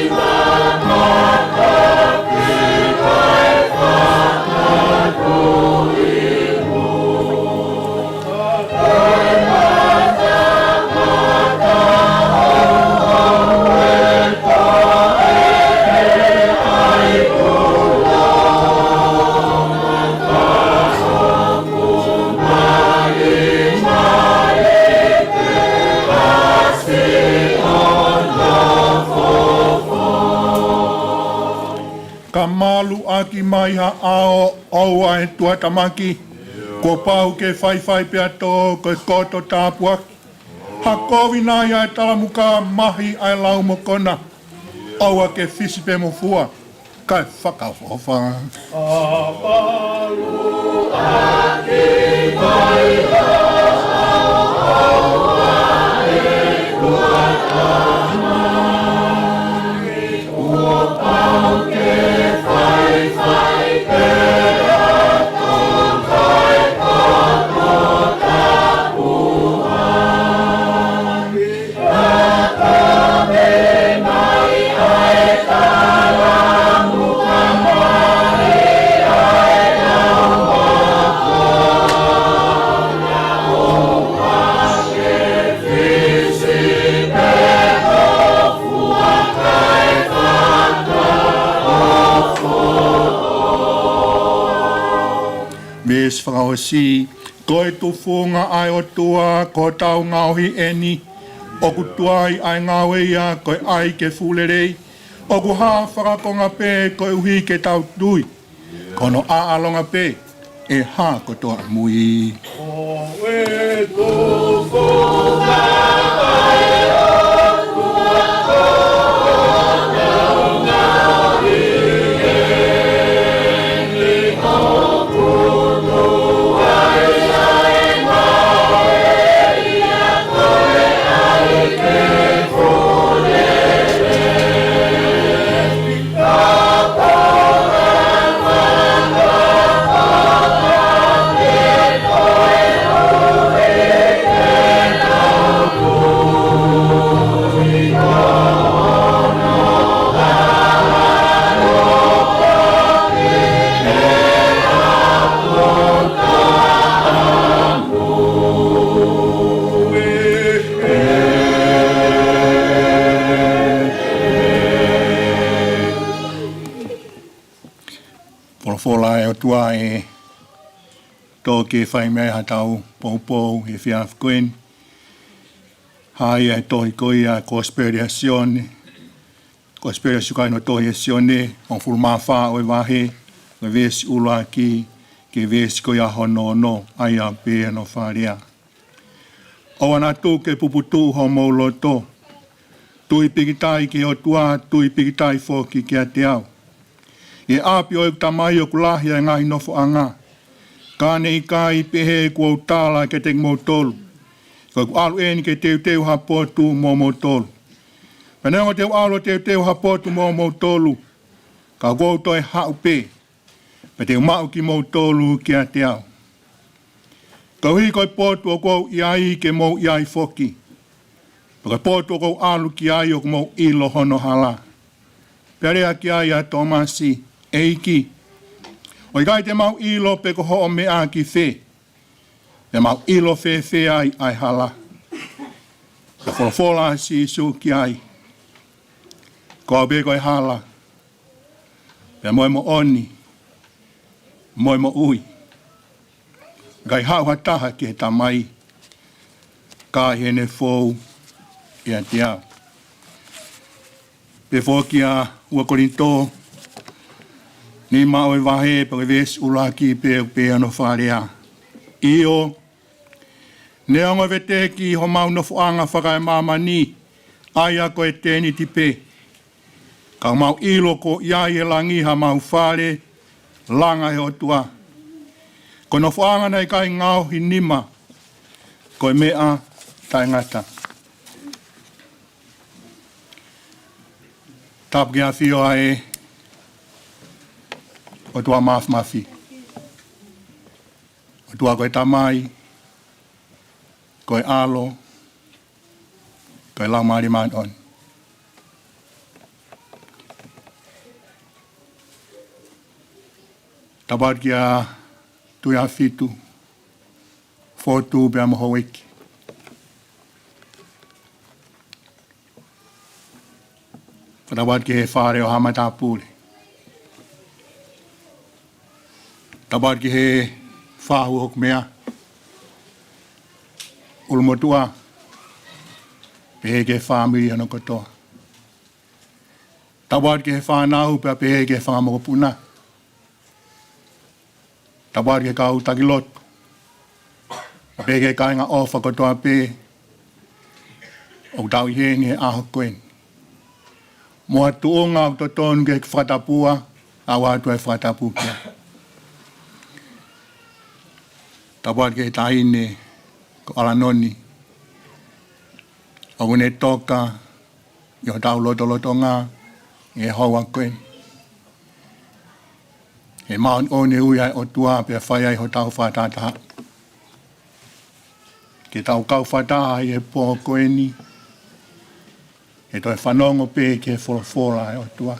malu aki mai ha ao au ai tua tamaki. Ko pau ke whai pia tō ko koto tāpua. Ha kovi nai ai talamuka mahi ai lau mokona. Aua ke fisipe mo fua. Kai whakawhawha. Mes whakawasi, koe tu whonga ai o tua, ko tau ngauhi eni, o ku tuai ai ngawe ia, koe ai ke fulerei, o ku haa whakakonga pē, koe uhi ke tau tui, kono a alonga pē, e haa ko toa mui. O e tu whonga ai o tua, Fola e o tua e tō ke whai mea ha tau pou e whia whkoen. Hai e tohi koi a conspiracione. Conspiracione no tohi e sione. On fulma wha o e wahe. Me vesi ula ki ke vesi koi a hono no. Ai a pēa no wharea. O ana tū ke puputu ho Ouau Lotu. Tui pikitai ke o tua, tui pikitai whoki ke a te au. E api o e tamai o kulahi a ngahi nofo anga. Kāne i kai pehe kua utala ke te motolu. Ka ku alu eni ke teu hapotu mo motolu. Panengo teu alu teu hapotu mo motolu. Ka kouto e hau pe. Pa teu mau ki motolu ki a te au. Ka hui koi potu o kou iai ke mou iai foki. Pa ka potu o kou alu ki ai o mou ilo hono hala. Perea ki ai a Tomasi. Eiki. O i kai te mau ilo pe ko ho me a ki whe. Te mau ilo whe ai hala. Ka wholofola si su ki ai. Ko au pe ko hala. Pe moe mo oni. Moe mo ui. Kai hau hataha ki he tamai. Ka hene fōu. Ia te au. Pe fōki a ua korinto. Ni mao e wahe pa ke ves ulaki pe ano wharea. Io, ne anga vete ki ho mau no whaanga whakae mama ni, aia ko e tēni tipe. Ka mau ilo ko iai e langi ha mau whare, langa he o tua. Ko no whaanga nei kai ngau hi nima, ko e mea tai ngata. Tapu ki a whio ae, o tua mafi. O tua koe tamai, koe alo, koe lau maari maan on. Tabat ki a tui a fitu, fotu pe a moho wiki. Tabat ki he whare o hamata pūle. Tabat ki he whahu hok mea. Ulmotua. Pehe ke whamiri ano kotoa. Tabat ki he whanahu pe pehe ke whamokopuna. Tabat ki kau takilotu. Pehe ke kainga ofa kotoa pe. O tau i he ni he aho koen. Moa tuonga o totonu ke whatapua. Awa tu e whatapu kia. Tapuat ke taine ko Alanoni. O ne toka yo tau loto ngā e hawa koe. E maon o ne ui ai o tua pe whai ai ho tau whatataha. Ke tau kau whataha i e pō koe ni. E toi whanongo pē ke whora ai o tua.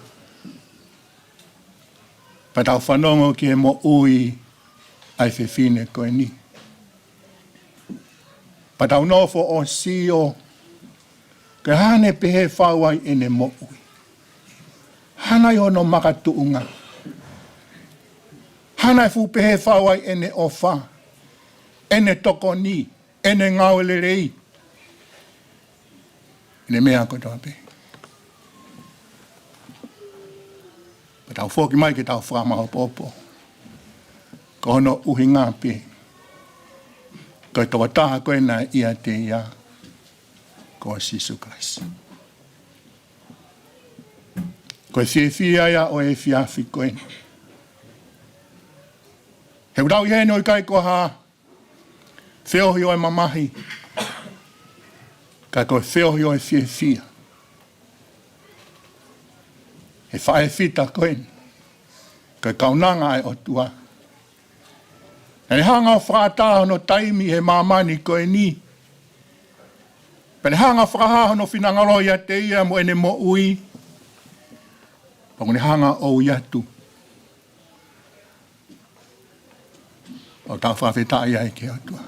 Pa tau whanongo ke mo ui ai whiwhine koe ni. Pa tau nofo o sio ke hane pehe whauai ene mo ui. Hana i ono makatuunga. Hana i fu pehe whauai ene ofa. Ene toko ni. Ene ngauele rei. Ene mea kotoa pe. Pa tau whoki mai ke tau whamaho popo. Ko hono uhi ngā pe. Ko toa taha koe nā ia te ia. Ko Sisu Christ. Ko e fia ia o e fiafi koe. He urau i hene o i kai ko ha. Whiohi o e mamahi. Kai ko e whiohi o e fia. He whae fita koe. Kai kaunanga e o tua. E hanga o whātaha no taimi he mamani koe ni. Pene hanga whakahaha no whinangalo ia te ia mo ene mo ui. Pangu ne hanga o iatu. O tau whawheta ia e ke atua.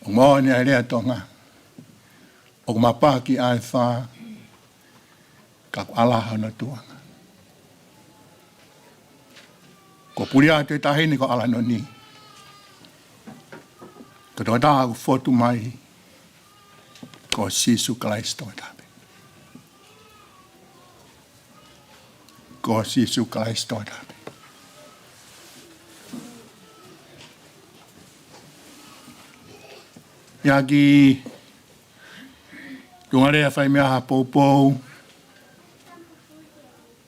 O moane ai rea tonga. O mapaki ai wha. Kaku alaha na tuanga. Ko puria te tahini ko Alanoni. Ko toa taha ku fotu mai. Ko Sisu Christ toa tape. Ko Sisu Christ toa tape. Iaki tungarea whai mea ha poupou.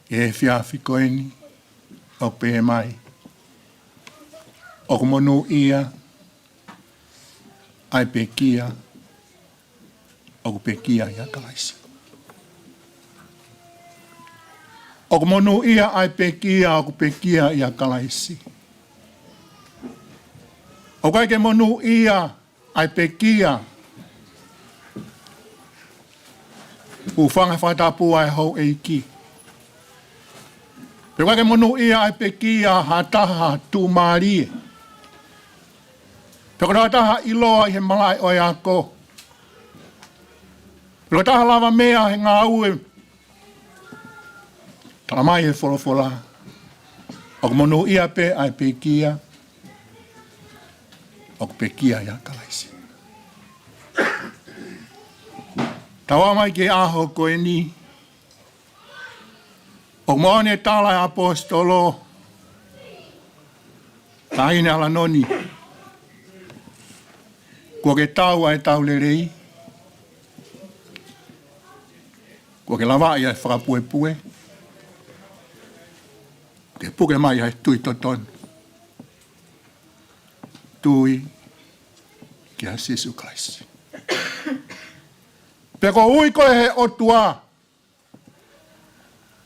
E whiawhi koeni. O pehe mai. O kumonu ia. Ai pekia. O pekia ia kalaisi. O kumonu ia ai pekia. O pekia ia kalaisi. O kaike monu ia ai pekia. Ufanga whatapu ai hou eiki. Pekwa ke monu ia ai pekia hataha tu marie. Pekwa hataha iloa i he malai o iako. Pekwa taha lava mea he ngā ue. Tala mai he wholofola. O monu ia pe ai pekia. O pekia ia kalaisi. Tawa mai ke aho koe ni. O moane tala apostolo. Taine Alanoni. Kua ke tau ai tau le rei. Kua ke lawa ai whakapue. Ke puke mai ai tui toton. Tui ki a Sisu Christ. Peko ui koe he otua.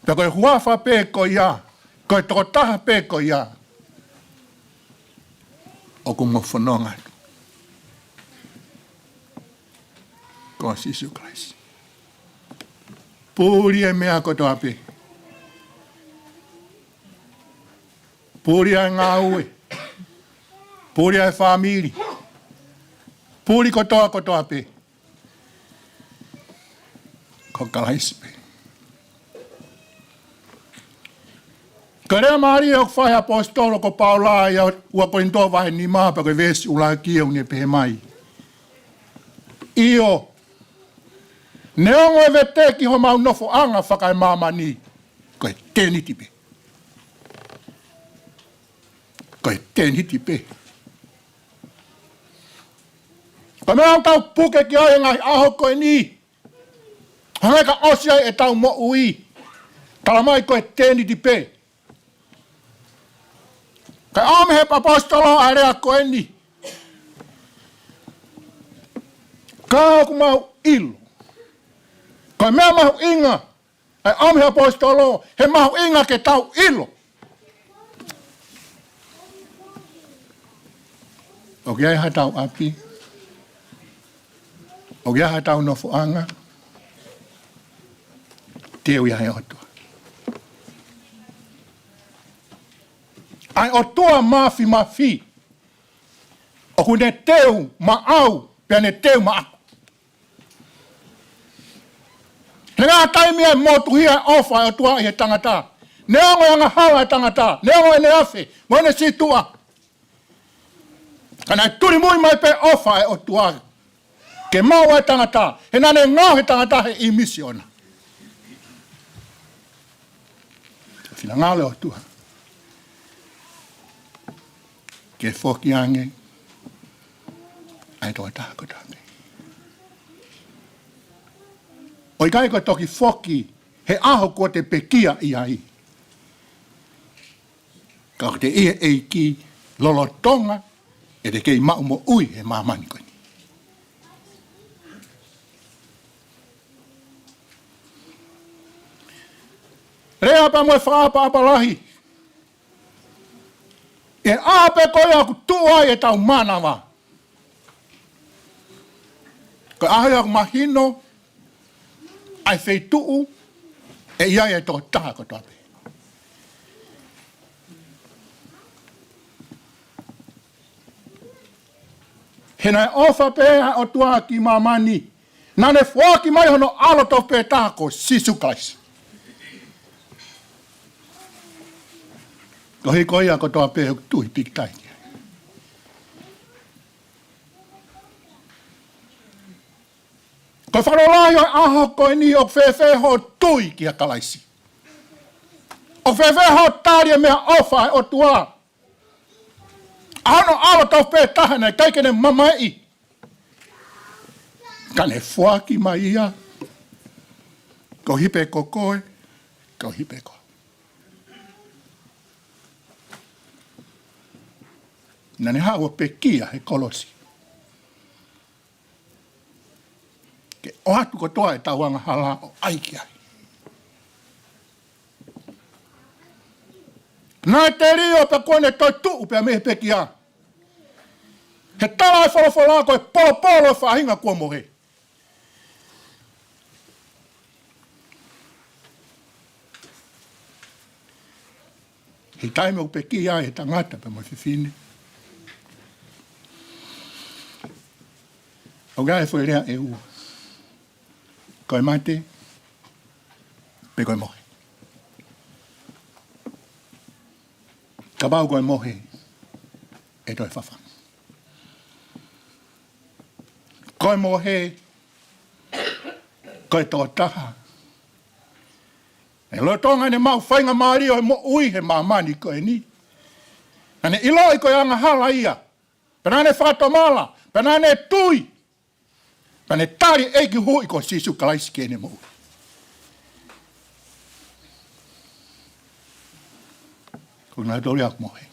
Peko e huafa pe ko ia. Koe toko taha pe ko ia. O kumo whanonga. Ko Sisu Christ. Puri e mea koto ape. Puri e ngā ue. Puri e whamiri. Puri koto ape. Ko kalaisi pe. Ka rea maari o whai apostolo ko Paula ia ua kointoa wahe ni maapa koe vesi ula kia une pehe mai. Io. Ne ongo e vete ki ho mau nofo anga whakai mamani. Koe teniti pe. Koe teniti pe. Ka mea tau puke ki ai ngai aho koe ni. Hangai ka osia e tau mo ui. Talamai koe tēni di pē. Kai ame he apostolo a rea koe ni. Kā ku mau ilo. Kai mea mahu inga. Ai ame he apostolo he mahu inga ke tau ilo. O kia ha tau api. O kia ha tau nofoanga. Teo ia he otua. Ai otua mafi. O ku ne teu ma au. Pea ne teu ma aku. Ne ngā taimi e motu hia ofa e otua i he tangata. Ne ongo anga hawa e tangata. Ne ongo e ne afe. Mo ne si tua. Kana turi mui mai pe ofa e otua. Ke mau e tangata. He nane ngau he tangata he i misiona. Fina ngau le otua. Ke foki ange. Ai toa tāko tāme. Oi kai ko toki foki. He aho ko te pekia i ai. Ka te ie eiki. Lolo tonga. E te kei mau mo ui he mamani koe ni. Rea pa moe whaapa apalahi. E ape koe aku tuai e tau manawa. Ko ahe aku mahino. Ai fetu'u. E iai e tō taha ko tōpe. He nai ofa pēha o tua ki mamani. Nane fuaki mai hono alo tō pē taha ko sisu kaisi. Ko hei koia ko toa pēhu tui pikitai. Ko whanolahi o aho koe ni o whewhe ho tui ki a kalaisi. O whewhe ho tāria mea ofa o tua. Ano alo tau pē tahana kai kene mamai. Kane fuaki mai ia. Ko hipe ko koe. Ko hipe ko. Nane hawa pe kia he kolosi. Ke o atu ko toa e tauanga hala o aiki ai. Nā te rio pe kone toi tuu pe mehe pe kia. He tala e wholofola koe polo e whahinga kua mohe. He taime o pe kia e tangata pe mo whiwhine. O gai fwoi rea e ua. Koe mate, pe koe mohe. Ka bau koe mohe, e toi whawha. Koe mohe, koe tō taha. E lo tonga ne mau whainga maari o mo ui he mamani koe ni. Ane ilo i koe anga hala ia. Penane whatomala, penane tui. Pane tari eiki hui ko sisu kalaisi kene mo. Ko nā tori aku mohe.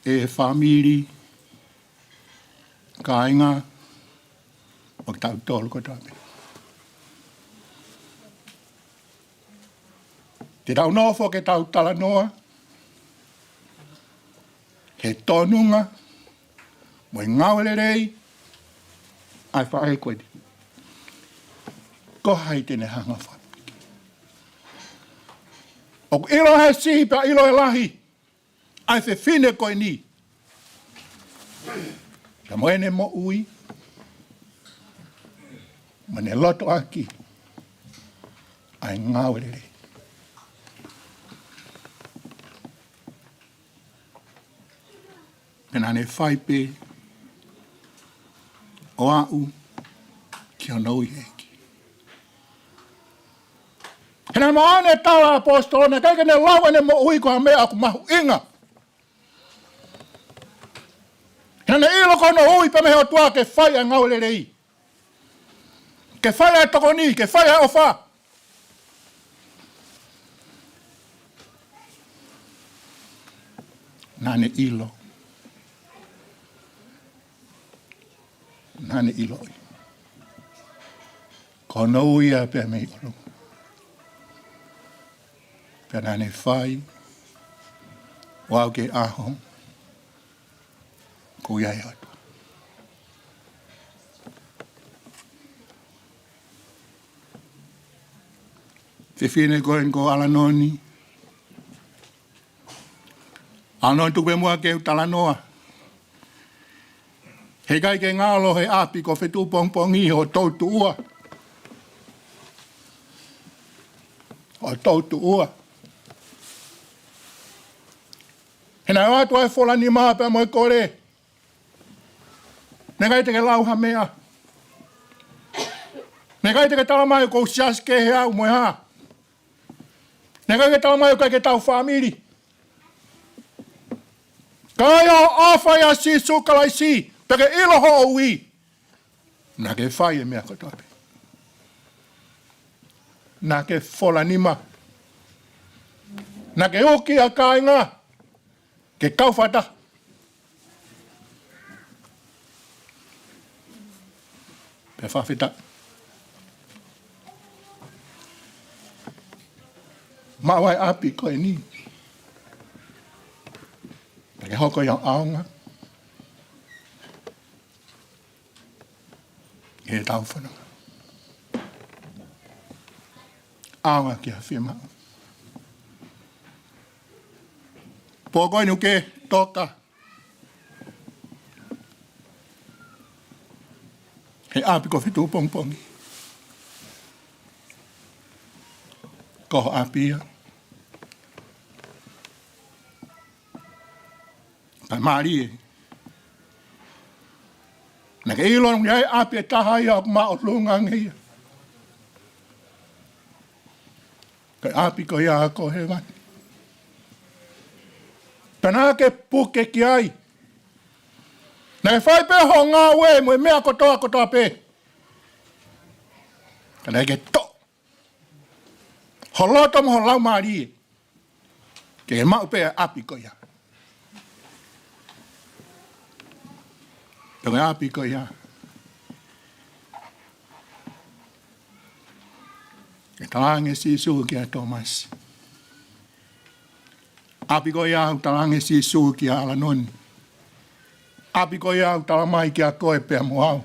E whamiri, kāinga, o ki tau tōlu ko tāpe. Te tau nofo ke tau tala noa, he tōnunga, mo i ngāwele rei, ai whae koe di. Ko hai tene hanga wha. O ilo he sihi pa ilo e lahi, ai whe whine koe ni. Ka moene mo ui, ma ne loto aki, ai ngāwele rei. Pena ne whaipe o au ki o nau i heki. Hena maane tala apostolo, ne kaikene lawane mo ui koha mea aku mahu inga. Hena Nane ilo kono ui pa me ho tua ke whai a ngau le rei. Ke whai a toko ni, ke whai a ofa. Nane ilo. Nane ilo. Kono ui a pe me ilo. Pe nane whai. Wau ke aho. Ko iai atu. Te whine koen ko Alanoni. Alanoni tupe mua ke utalanoa. He kai ke ngalo he api ko Fetu'u Pongipongi o Ouau Lotu Apo. He nai watu ai fola ni maa pe moi kore. Negai te ke lauha mea. Negai te ke talamai ko sias ke he au moi ha. Negai ke talamai ko ke tau famili. Kai o awhai a si sukalai si. Peke ilo ho o ui. Nā ke whai e mea kotope. Nā ke fola ni maa. Nā ke uki a kāinga. Ke kauwhata. Pe whawhita. Mawai api koe ni. Ke hoko iau aonga. E tau whananga. Aonga ki a whima. Pōkoi nuke toka. He api ko Fetu'u Pongipongi. Ko api ia. Kai maari e. Nā ke ilo ngai api e taha ia o maa o lunga ngai. Kai api ko ia ko he wani. Pena ke puke ki ai. Nā ke whai pe ho ngā ue mo e mea kotoa pe. Kana ke to. Ho loto mo ho lau maari e. Ke e mau pe api ko ia. Ke api ko ia. Ke talange si suhu ki a Thomas. Api ko ia au talange si suhu ki a Alanoni. Api ko ia au talamai ki a koe pe a moau.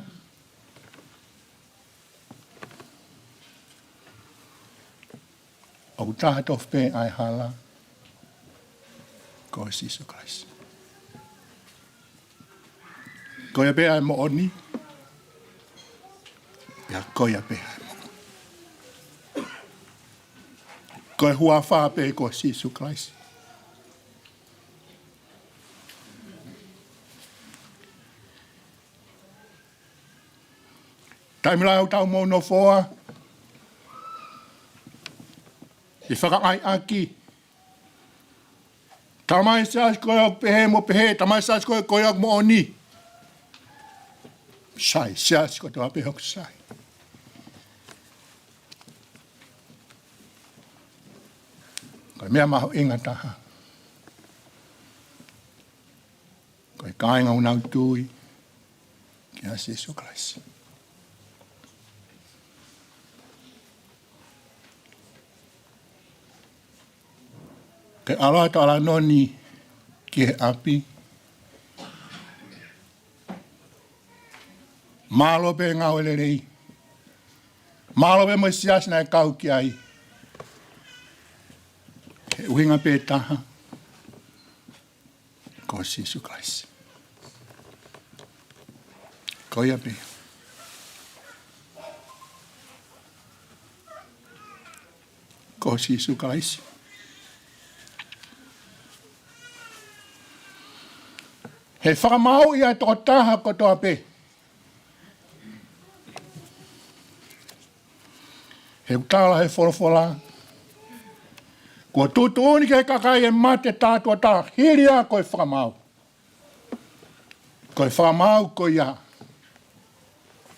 Au tātof pe ai hala. Ko e Sisu Christ. Ko e pe ai mo oni. Ia ko e pe ai mo. Ko e hua wha pe ko Sisu Christ. Taimila au tau mo no foa. I whakaai aki. Tamai sas koe o pehe mo pehe. Tamai sas koe koe o mo oni. Sai, sas koe toa pehe o sai. Koe mea maho inga taha. Koe kāinga unau tui. Kia Jesu Christ. Ke aloha ta Alanoni ki he api. Malo pe ngau ele rei. Malo pe mo sias na e kau ki ai. He uhinga pe taha. Ko Jesu Christ. Ko ia pe. Ko Jesu Christ. He whakamau ia tō taha ko tō ape. He utala he wholofola. Kua tūtūni ke kakai e mate tātua tā. Hiri a koe whakamau. Koe whamau ko ia.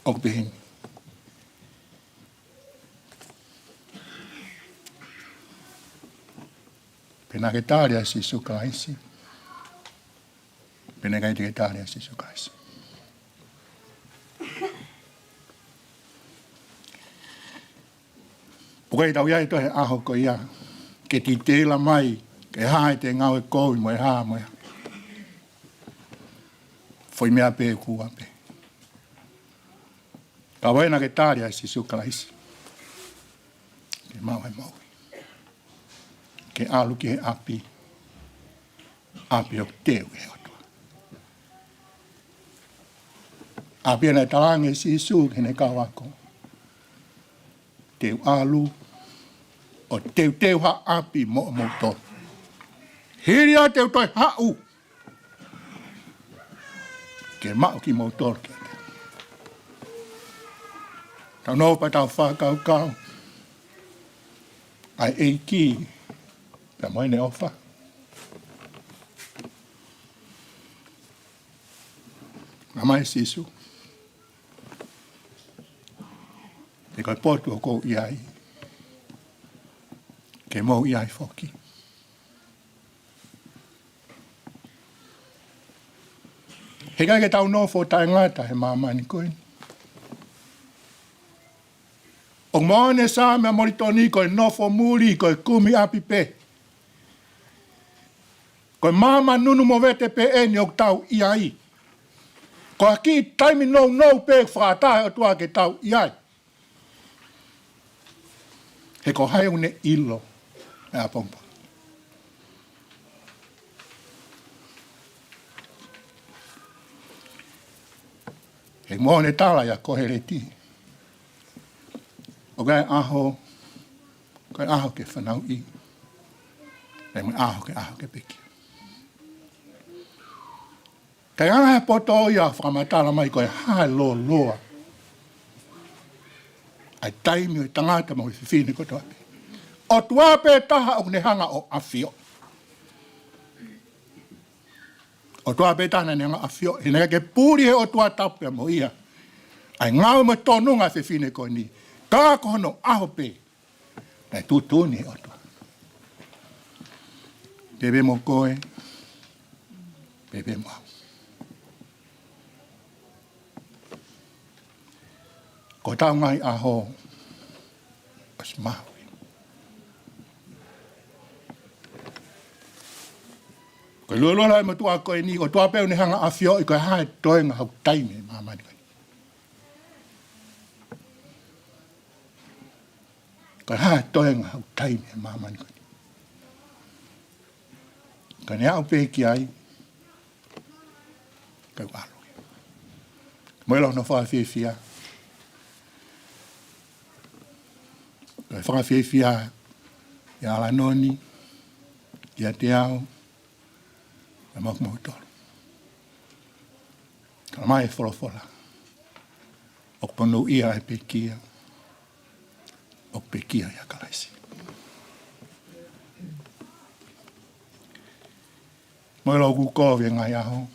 O behin. Pena ke tārea si sukaisi. Pena ke tārea si sukaisi. Pukai tau iai tohe aho ko ia. Ke ti tēla mai. Ke hae te ngau e kou mo e haa mo e. Foi mea pe e kua pe. Ka waina ke tārea si sukaisi. Ke mau e mau. Ke alu ki he api. Api o teo e otua. Api ane talange si su kene kawako. Teo alu. O teo ha api mo to. Hiri a teo toi hau. Ke mau ki motor ke. Tau no pa tau whakau kau. Ai eiki. Ka mai ne ofa. Ka mai sisu. Te kai potu o kou iai. Ke mou iai foki. He kai ke tau nofo tai ngata he mamani koe. O moane sa mea moritoni koe nofo muri koe kumi api pe. Koe mama nunu mo vete pe eni o tau iai. Koe ki taimi no pe whātahe o tua ke tau iai. He ko hae une ilo e a pompa. He moane tala ya kohe reti. O kai aho ke whanau i. E mui aho ke peki. Kai anga he poto ia whamatala mai koe hae loa. Ai taimi o tangata mo i whiwhine koto ape. O tuape taha o nehanga o awhio. O tuape taha nehanga awhio. He nega ke pūri he o tua tape mo ia. Ai ngau mo tonunga whiwhine koe ni. Kā kohono aho pe. Nei tūtūni he o tua. Bebe mo koe. Bebe mo au. Ko tau ngai aho. As maui. Ko lualo lai mo tua koe ni. Ko tua peo ni hanga awhio. I koe hae toenga hau taime mamani koe. Koe hae toenga hau taime mamani koe. Koe ne au peki ai. Koe walo. Moelo no wha whiwhia. Koe whanga whiwhia. Ia Alanoni. Ia te au. Ia maku tolu. Kala mai e wholofola. O pono ia e pekia. O pekia ia kalaisi. Moelo ku kowe ngai aho.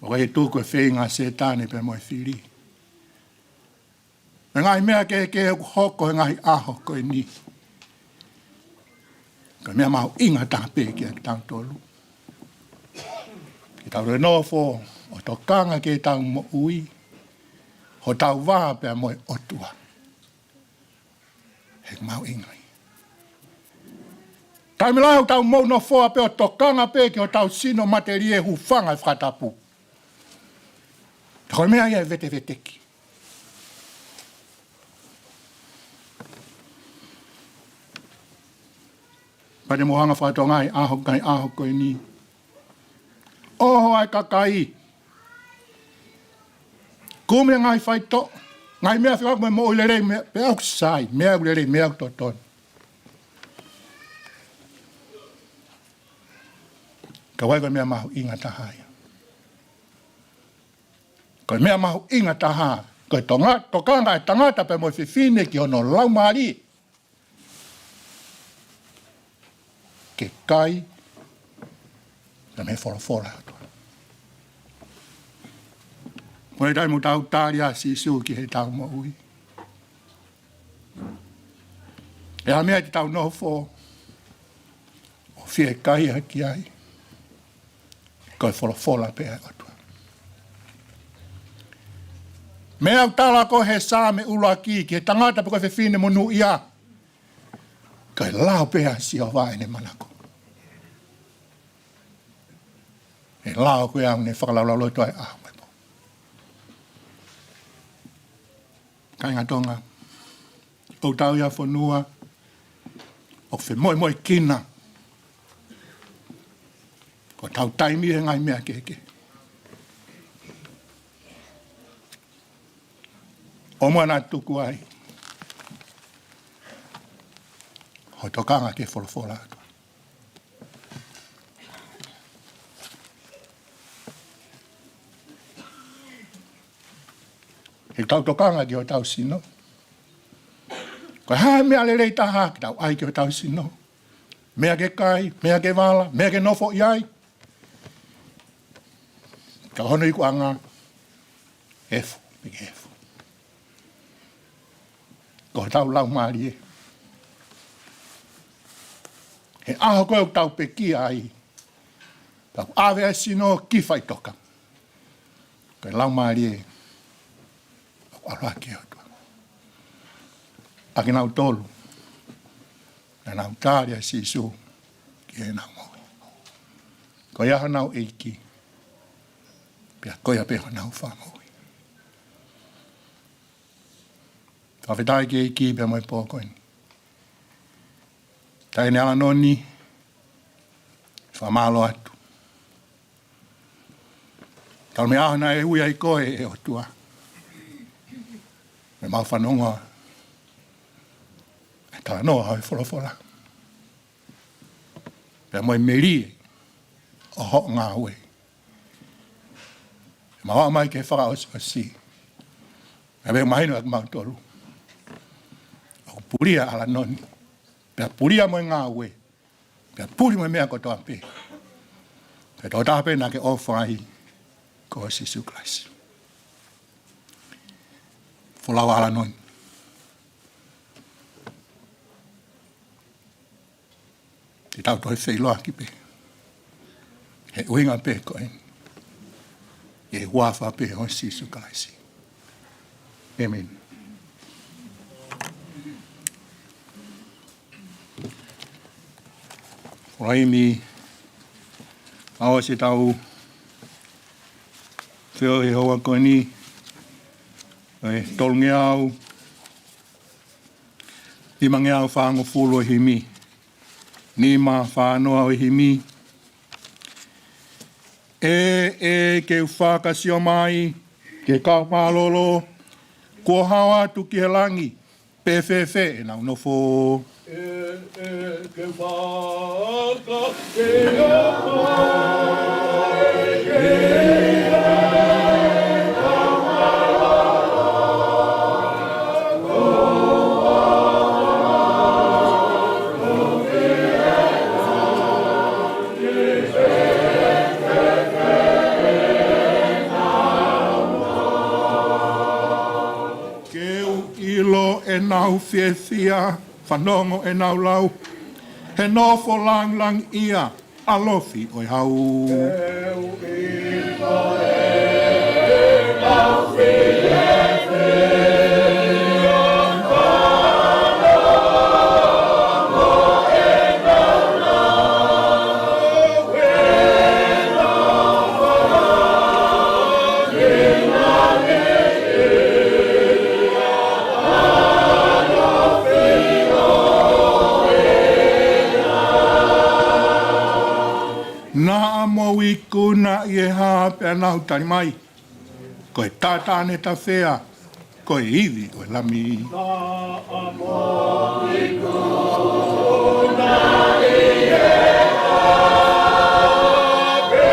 O e tūku e whenga setane pe moe whiri. E ngai mea ke hoko e ngai aho koe ni. Ka mea mahu inga tāpe ki a ki tau tolu. Ki tau renofo o tō kanga ke tau mo ui. Ho tau wā pe moe otua. He mahu inga. Taimi lau tau mou no foa pe o tō kanga pe ki o tau sino materie hu whanga e whatapu. Koe mea ia e vete ki. Pare mohanga whātua ngai aho koe ni. Oho ai kakai. Kume ngai whaito. Ngai mea whiwak me mo ulerei mea pe au sai. Mea ulerei mea au toton. Ka wai koe mea mahu inga tahai. Koe mea mahu inga taha. Koe tokanga e tangata pe mo whiwhine ki ono laumari. Ke kai. Na me fola atua. Mo e dai mo tau tāria si su ki he tau mo ui. E ha mea ki tau no fo. O fie kai ha ki ai. Koe fola pea atua. Mea au tala ko he sā me ula ki he tangata pe koe whine mo nu ia. Koe lao pea si o vaene manako. E lao koe au ne whakalaulau toi au. Kainga tonga, o tau ia whanua, o whe moi kina, o tau taimi e ngai mea keke. O mua nā tuku ai, o tokanga ke wholofola atua. He tau tokanga ki o tau sino. Koe hae mea le rei taha ki tau ai ki o tau sino. Mea ke kai, mea ke wala, mea ke nofo iai. Ka hono iku anga, efu, peke efu. Ko tau lau maari e. He aho koe o tau peki ai. Tau awe ai sino ki whai toka. Koe lau maari e. Aroa ke atua. Ake nau tolu. Na nau tāria sisu ki e nau maui. Ko iaha nau eiki. Pia koia peho nau whamaui. Whawhetai ki eiki pia moi pōkoini. Tai ne Alanoni. Whamalo atu. Tau me ahana e hui ai koe e o tua. Me mau whanonga. E tā noa hau wholofola. Pea moi meri o ho ngā ue. E mau mai ke whaka o si. E pea mahinu ak mau tolu. O puria Alanoni. Pea puria moi ngā ue. Pea puri moi mea kotoa pe. Pea tō tāpe nā ke ofai ko Sisu Christ. Folau Alanoni. Te tau toi wheiloa ki pe. He uinga pe koe. E huafa pe o Sisu Christ. Amen. Raimi. Awa se tau. Whio he hoa koe ni. E tolunge au. Imange au whaango fulo e himi. Ni ma whaanoa o himi. E ke whakasi o mai. Ke kau pālolo. Kua hao atu ki he langi. Pewhewhe e nau nofo. Ke whakasi o mai. E nau whiewhia, whanongo e nau lau. He nofo lang lang ia, alofi oi hau. Keu ilo e nau whiewhia. Nā mo iku na i e hā pia nau tari mai. Ko e tātāne ta whea, ko e iwi o e lami. Nā mo iku na i e hā pia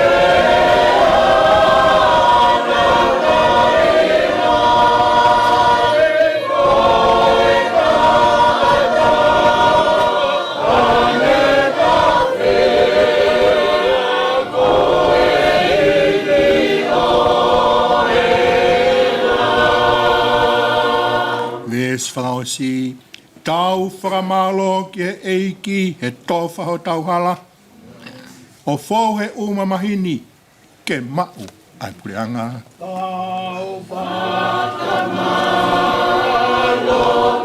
whakaosi tau whakamalo ki he eiki he tōwha ho tauhala. O fōu he umamahini ke mau ai pureanga. Tau whakamalo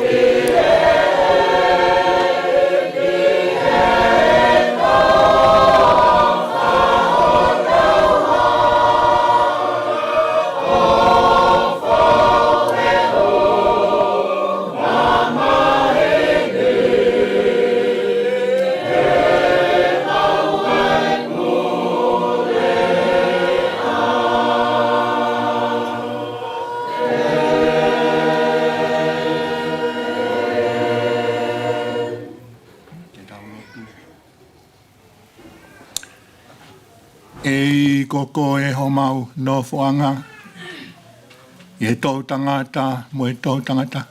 ki koko e ho mau no fuanga. I he tau tangata mo e tau tangata.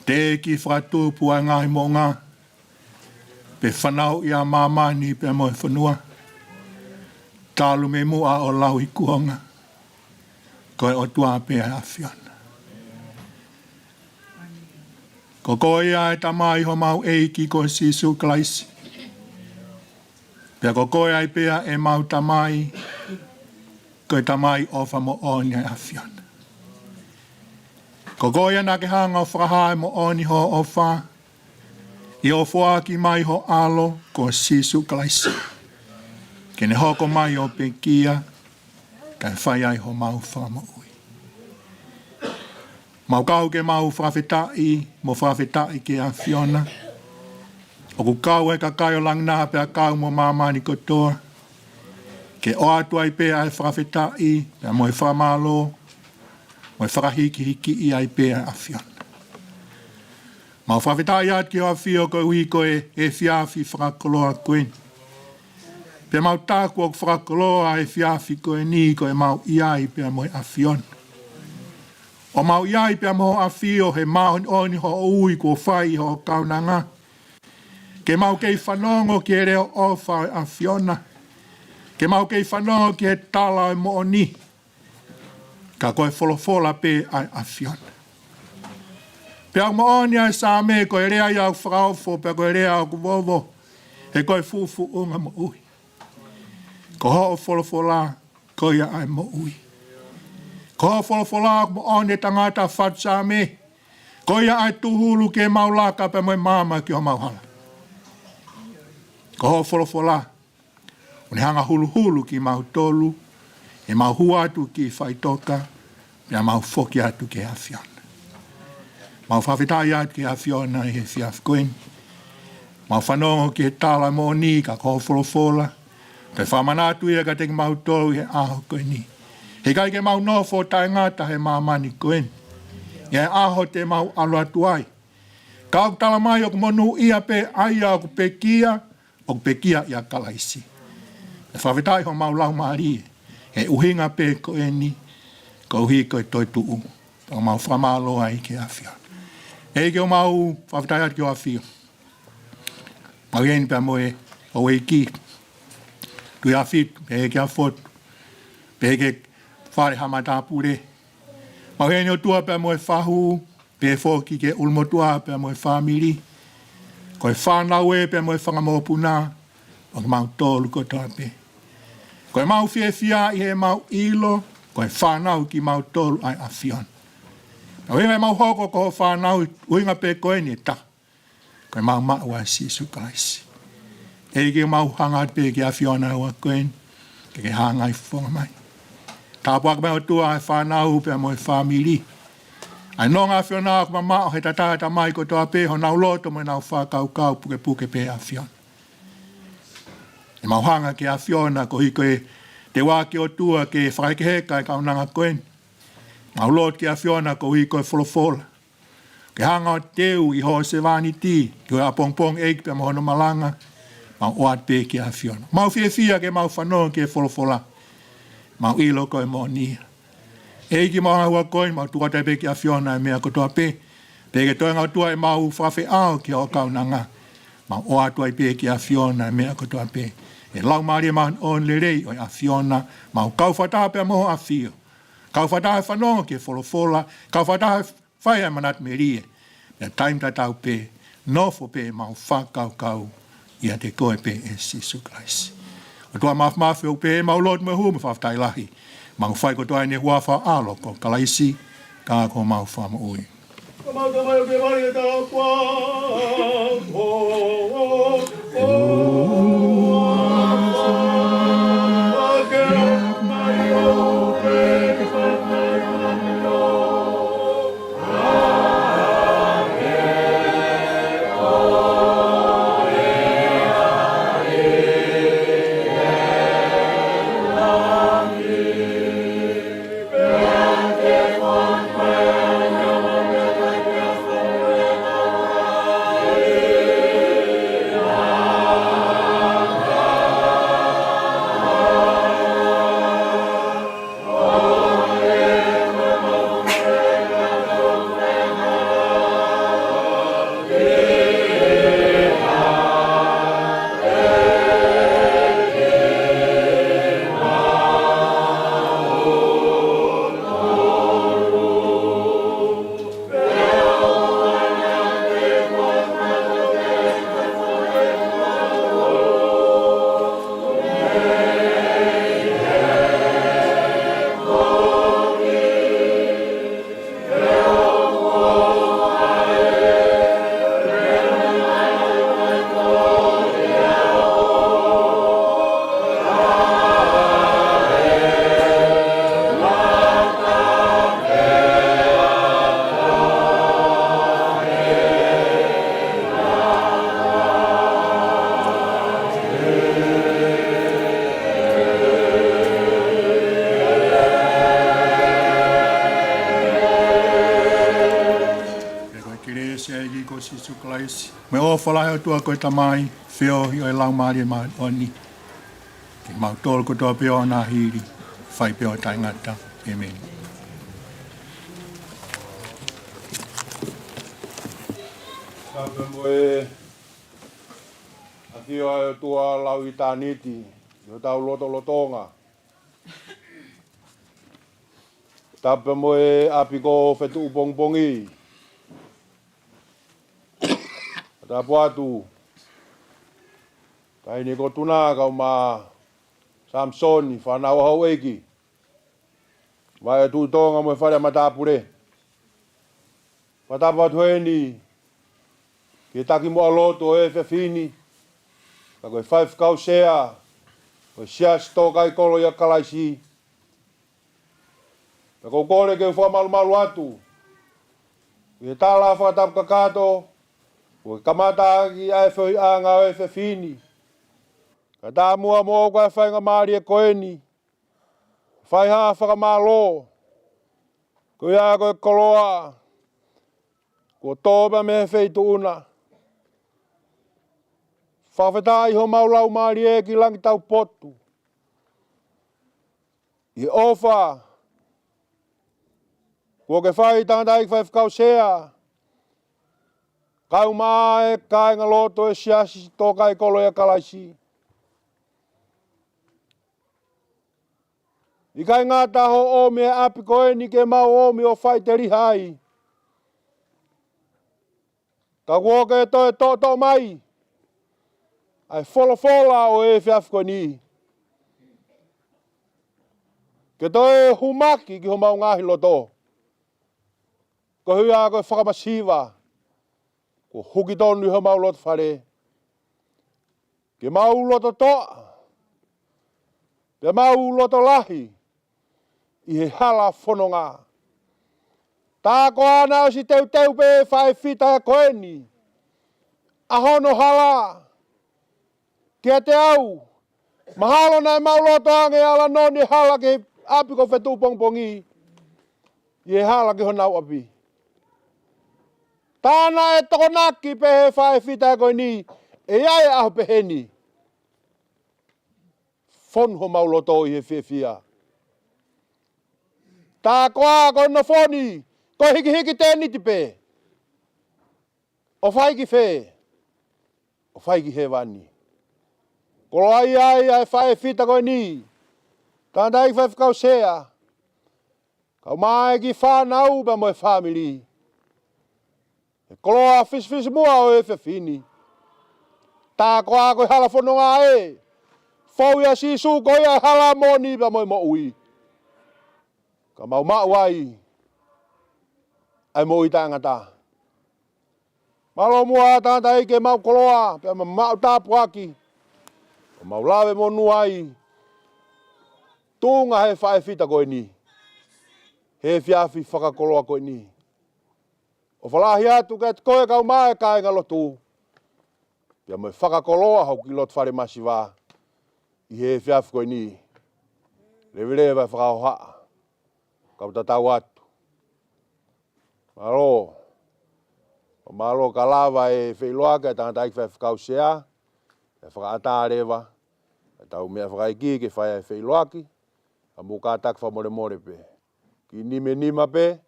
Te ki whakatu puanga i mo ngā. Pe whanau i a mamani pe mo e whanua. Tālu me mua o lau i kuonga. Ko e o tua pe a awhiona. Koko ia e tamai ho mau eiki ko Sisu Klaisi. Pea ko koe ai pea e mau tamai, koe tamai ofa mo oni ai awhiona. Ko koe ana ke hanga o whakahae mo oni ho ofa, i o whaaki mai ho alo ko Sisu Klaisi. Kene hoko mai o pekia, kai whai ai ho mau whamo ui. Mau kau ke mau whawhetai, mo whawhetai ke awhiona, o ku kau e ka kai o langna pea kau mo mamani kotoa. Ke o atu ai pea e whakawhetai, pea mo e whamalo, mo e whakahiki hiki i ai pea awhiona. Mau whawhetai atu ki o awhio ko ui ko e whiawhi whakakoloa koen. Pea mau tāku o whakakoloa e whiawhi ko e ni ko e mau iai pea mo e awhiona. O mau iai pea mo awhio he mau oni ho ui ko whai ho kaunanga. Ke mau kei whanongo ki e reo ofa a Fiona. Ke mau kei whanongo ki e tala e mo ni. Ka koe wholofola pe a Fiona. Pe au mo oni ai sa me koe rea iau whakaofo pe koe rea au kuvovo. He koe fufu unga mo ui. Ko ho o wholofola koe ai mo ui. Ko ho wholofola mo oni tangata whatsa me. Koe ai tuhulu ke maulaka pe moe mama ki o mauhala. Ko ho wholofola, une hanga hulu ki mau tolu, e mau hua atu ki whaitoka, e mau whoki atu ki Awhiona. Mau whawhetai atu ki Awhiona i he whiawhikoen. Mau whanongo ki he tala mo ni ka ko ho wholofola, te whamanatu ia ka teki mau tolu i he aho koe ni. He kai ke mau nofo tai ngata he mamani koen. I he aho te mau alo atu ai. Ka au tala mai o ku monu ia pe aia o ku pe kia, o pekia ia kalaisi. E whawhetai ho mau lau maari e uhinga pe ko e ni, ko uhi ko e toi tuu. O mau whamalo ai ke awhia. E ke o mau whawhetai ati o awhia. Mau ieni pia moe o eiki. Tui awhit, pe ke a fotu. Pe ke whare hamata pure. Mau ieni o tua pia moe whahu. Pe whoki ke ulmotua pia moe whamiri. Koe whanau e pe moe whangamopuna, o ke mau tōlu ko tāpe. Koe mau whia i he mau ilo, koe whanau ki mau tōlu ai Awhiona. Au e mau hoko ko whanau uinga pe koe ni ta. Koe mau mau a Sisu Klaisi. E ke mau hanga pe ki Awhiona ua koen, ke hanga i whonga mai. Tāpuak mai o tua e whanau pe moe whamiri. Ai nonga Awhiona ko mama o he tatata mai ko toa pe ho nau loto mo nau whakau puke pe Awhiona. E mau hanga ki Awhiona ko hiko e te waki o tua ke whakaikeheka e kaunanga koen. Mau lot ki Awhiona ko hiko e wholofola. Ke hanga o teu i ho se vani ti, ki a pongpong eik pe mohono malanga, mau oat pe ki Awhiona. Mau whia ke mau whanong ki e wholofola. Mau ilo ko e mo nia. Eiki mau hua koin, mau tuatai pe ki Awhiona e mea kotoa pe. Pe ke toenga tua e mau whawhi ao ki o kaunanga. Mau oa tuai pe ki Awhiona e mea kotoa pe. E lau maari mau on le rei o Awhiona. Mau kau whataha pe moho Awhio. Kau whataha whanonga ki e wholofola. Kau whataha Whai ai manat me rie. Na taim ta tau pe, nofo pe mau whakau kau ia te koe pe e Sisu Christ. O tua mafi o pe mau lot me hu me whaftai lahi. Mau whai ko toa ne hua wha alo ko kalaisi ka ko mau wha mo ui. Mau te mai o te mai e tau kua, Sisu Christ. Me o whalahe o tua koe tamai, whio hi o e lau maari e maari o ni. Ke mau tōru ko toa pio nā hiri, whai pio tai ngata. Amen. Tāpe mo e aki o tua lau i tāniti, i o tau Ouau Tonga. Tāpe mo e apiko Fetu'u Pongipongi. Tāpu atu, kai ni ko tuna kau ma Samsoni, whanau hau eki. Vai tu tonga mo e whare ma tāpure. Whatapu atu heni, ke taki mo aloto e whewhini, ka koe whai whakau sea, koe sea sto kai kolo ia kalaisi. Ka kou kore ke wha malu malu atu, ke tāla whakatapu kakato, o kamata ki ai foi anga e fini ka ta mua mo ka fa nga mari e koeni fai ha fa malo ko ya ko koloa ko toba me Fetu'u na fa feta i ho maulau mari e ki lang tau potu i ofa ko ke fai tanga i fa kau sea kau mai kai ngaloto e siasi to kai kolo ya kalaisi. I kai ngata ho o me api koe ni ke mau o me o fai te rihai. Ka kuoke to mai. Ai fola o e fiaf koe ni. Ke to e humaki ki ho mau ngahi loto. Ko hui a koe whakamasiwa. Ko huki tonu ho mau loto whare. Ke mau loto toa. Ke mau loto lahi. I he hala whanonga. Tā ko ana o si teu pe whae whita e koeni. Ahono hala. Kia te au. Mahalo nei mau loto ange Alanoni hala ke api ko Fetu'u Pongipongi. I he hala ke honau api. Tāna e tokonaki pe he whae whita e koeni. E ai aho pe heni. Whonho mau loto i he whiawhia. Tā koa ko no foni, ko hiki tēni te pē. O whai ki whē, o whai ki he wani. Ko ai ai whae whita koe ni, tāndai whai whakau sea. Kau mai ki whanau ba moe whamiri. E koloa fis mua o e fefini. Tā koa koe hala whanonga e. Fau ia sisu koe ia hala moni pa moi mo ui. Ka mau ai. Ai mo i tangata. Malo mua tangata ike mau koloa. Pea mau tāpu aki. O mau lawe mo nuai. Tūnga he whae fita koe ni. He fiafi whakakoloa koe ni. O whalahi atu kai te koe kau mae kai ngalotu. Pia moi whakakoloa hau ki lot whare masiwa. I he fiafi koe ni. Lewe vai whakaoha. Kau tatau atu. Malo. O malo ka lava e whailoaka e tangata i whakau sea. E whakatarewa. E tau mea whakaiki ke whai e whailoaki. A muka tak more pe. Ki nima pe.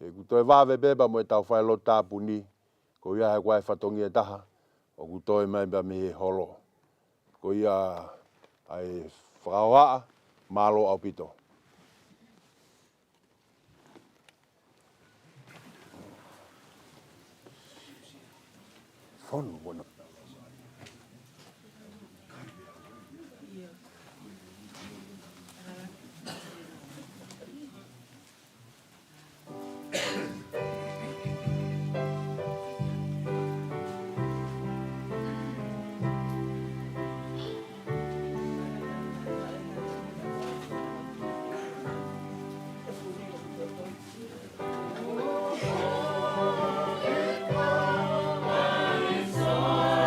E kutoe wawe pe pa mo e tau whai lo tāpu ni. Ko ia he kwai whatongi e taha. O kutoe mai pa me he holo. Ko ia ai whakaoha. Malo au pito. Fono bueno. Oh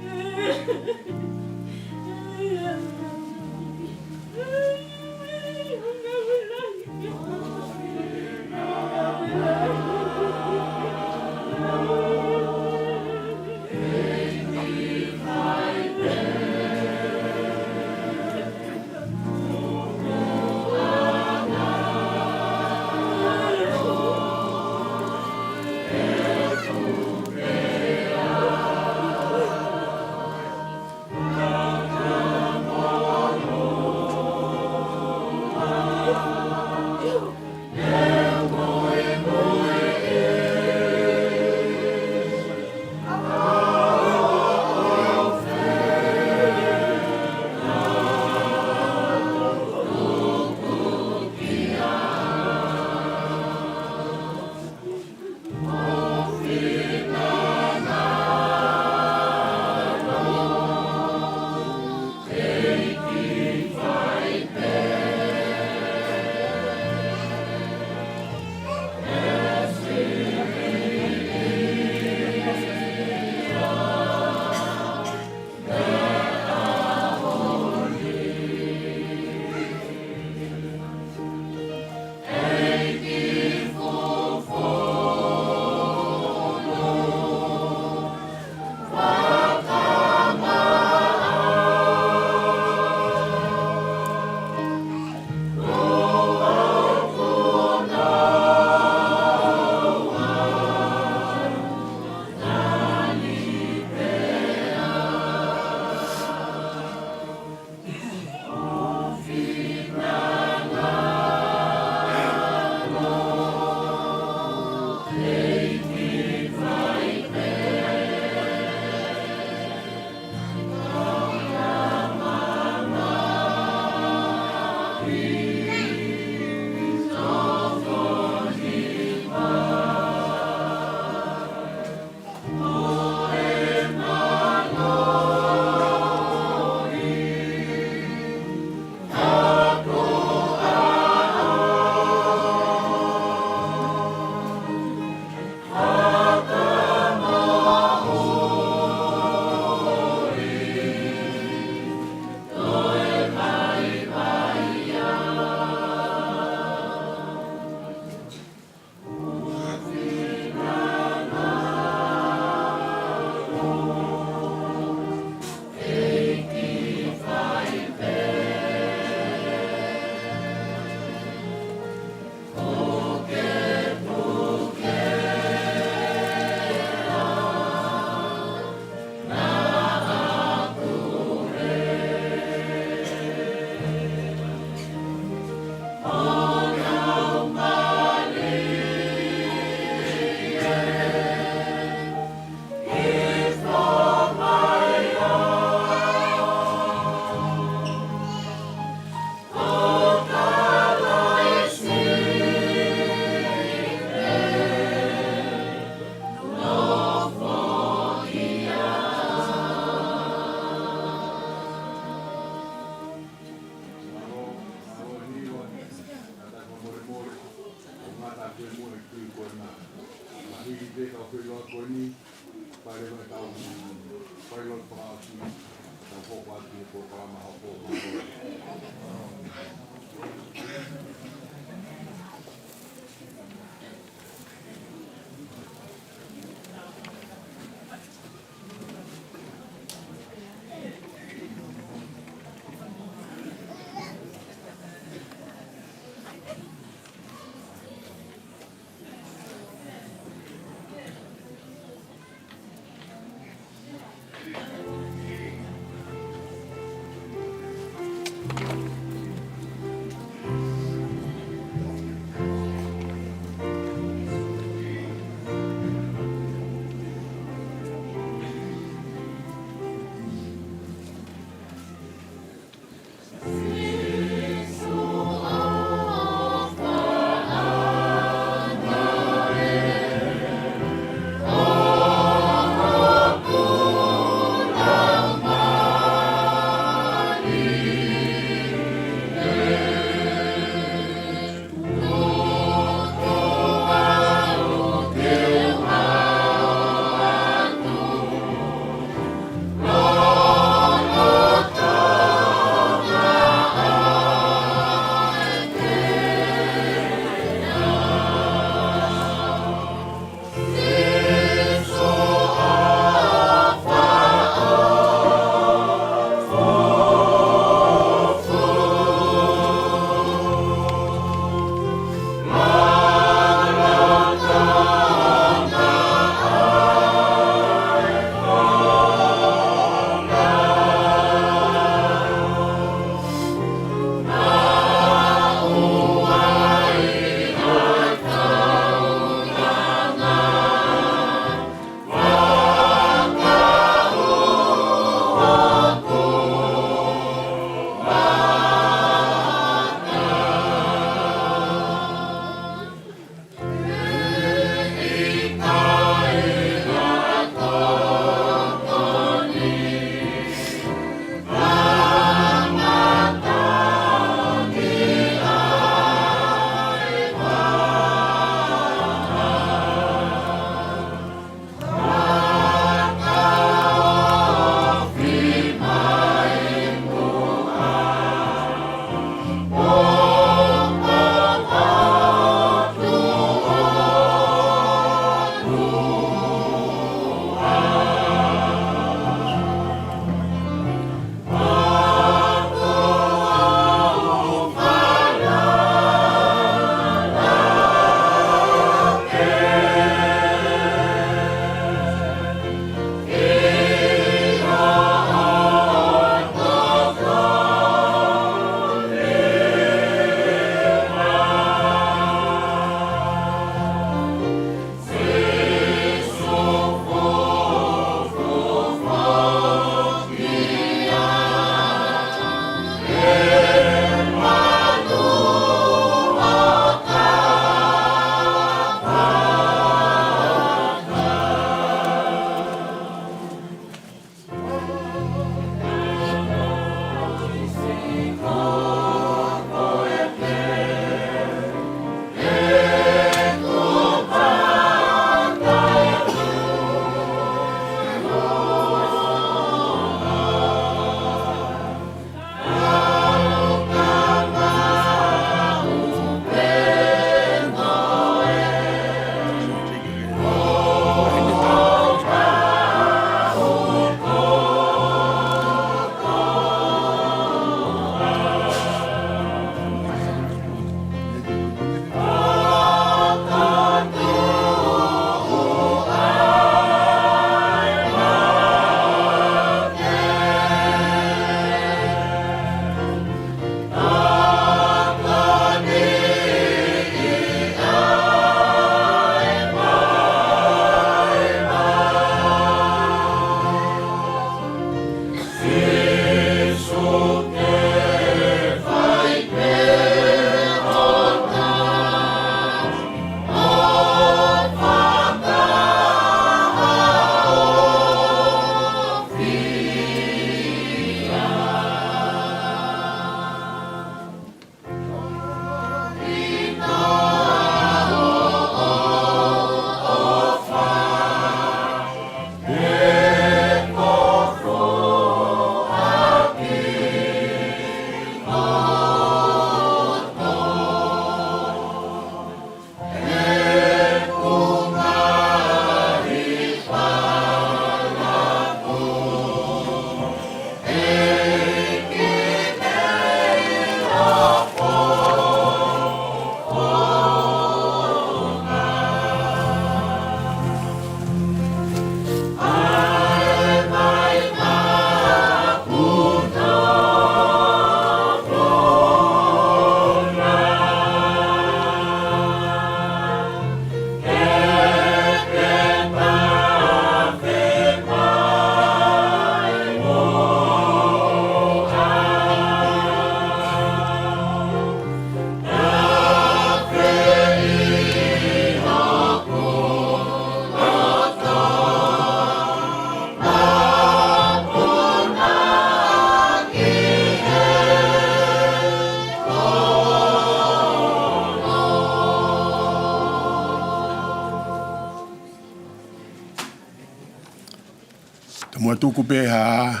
tuku pe ha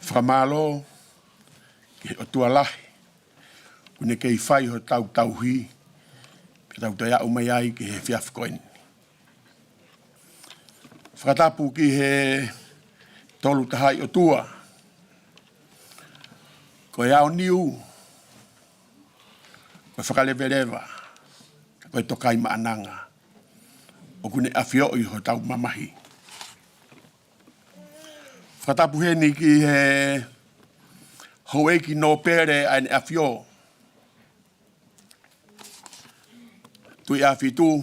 whamalo ke o tualahi. Kune kei whai ho tau hi. Ke tau tai au mai ai ke he whiafkoini. Whakatapu ki he tolu tahai o tua. Ko e ao niu. Ko e whakalewelewa. Ko e tokai maananga. O kune awhio i ho tau mamahi. Whakatapu he ni ki he hoeki no pere ai ne awhio. Tui a fitu.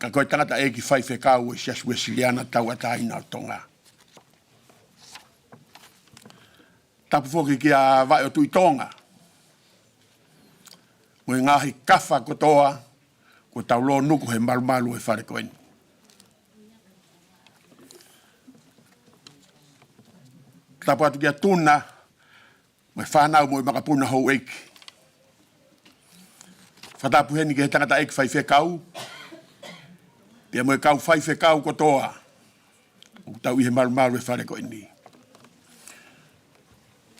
Ka koe tangata e ki whai whekau e sias wesiliana tau ataina o Tonga. Tapu whoki ki a vai o tui Tonga. Mo i ngahi kawha kotoa ko tau lo nuku he malumalu e whare koeni. Tapu atu ki a tuna mo i whanau mo i makapuna hou eiki. Whatapu heni ki he tangata e ki whai whekau. Pia mo e kau whai whekau kotoa. O tau i he malumalu e whare koeni.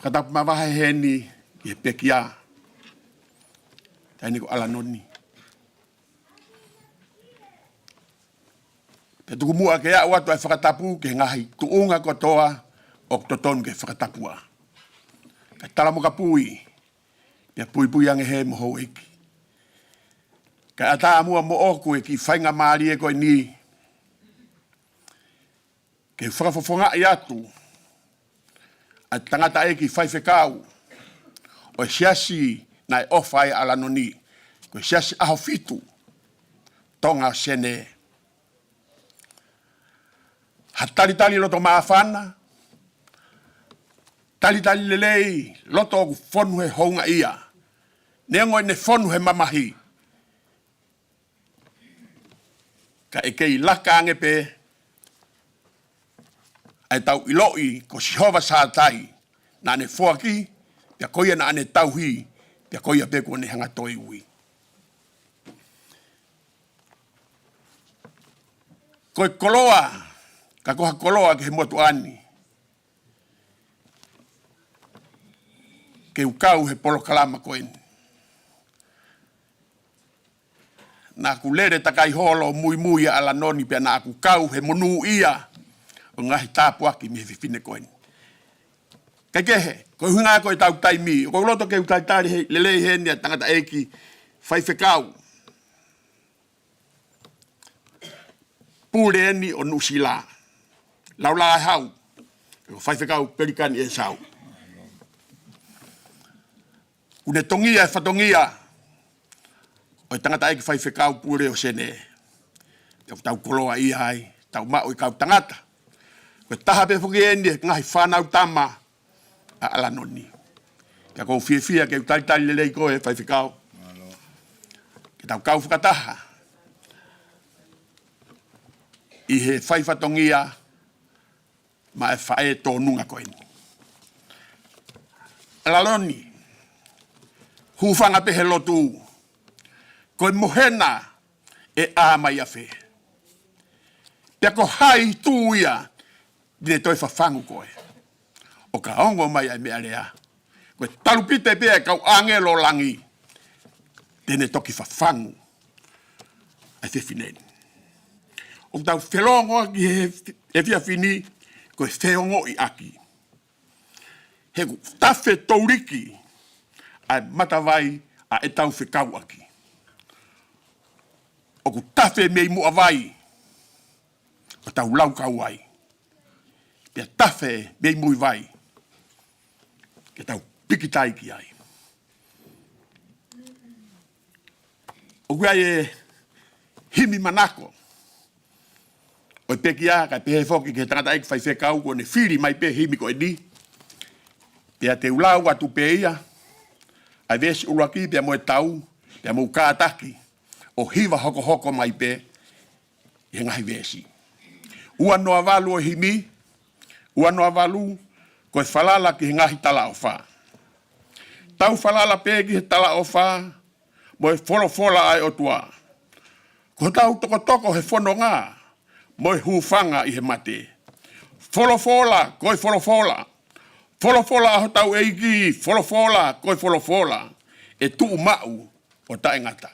Whatapu mawahe heni i he pekia. Taini ko Alanoni. Te tuku mua ke a watu ai whakatapu ke ngahi tuunga kotoa o totonu ke whakatapua. Ka talamu ka pui. Pia pui ange he moho eki. Ka ata mua mo oku e ki whainga maari e koe ni. Ke whakafofonga i atu. A tangata e ki whai whekau. O siasi na e ofai Alanoni. Ko siasi aho fitu. Tonga sene. Ha tali loto maafana. Tali lelei loto ku fonu he hounga ia. Nengo ne fonu he mamahi. Ka e kei laka ange pe. Ai tau iloi ko sihova sātai. Na ane fuaki. Pia koia na ane tauhi. Pia koia peko ne hanga toi ui. Koe koloa. Ka koha koloa ke he motu ani. Ke ukau he polo kalama koeni. Na aku lere takai holo mui a Alanoni pia na aku kau he monu ia. O ngahi tāpuaki me he whine koeni. Kai kehe, koe hunga koe tau taimi. Koe loto ke utai tari lelei heni a tangata eki whai whekau. Pūre eni o nusila. Laula ai hau. Whai whekau perikani e sau. Une tongia e whatongia. O tangata eki whai whekau pūre o sene. Tau koloa i ai. Tau mao i kau tangata. Koe taha pe whuki eni ngahi whanau tama a Alanoni. Kia kou fia ke utalitali lelei koe whai whekau. Ke tau kau whakataha. I he whai whatongia ma e whae tōnunga koeni. Alanoni. Hufanga pe he lotu. Koe mohena e āmai a whe. Pia ko hai tū ia. Dine toi whawhangu koe. O ka ongo mai ai mea rea. Koe talupite pia e kau angelo langi. Dine toki whawhangu. Ai whiwhineni. O tau whelongo ki he whiawhini. Koe wheongo i aki. He ku tawhe tauriki. Ai matawai a e tau whekau aki. O ku tawhe mei mua vai. O tau lau kau ai. Pia tawhe mei mui vai. Ke tau pikitai ki ai. O kui ai e himi manako. O peki a kai pehe foki ke tangata eki whai whekau ko ne whiri mai pe himi ko e ni. Pia te ulau atu pe ia. Ai vesi uruaki pia mo e tau. Pia mo kātaki. O hiva hoko mai pe. I ngahi vesi. Ua noa walu o himi. Ua noa walu. Ko e whalala ki he ngahi tala o wha. Tau whalala pe ki he tala o wha. Mo e fola ai o tua. Ko tau toko he whono ngā. Mo e hufanga i he mate. Folofola, koi folofola. Folofola aho tau eiki, folofola, koi folofola. E tuu mau o taengata.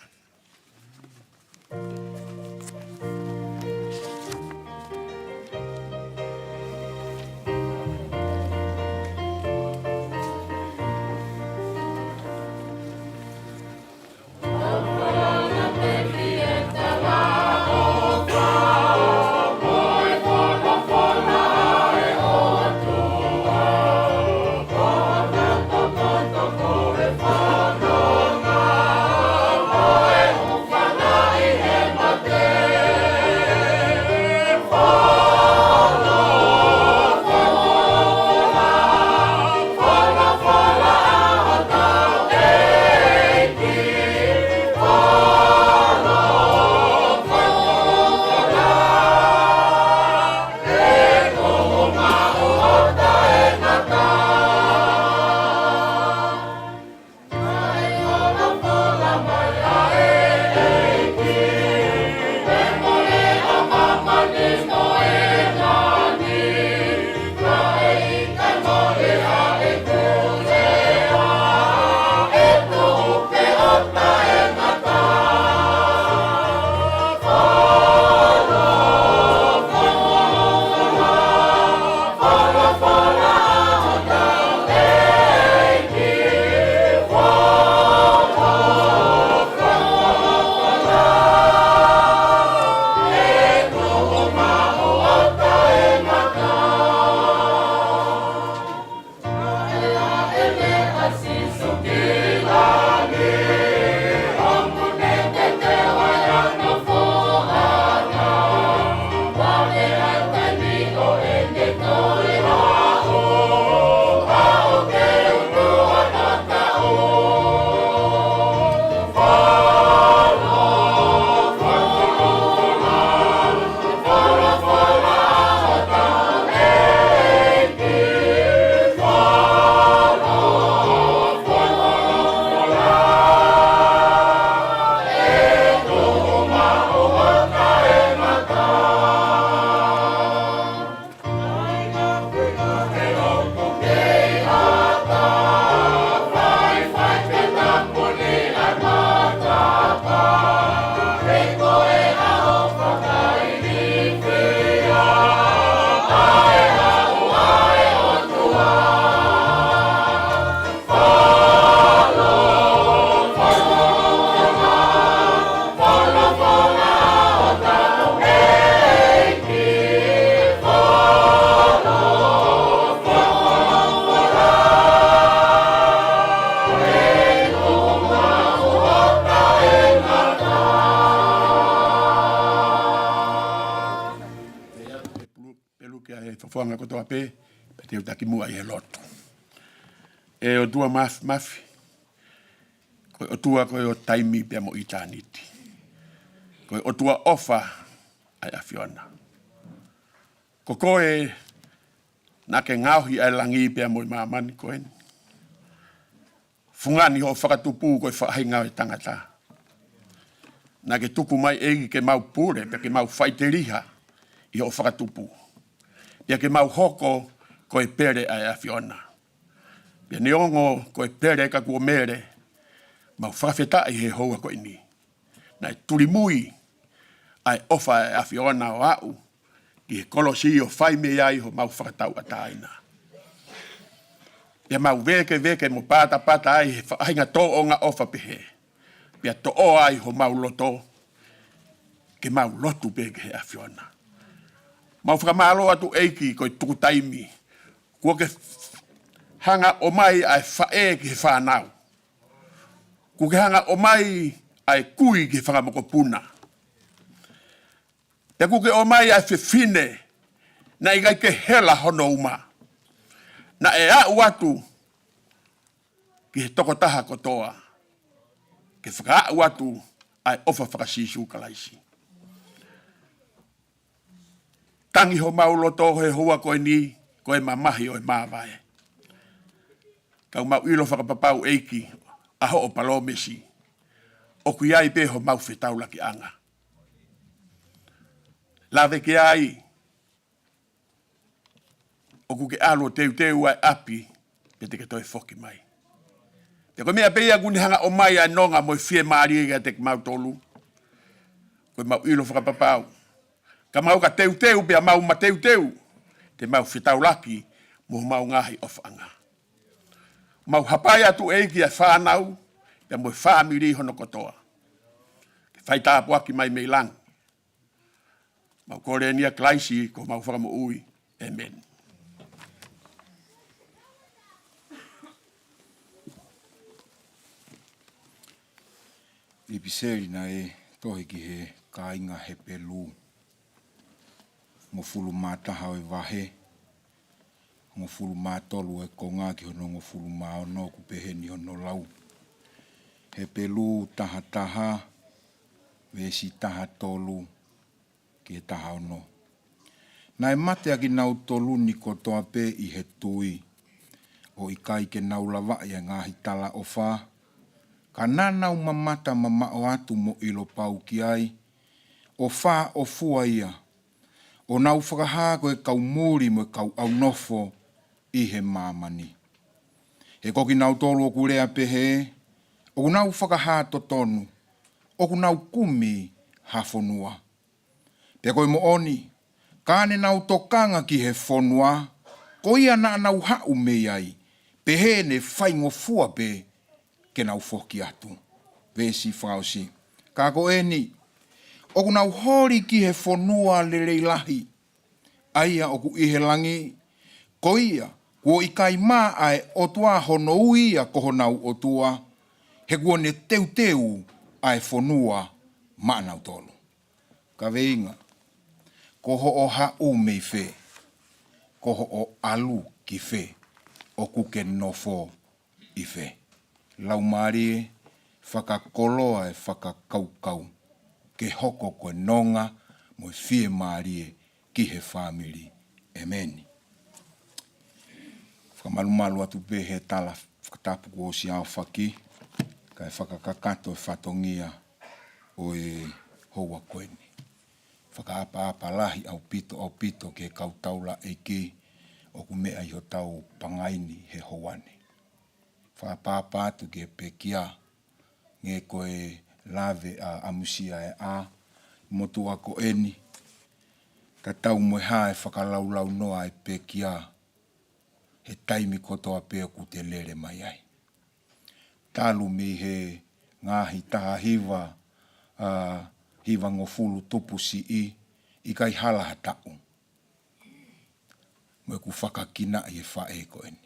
Whanga kotoa pē, pe te utaki mua i he loto. E o tua mafi, koe o tua koe o taimi pia mo i tāniti. Koe o tua ofa ai a whiona. Ko koe na ke ngauhi ai langi pia mo i mamani koe. Fungani ho whakatupu koe whahinga e tangata. Na ke tuku mai egi ke mau pure, pe ke mau whaiteriha i ho whakatupu. Pia ke mau hoko koe pere ai a whiona. Pia neongo koe pere ka kua mere, mau whawheta i he hoa koe ni. Nai turimui ai ofa ai a whiona o au, ki he kolosi o whaime ai ho mau whakatau a taina. Pia mau veke mo pata ai he whainga tō o ngā ofa pehe. Pia to o ai ho mau loto, ke mau lotu peke he a whiona. Mau whakamalo atu eiki koe tuku taimi. Kua ke hanga o mai ai whae ki he whanau. Kua ke hanga o mai ai kui ki he whangamoko puna. Te kua ke o mai ai whiwhine na i gai ke hela hono uma. Na e au atu ki he toko taha kotoa. Ke whaka au atu ai ofa whakasisu kalaisi. Tangi ho mau loto he hua koe ni, koe mamahi o e māwae. Kau mau ilo whakapapau eiki, aho o palomesi, o kui ai pe ho mau whetau laki anga. Lawe ke ai, o ku ke alo teu ai api, pe te ke toi foki mai. Te koe mea peia kuni hanga o mai a nonga mo fie maari e te mau tolu. Koe mau ilo whakapapau. Ka mau ka teu pia mau ma teu. Te mau whitau laki mo mau ngahi o whaanga. Mau hapai atu eiki a whanau, pia mo whaamiri hono kotoa. Ke whaita apuaki mai mei lang. Mau kore nia klaisi ko mau whakamo ui. Amen. I piseri na e tohi ki he kāinga he pelu. Ngo fulu mātaha e wahe. Ngo fulu mātolu e konga ki hono ngo fulu māono ku peheni hono lau. He pelu taha. Vesi taha tolu ki he taha ono. Nai mate aki nau tolu ni kotoa pe i he tui. O i kai ke nau lawa i ngahi tala o wha. Ka nanau mamata mamao atu mo ilo pau ki ai. O wha o fua ia. O nau whakaha ko e kau muri mo e kau au nofo i he mamani. He koki nau tolu o kurea pehe. O nau whakaha to tonu. O nau kumi hafonua. Pe koe mo oni. Kāne nau tokanga ki he fonua. Ko ia na nau hau me ai. Pehe ne whaingo fua pe. Ke nau foki atu. Vesi whausi. Kako eni. Oku nau hori ki he whonua lelei lahi. Aia oku ihe langi. Ko ia. Kuo i kai maa ai otua hono uia koho nau otua. He kuo ne teu ai whonua maa nau tolu. Ka veinga. Koho o hau mei whe. Koho o alu ki whe. Oku ke nofo i whe. Lau maari whakakoloa e whakakaukau ke hoko koe nonga mo fie maari ki he whamiri. Amen. Whakamalumalu atu pe he tala whakatapu ko si au whaki ka e whakakakato e whatongia o e houa koeni. Whakaapa lahi au pito ke kautaula e ki o ku mea i ho tau pangaini he hoane. Whapapa atu ke pekia nge koe lave a amusia e a motu ako eni ka tau moe hae whakalaulau noa e pekia he taimi kotoa peo ku te lere mai ai. Talu mi he ngahi taha hiva ngofulu tupu si i kai hala hatau. Moe ku whakakina i e whae ko eni.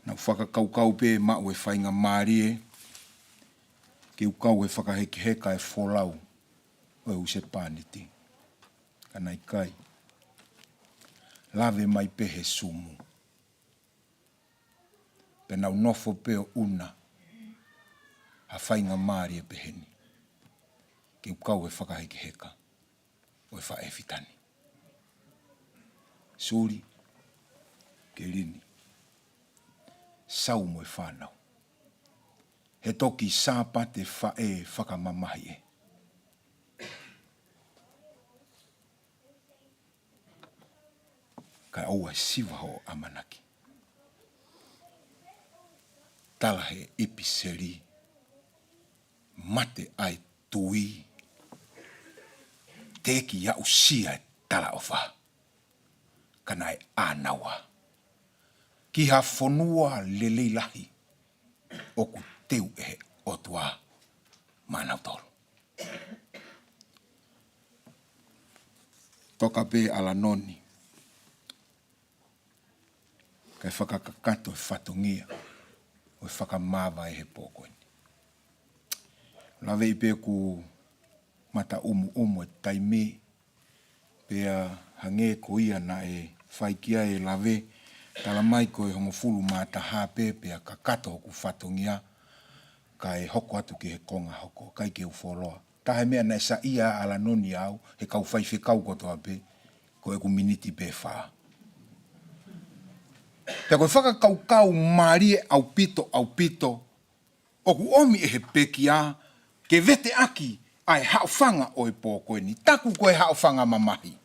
Nau whakakaukau pe mau e whainga maari ke ukau e whakahekiheka e wholau o e use pāniti. Kanai kai. Lave mai pe he sumu. Pe nau nofo pe o una. Ha whainga maari e peheni. Ke ukau e whakahekiheka o e whaefitani. Suri. Ke rini. Sau mo e whanau. He toki sāpa te whae whakamamahi e. Kai aua e siwa ho amanaki. Tala he ipiseri. Mate ai tui. Teki ya usia e tala o wha. Kana e anawa. Ki ha whonua lelei lahi o ku teu e o tua manau tolu. Toka pe Alanoni. Kai whakakakato e whatongia o e whakamawa e he pōkoini. Lawe i pe ku mata umu e taimi pea hange ko ia na e whaikia e lawe tala mai ko e hongo fulu mata hape pea kakato ku whatongia ka e hoko atu ki he konga hoko kai ke ufoloa. Tahe mea na sa ia Alanoni au he kau whaiwhi kau kotoa pe ko e ku miniti pe whaa. Pea koe whakakaukau maari e au pito o ku omi e he pekia ke vete aki ai haofanga o e pōkoe ni. Taku koe haofanga mamahi.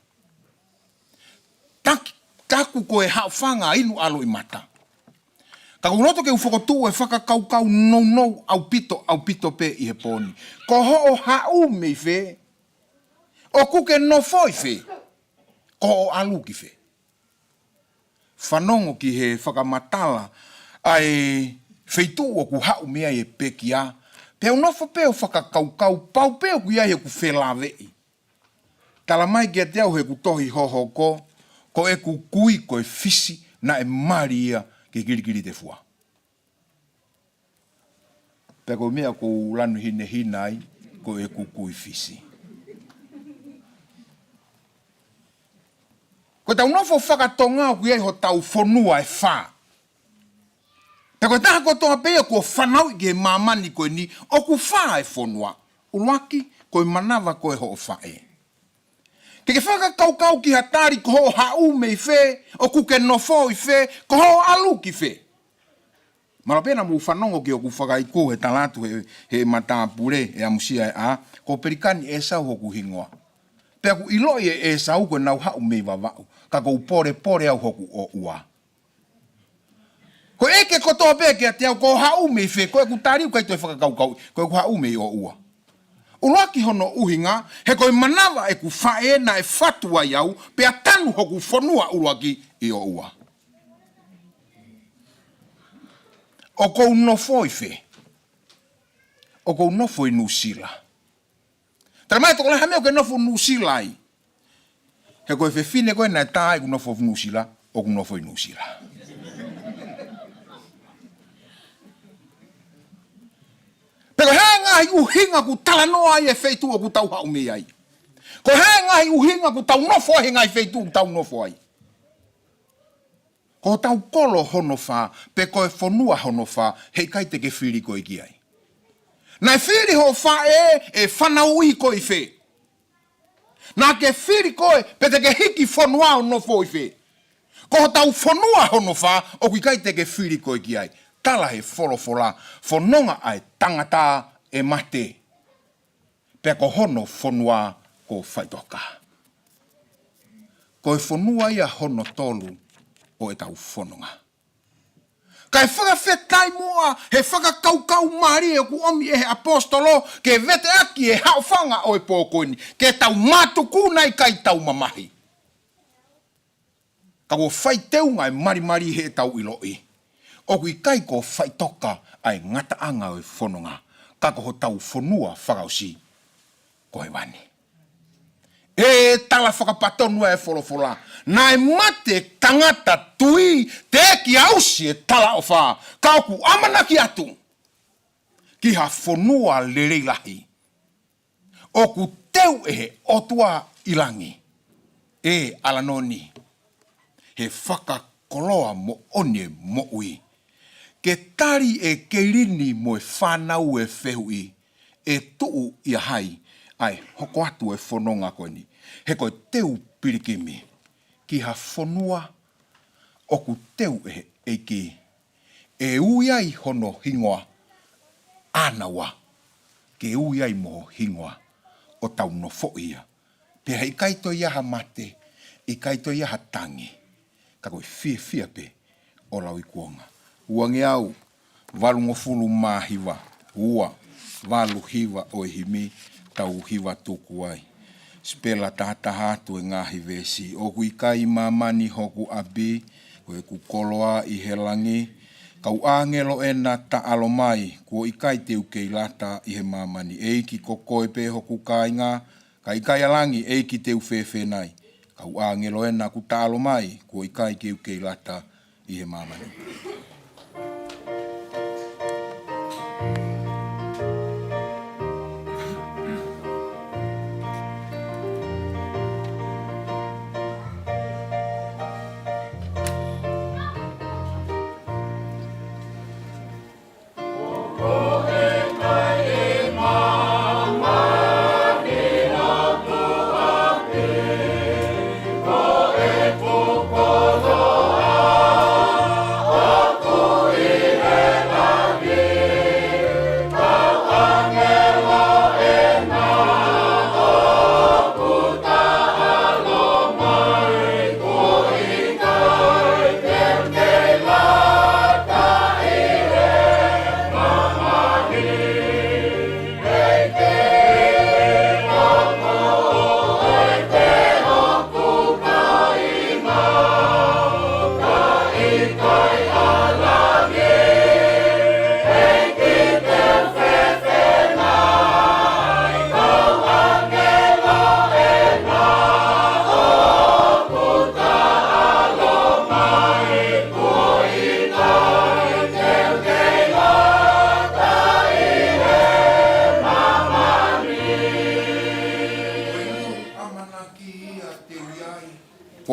Taku koe haofanga inu alo i mata. Ka uroto ke ufokotu e whakakaukau nou au pito pe i he pōni. Ko ho o hau mei fe, o kuke no foi fe, ko o alu ki fe. Whanongo ki he whakamatala ai Fetu'u o ku hau mea e pekia, pe unofo pe o whakakaukau, pau pe o ku ia he ku whelawei. Tala mai ki a te au he ku tohi hoho ko e ku kui ko e fisi na e maria ke kirikiri te fua. Pe ko mea ko lanu hine hinai ko e ku kui fisi. Ko tau nofo whakatonga o ku iei ho tau whonua e wha. Pe ko taha ko toa pea ko whanau i ke mamani koe ni o ku wha e whonua. Uruaki ko i manawa ko e ho o wha e. Ke whakakaukau ki hatari ko ho hau mei fe, o ku ke nofo i fe, ko ho alu ki fe. Marapena mu whanongo ki o ku whakaiko he talatu he matapure e amusia e a, ko perikani e sau hoku hingoa. Pea ku iloi e sau ko nau hau mei wawau, ka ko pore au hoku o ua. Ko eke ko toa pea ki a te au ko hau mei fe, ko e ku tariu kai toi whakakaukau, ko e ku hau mei o ua. Uloaki hono uhinga, he koe manawa e ku whae na e whatua iau, pe a tanu hoku whanua uloaki i o ua. O kou nofo i fe. O kou nofo i nusila. Tara mai toko le hameo ke nofo nusila i. He koe fefine koe na e tae ku nofo nusila, o ku nofo i nusila. Pero he ngahi uhinga ku talanoa ai e Fetu'u o ku tau hau mei ai. Ko he ngahi uhinga ku tau nofo he ngai Fetu'u ku tau nofo ai. Ko tau kolo hono wha, pe koe whonua hono wha, hei kai te ke whiri koe ki ai. Nai whiri ho wha e whanau i koe i whe. Nā ke whiri koe, pe te ke hiki whonua o nofo i whe. Ko tau whonua hono wha, o kui kai te ke whiri koe ki ai. Tala he wholofola, whanonga ai tangata e mate. Pe ko hono whonua ko whaitoka. Ko e whonua ia hono tolu o e tau whanonga. Kai whakawhetai mua he whakakaukau mari e ku omi e he apostolo ke vete aki e haofanga o e pōkoini ke tau mātuku nei kai tau mamahi. Ka o whaiteunga e marimari he tau iloi. O kui kai ko whaitoka ai ngataanga o e whanonga. Ka ko tau whanua whakausi ko he wani. E tala whakapatonua e wholofola. Nai mate tangata tui te ki ausi e tala o wha. Ka ku amanaki atu. Ki ha whanua lereilahi. O ku teu e he otua ilangi. E Alanoni. He whakakoloa mo one mo ui. Ke tari e keirini mo e whanau e whehui, e tuu i hai, ai hoko atu e whanonga koe ni. He koe teu pirikimi, ki ha whanua, o ku teu e eiki, e uiai hono hingoa, anawa, ke uiai mo hingoa, o tau no foia. Pe hei kaito iaha mate, i kaito iaha tangi, ka koe fia pe, o lau i kuonga. Uangi au, valungo fulu mahiwa, ua, valu hiwa o himi, tau hiwa tuku ai. Spela tahata hatu e ngahi vesi, o kui kai mamani hoku abi, koe ku koloa i helangi, kau angelo ena ta alomai, kuo ikai te ukei lata i he mamani, eiki kokoe pe hoku kainga, kai kai alangi eiki te ufefe nai, kau angelo ena ku ta alomai, kuo ikai ke ukei lata i he mamani. Oh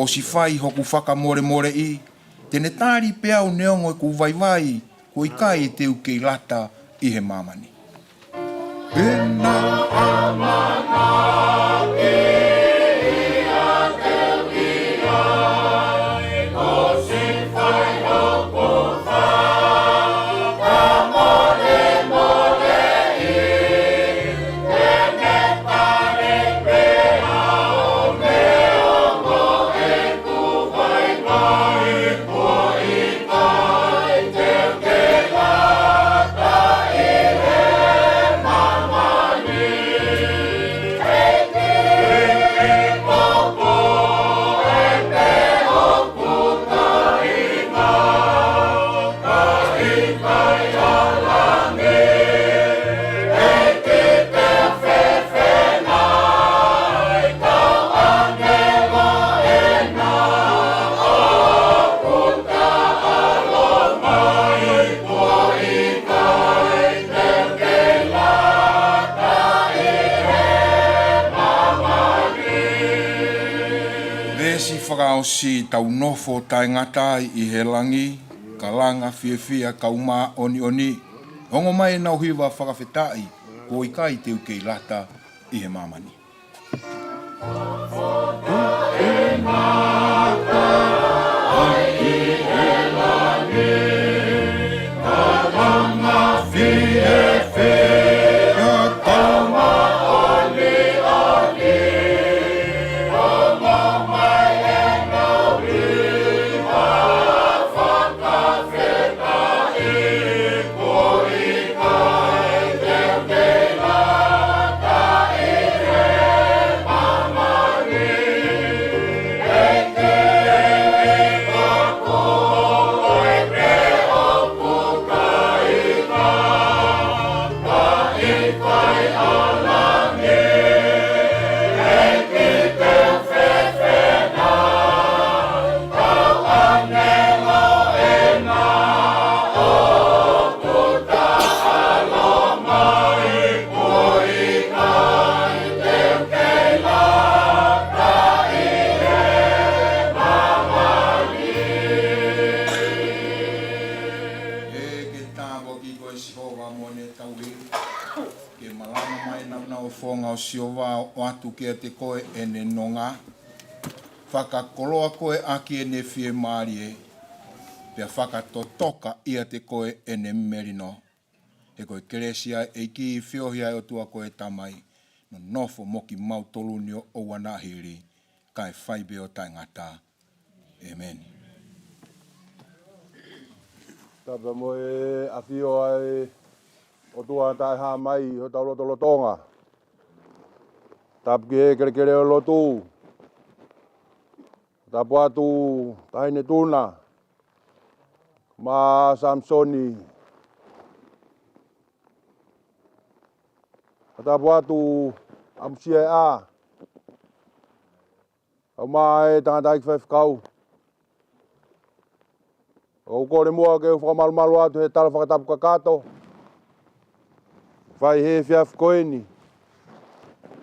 o si fai hoku whaka more more i, tene tāri pea o neongo e ku vai vai, ko i kai e te uke i lata i he mamani. Pena amana ki ia te wia, ko si fai hoku whaka more more i, tene tāri pea o neongo e ku vai vai, ko i kai te uke lata i he mamani. Vesi whakaosi tau nofo tai ngata i he langi, ka langa fia kauma oni oni, hongo mai nau hiwa whakawhetai, ko i kai te uke i lata i he mamani. Kia te koe e ne nonga, whakakoloa koe aki e ne fie maari e, pia whakatotoka ia te koe e ne merino. E koe keresia e ki i whiohia e o tua koe tamai, no nofo moki mau tolunio o wanahiri, kai whaibe o tai ngata. Amen. Tapa mo e awhio ai o tua tai ha mai o tau Ouau Tonga. Tapu ki he kere o lotu. Tapu atu tahine tuna. Ma Samsoni. Tapu atu amusia e a. Au mai tangata iki whewhikau. O kore mua ke whakamalu atu he tala whakatapu kakato. Whai he whiawhikoeni.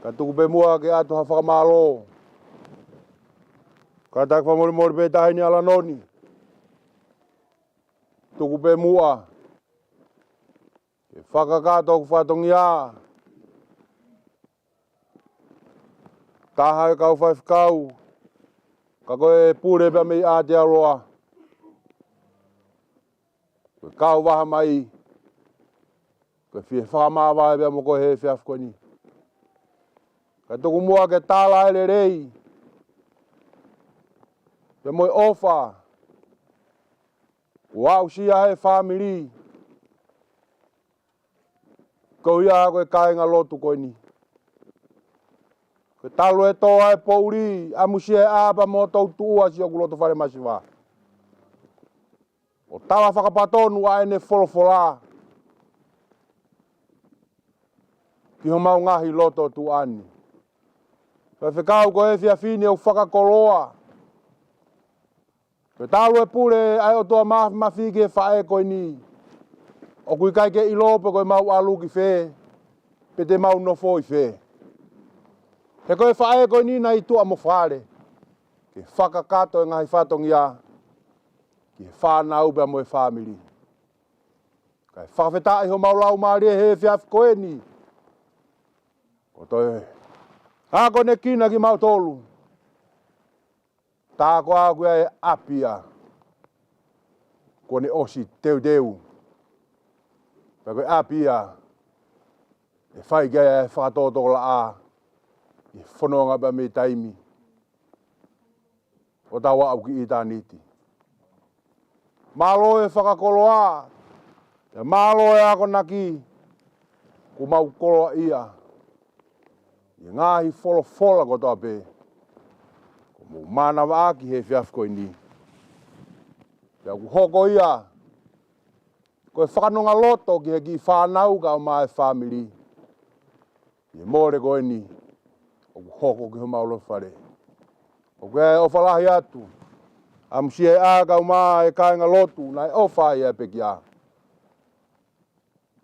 Ka tuku pe mua ke atu ha whakamalo. Ka tak whamori pe tahini Alanoni. Tuku pe mua. Ke whakakato ku whatongi a. Taha e kau whaiwhikau. Ka koe pure pe mei a te aroa. Koe kau waha mai. Koe whie whakamawai pe mo koe he whiawhikoeni. Ka tuku mua ke tāla ele rei. Pe moi ofa. Wau sia he family. Ko ia koe kāinga lotu koe ni. Koe talu e toa e pouri. Amusia e āpa mo tau tua si o kuloto whare masiwa. O tala whakapatonu a ene wholofola. Ki ho mau ngahi loto tu ani. Whekau ko e whiawhine o whakakoloa. Ke tālu e pure ai o toa mawhike whae koe ni. O kui kai ke ilope koe mau alu ki whē. Pe te mau nofo i whē. He koe whae koe ni na i tua mo whare. ke whakakato e ngahi whatongia, ki whanau bea mo e whamiri. Kai whawhetai ho maulau maari e he whiaf koeni. Ko toi, hako ne kina ki mautolu. Tāko aku e apia. Ko ne osi teu teu. Pako e apia. E whai gaya e whakatoto la a. I whanonga bea me taimi. O tawa au ki i tāniti. Malo e whakakoloa. E malo e ako naki. Ku mau koloa ia. I ngahi fola ko toa pe. Ko mu mana wa ki he whiaf koe ni. Pea ku hoko ia. Ko e whakanonga loto ki he ki whanau ka o mai family. I more koe ni. O ku hoko ki ho maulo whare. O koe o whalahi atu. Amsi e a ka o mai e kainga lotu. Nai o whai e peki a.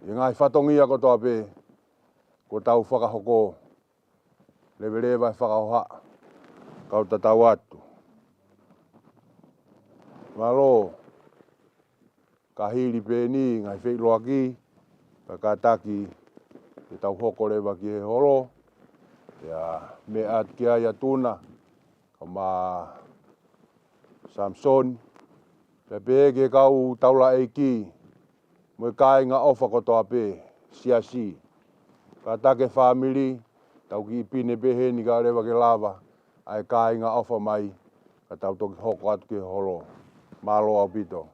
I ngai whatongia ko toa pe. Ko tau whakahoko. Lewe whakahoha. Kau tatau atu. Malo. Ka hiri pe ni ngai wheiloa ki. Ka taki. Ke tau hoko lewa ki he holo. Ia me at kia ia tuna. Kama Samson. Pe pege kau taula eiki. Moi kai nga ofa ko toa pe. Siasi. Ka take family. Tau ki pine pehe ni ka rewa ke lava. Ai kai nga ofa mai. Ka tau toki hoko atu ke holo. Malo au pito.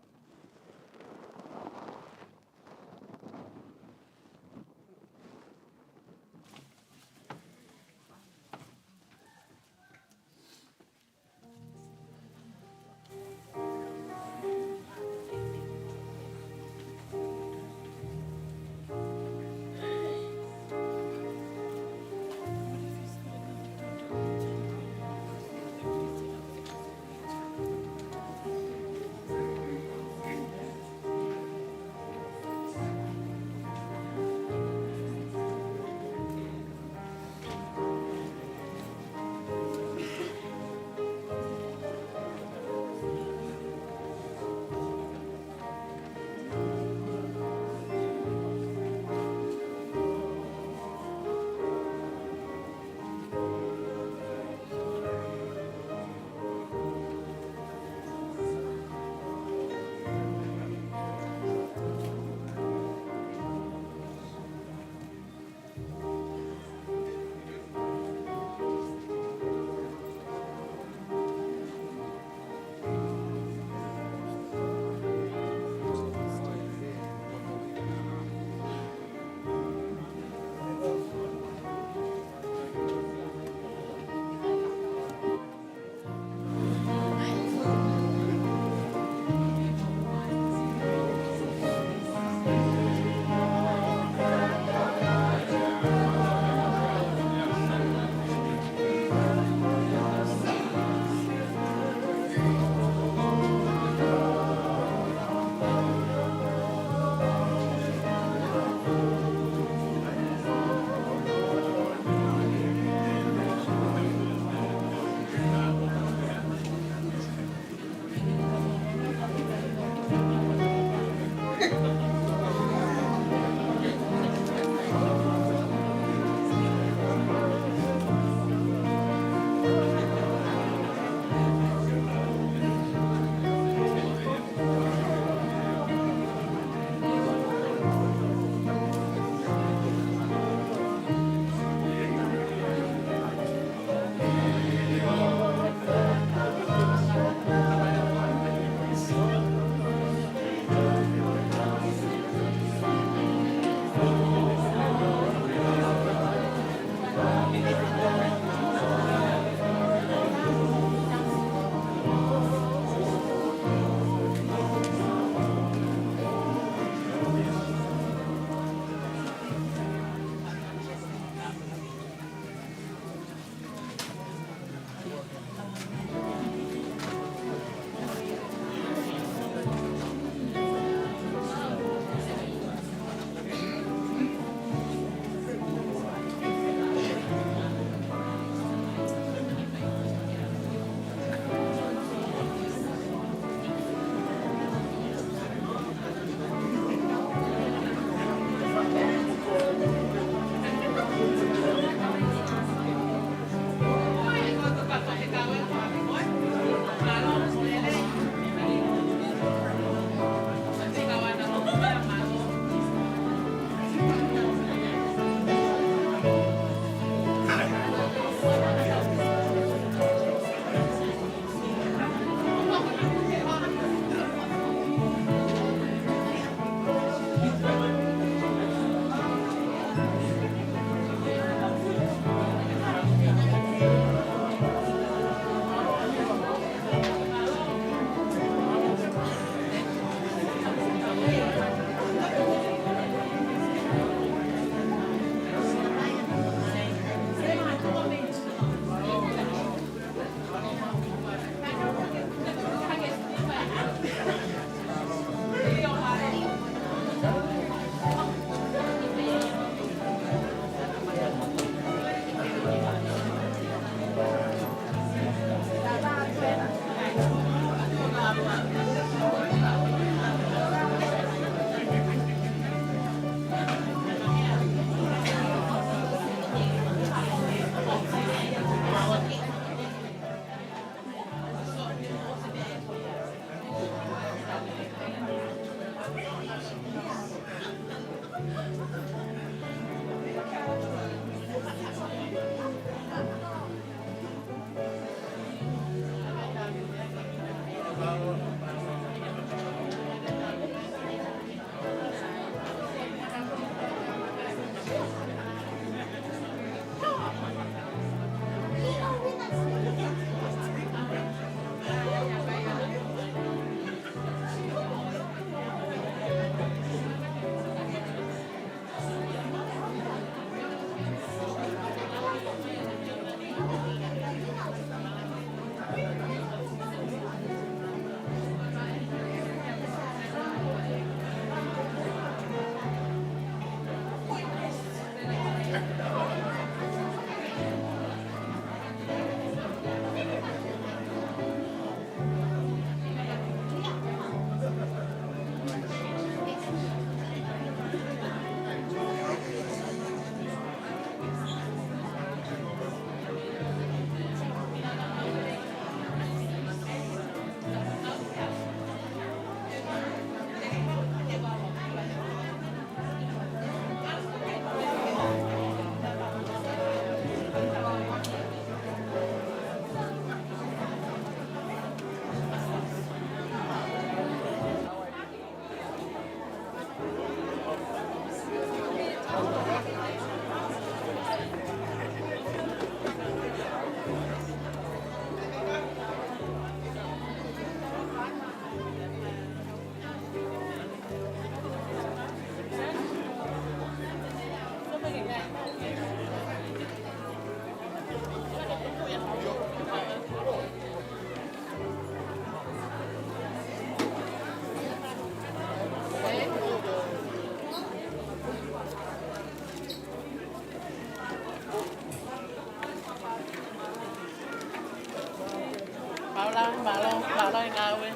Malo ngawe.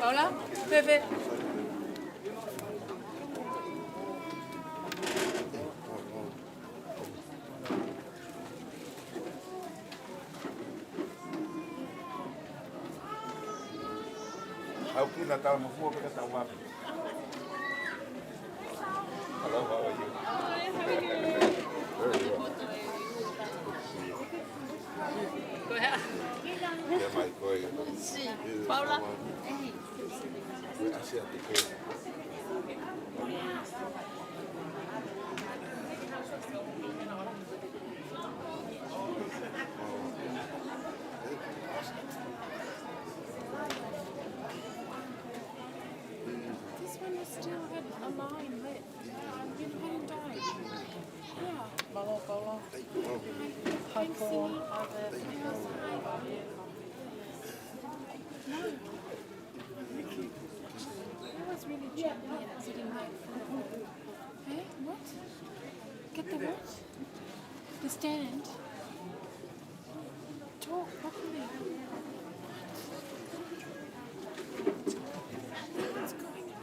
Hola, Pepe. Au kina tau mafua peka tau wapi. Hello, how are you? Very well. Yeah, Mike, go ahead. Sí, Paula. Así a ti que. This one was still had a line lit. You hadn't died. Yeah. Malo, Paula. Hi, Paul. Hi there. That was really gently and sitting right for Hey, what? Get the what? The stand? Talk properly. What's going on?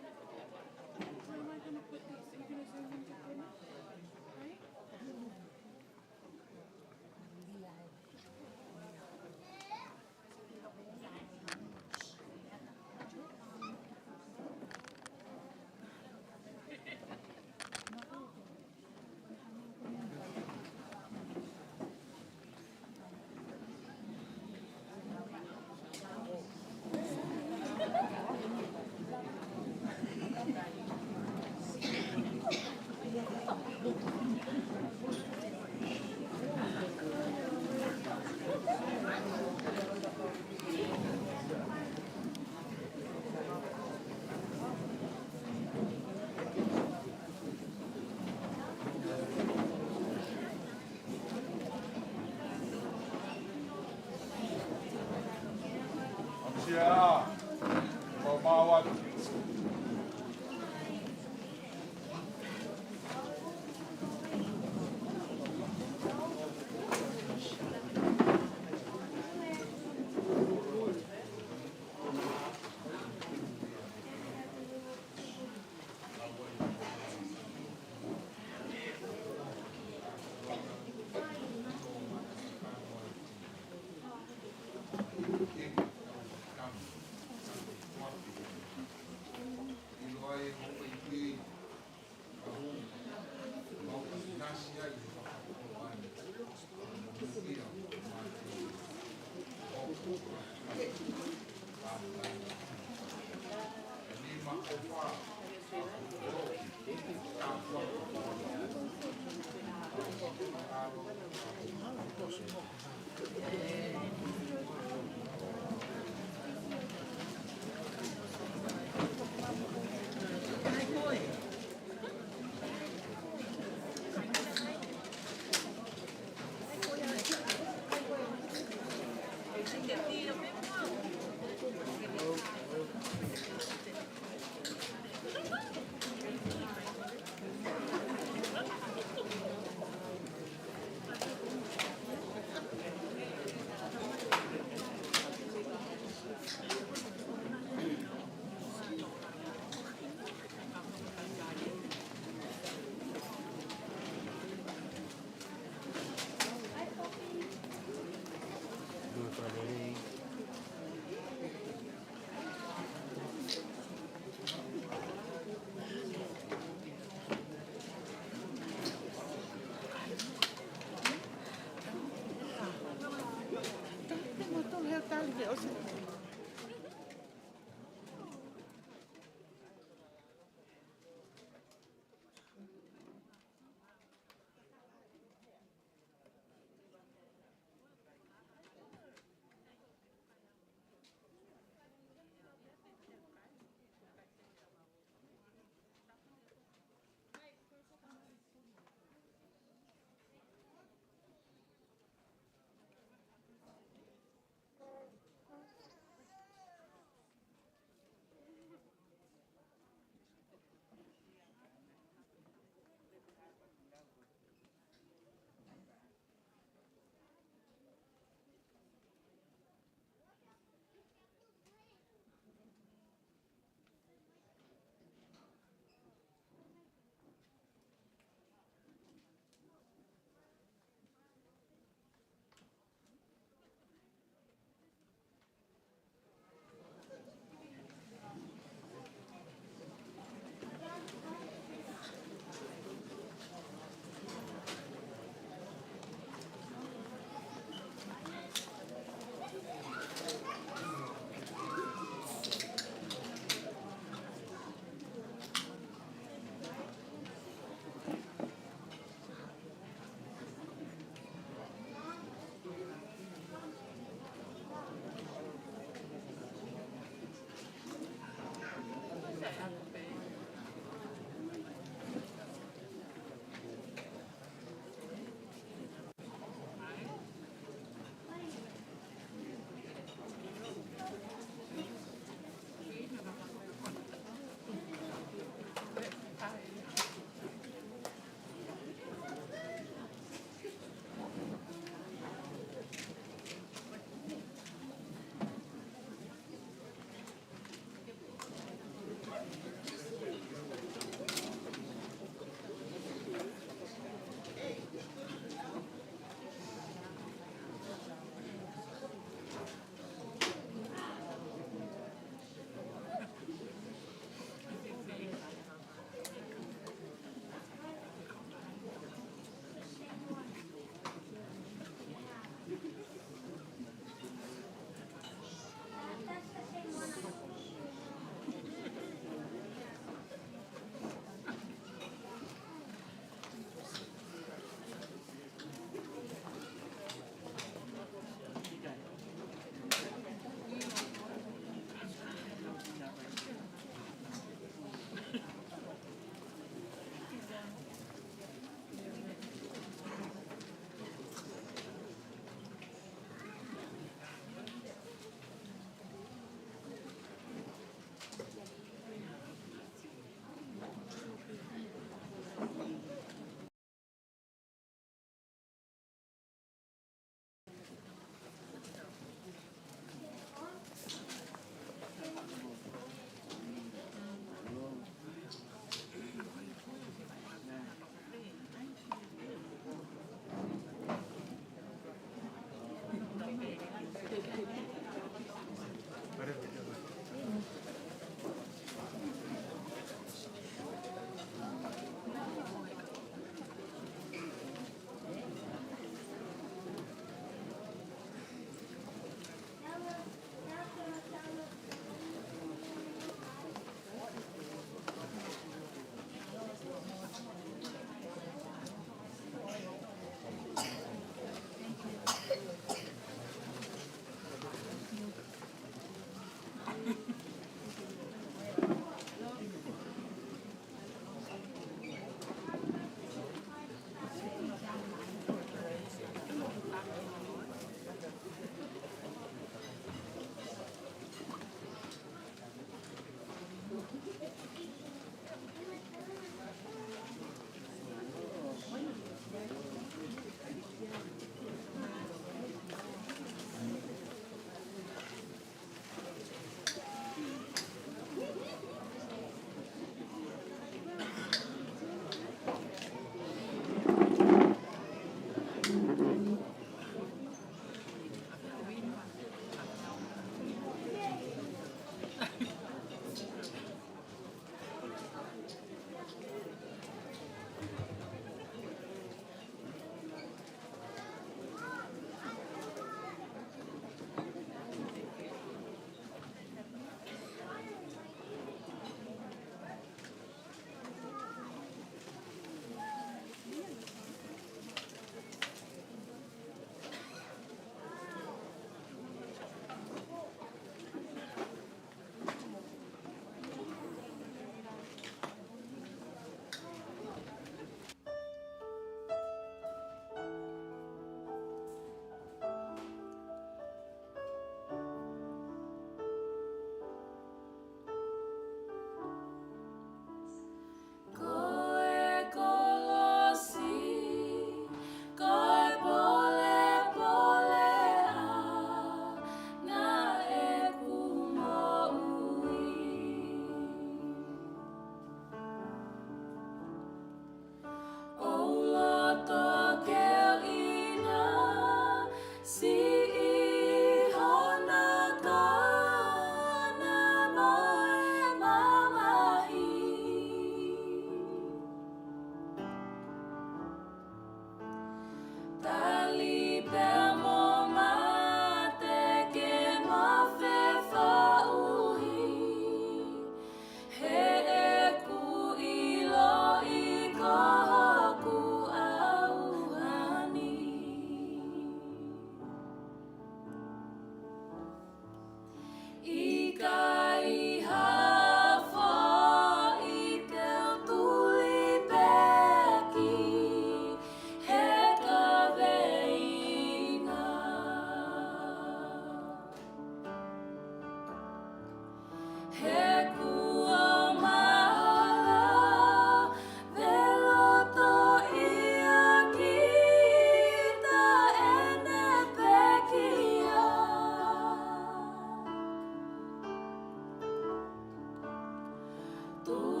Tu